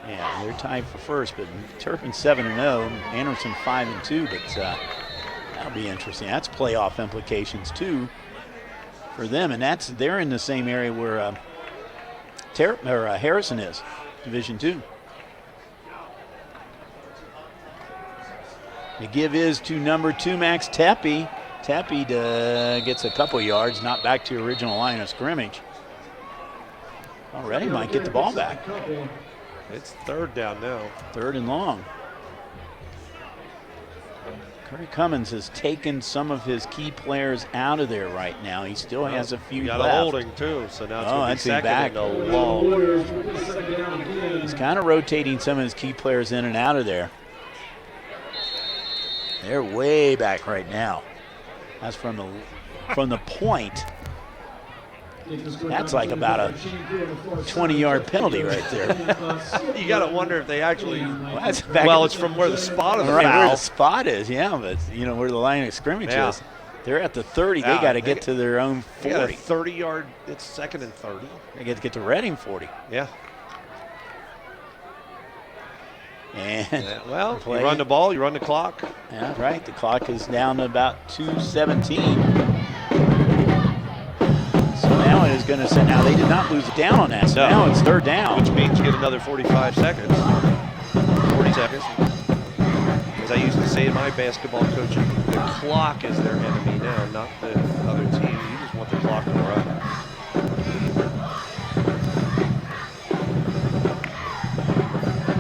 Yeah, they're tied for first, but Turpin 7-0, Anderson 5-2, but that'll be interesting. That's playoff implications too for them, and they're in the same area where Harrison is, Division II. The give is to number 2, Max Tepe. Tepe gets a couple yards, not back to original line of scrimmage. Already might get the ball back. It's third down now. Third and long. Curry Cummins has taken some of his key players out of there right now. He still has a few got left. a holding too, so now it's going to be second back. and long. He's kind of rotating some of his key players in and out of there. They're way back right now. That's from the point. That's like about a 20-yard penalty right there. You got to wonder if they actually. Well, it's from where the spot of the right, foul. where the spot is, yeah, but where the line of scrimmage is. They're at the 30. They got to get to their own 40. They got a 30-yard. It's second and 30. They get to get to Reading 40. Yeah. And well, you run the ball, you run the clock. Yeah, right. The clock is down to about 2:17. So now it is going to say, now they did not lose it down on that. So now it's third down. Which means you get another 45 seconds. 40 seconds. As I used to say in my basketball coaching, the clock is their enemy now, not the other team. You just want the clock to run.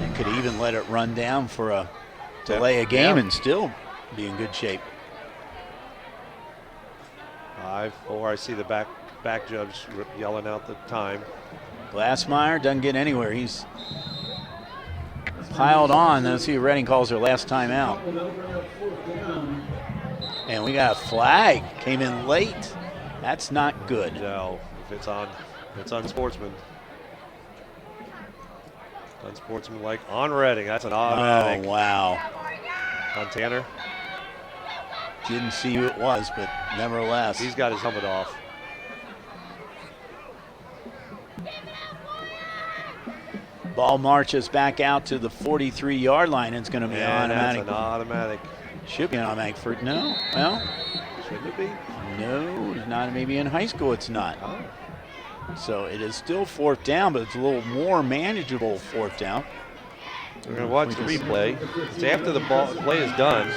You could even let it run down for a delay a game and still be in good shape. 5-4. I see the back judge yelling out the time. Glassmeyer doesn't get anywhere. He's piled on. Let's see if Reading calls their last time out. And we got a flag. Came in late. That's not good. No, if it's unsportsman. Unsportsmanlike on Reading. That's an automatic. Oh, wow. On Tanner. Didn't see who it was, but nevertheless. He's got his helmet off. Ball marches back out to the 43-yard line. It's going to be automatic. That's an automatic. Should be an automatic for no. Well, shouldn't it be? No, it's not. Maybe in high school it's not. Oh. So it is still fourth down, but it's a little more manageable fourth down. We're going to watch the replay. It's after the play is done.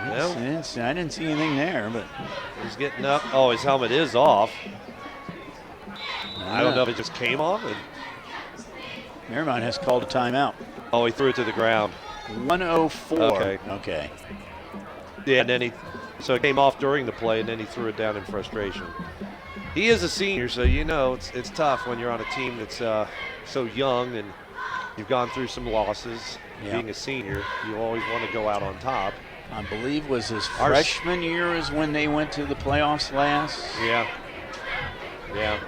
I didn't see anything there, but he's getting up. Oh, his helmet is off. I don't know if it just came off. Mariemont has called a timeout. Oh, he threw it to the ground. 104. Okay. Yeah, and then so it came off during the play, and then he threw it down in frustration. He is a senior, so it's tough when you're on a team that's so young and You've gone through some losses. Yeah. Being a senior, you always want to go out on top. I believe was his freshman year is when they went to the playoffs last. Yeah. Yeah.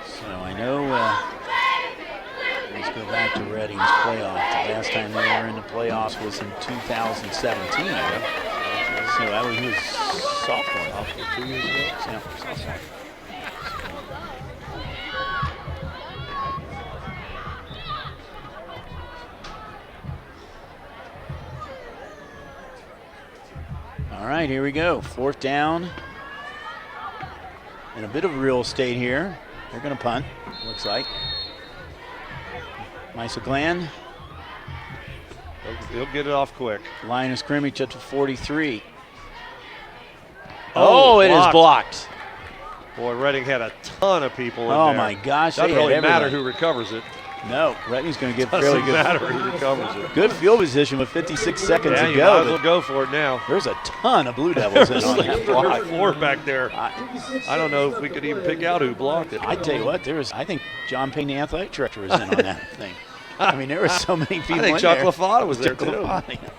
So I know, let's go back to Reading's playoff. The last time they were in the playoffs was in 2017. Yeah. So he was sophomore. 2 years ago. Yeah, sophomore. All right, here we go. 4th down. And a bit of real estate here. They're going to punt, looks like. Misa Glenn. He'll get it off quick. Line of scrimmage at the 43. Oh, it is blocked. Boy, Reading had a ton of people in there. Oh, my gosh. Doesn't really matter who recovers it. No, Reading's going to get fairly good. Doesn't matter who recovers it. Good field position with 56 seconds to you go. might as well go for it now. There's a ton of Blue Devils in on that block. There's 4 back there. I don't know if we could even pick out who blocked it. I tell you what, I think John Payne, the athletic director, was in on that thing. I mean, there were so many people I think in Chuck there. LaFada was there, Chuck too. LaFada.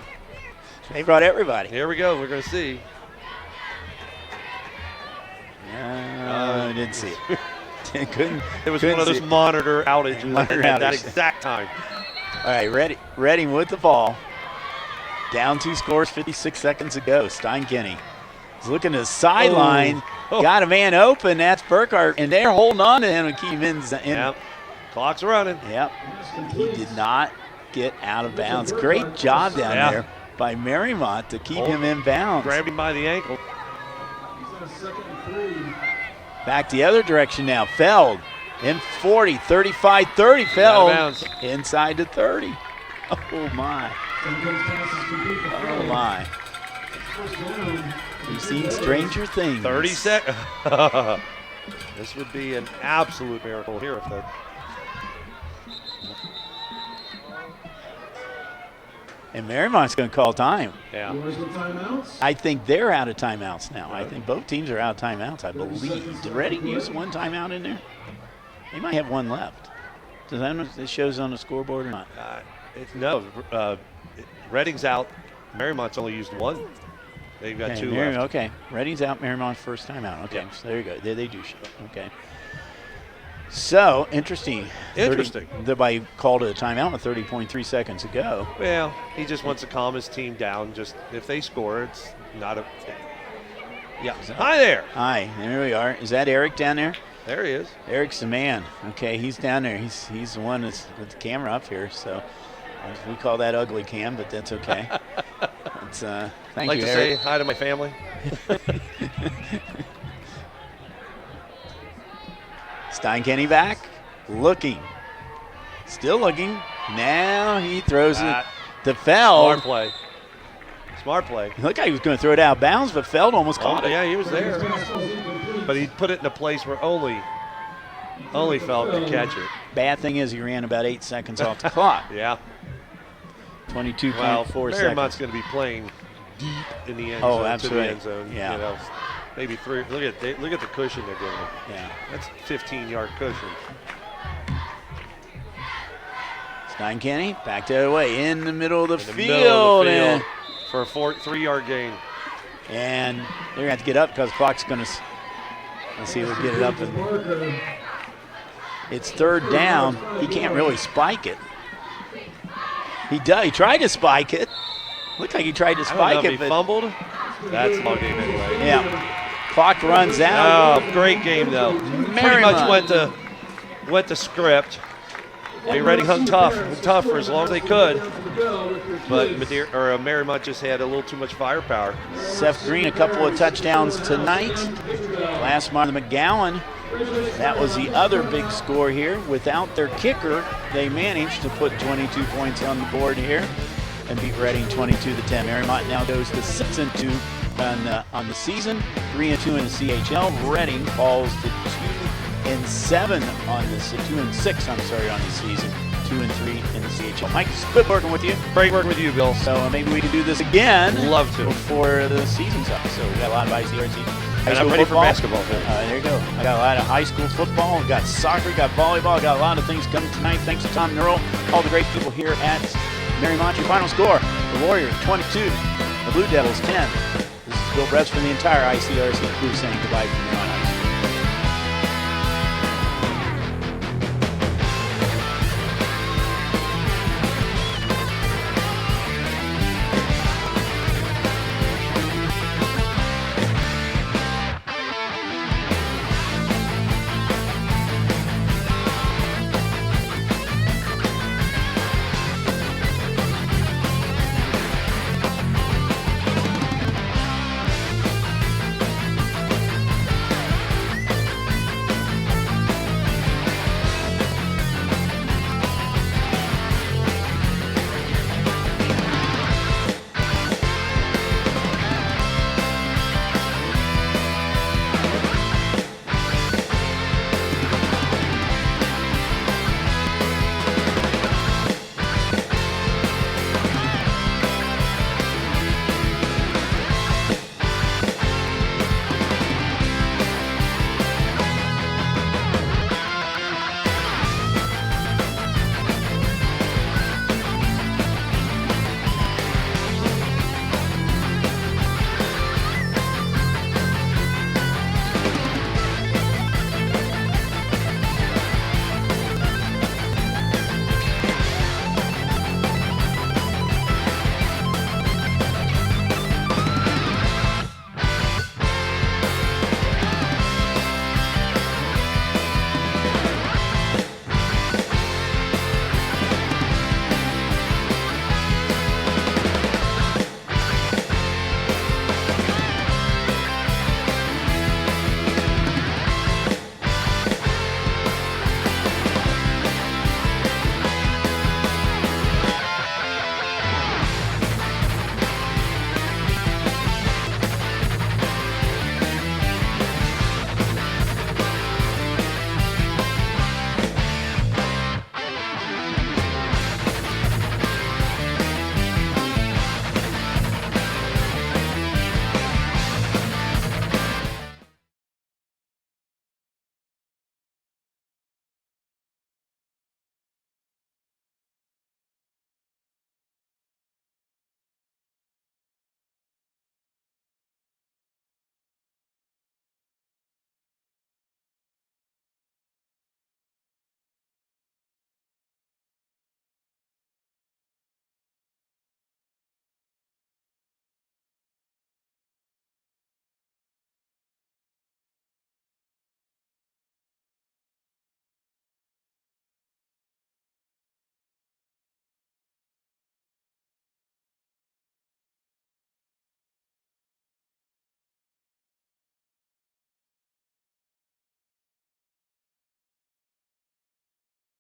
They brought everybody. Here we go. We're going to see. I didn't see it. It was one of those monitor outages at that exact time. All right, Reading with the ball. Down 2 scores, 56 seconds to go. Steinkenny is looking to the sideline. Got a man open. That's Burkhart, and they're holding on to him and keep him in. Yep. Clock's running. Yep. He did not get out of bounds. Great job down there by Mariemont to keep him in bounds. Grabbed him by the ankle. Back the other direction now. Feld in 40, 35, 30. Feld inside the 30. Oh, my. Oh, my. We've seen stranger things. 30 seconds. This would be an absolute miracle here if that. And Mariemont's going to call time. Yeah. I think they're out of timeouts now. I think both teams are out of timeouts, I believe. Did Reading use 1 timeout in there? They might have 1 left. Does that know if it shows on the scoreboard or not? No. Reading's out. Mariemont's only used 1. They've got 2 left. Okay. Reading's out. Mariemont's first timeout. Okay. So there you go. They do show. Okay. So, interesting. They called it a timeout with 30.3 seconds to go. Well, he just wants to calm his team down. Just if they score, it's not a. Yeah. Hi there. Hi. There we are. Is that Eric down there? There he is. Eric's the man. Okay, he's down there. He's the one that's with the camera up here. So we call that ugly cam, but that's okay. It's, thank I'd like you, to Eric. say hi to my family. Steinkenny back, looking, still looking. Now he throws it to Feld. Smart play. Smart play. It looked like he was going to throw it out of bounds, but Feld almost caught it. Yeah, he was there. But he put it in a place where only Feld could catch it. Bad thing is he ran about 8 seconds off the clock. Yeah. 22.4 seconds. Mariemont's going to be playing deep in the end zone. Oh, absolutely. To the end zone. Yeah. You know, maybe 3. Look at the cushion they're giving him. Yeah. That's 15-yard cushion. Steinkenny back the other way in the middle of the field. For a 3-yard gain. And they're going to have to get up because the clock's going to. Let's see if we'll get it up. And it's 3rd down. He can't really spike it. He tried to spike it. Looked like he tried to spike it. He fumbled. That's a ball game anyway. Yeah. Clock runs out. Oh, great game though. Pretty much went to script. Reading hung tough for as long as they could. But Mariemont just had a little too much firepower. Seth Green, a couple of touchdowns tonight. Last month, McGowan. That was the other big score here. Without their kicker, they managed to put 22 points on the board here and beat Reading 22-10. Mariemont now goes to 6-2 on the season, 3-2 in the CHL. Reading falls to 2-7 on the 2-6. On the season. 2 and 3 in the CHL. Mike, it's good working with you. Great working with you, Bill. So maybe we can do this again. Love to. Before the season's up. So we got a lot of ICRC. And I'm ready for basketball, too. There you go. I got a lot of high school football. We got soccer. Got volleyball. Got a lot of things coming tonight. Thanks to Tom Neural, all the great people here at Mariemont. Your final score: the Warriors 22, the Blue Devils 10. This is Bill Bress from the entire ICRC crew saying goodbye from here on out.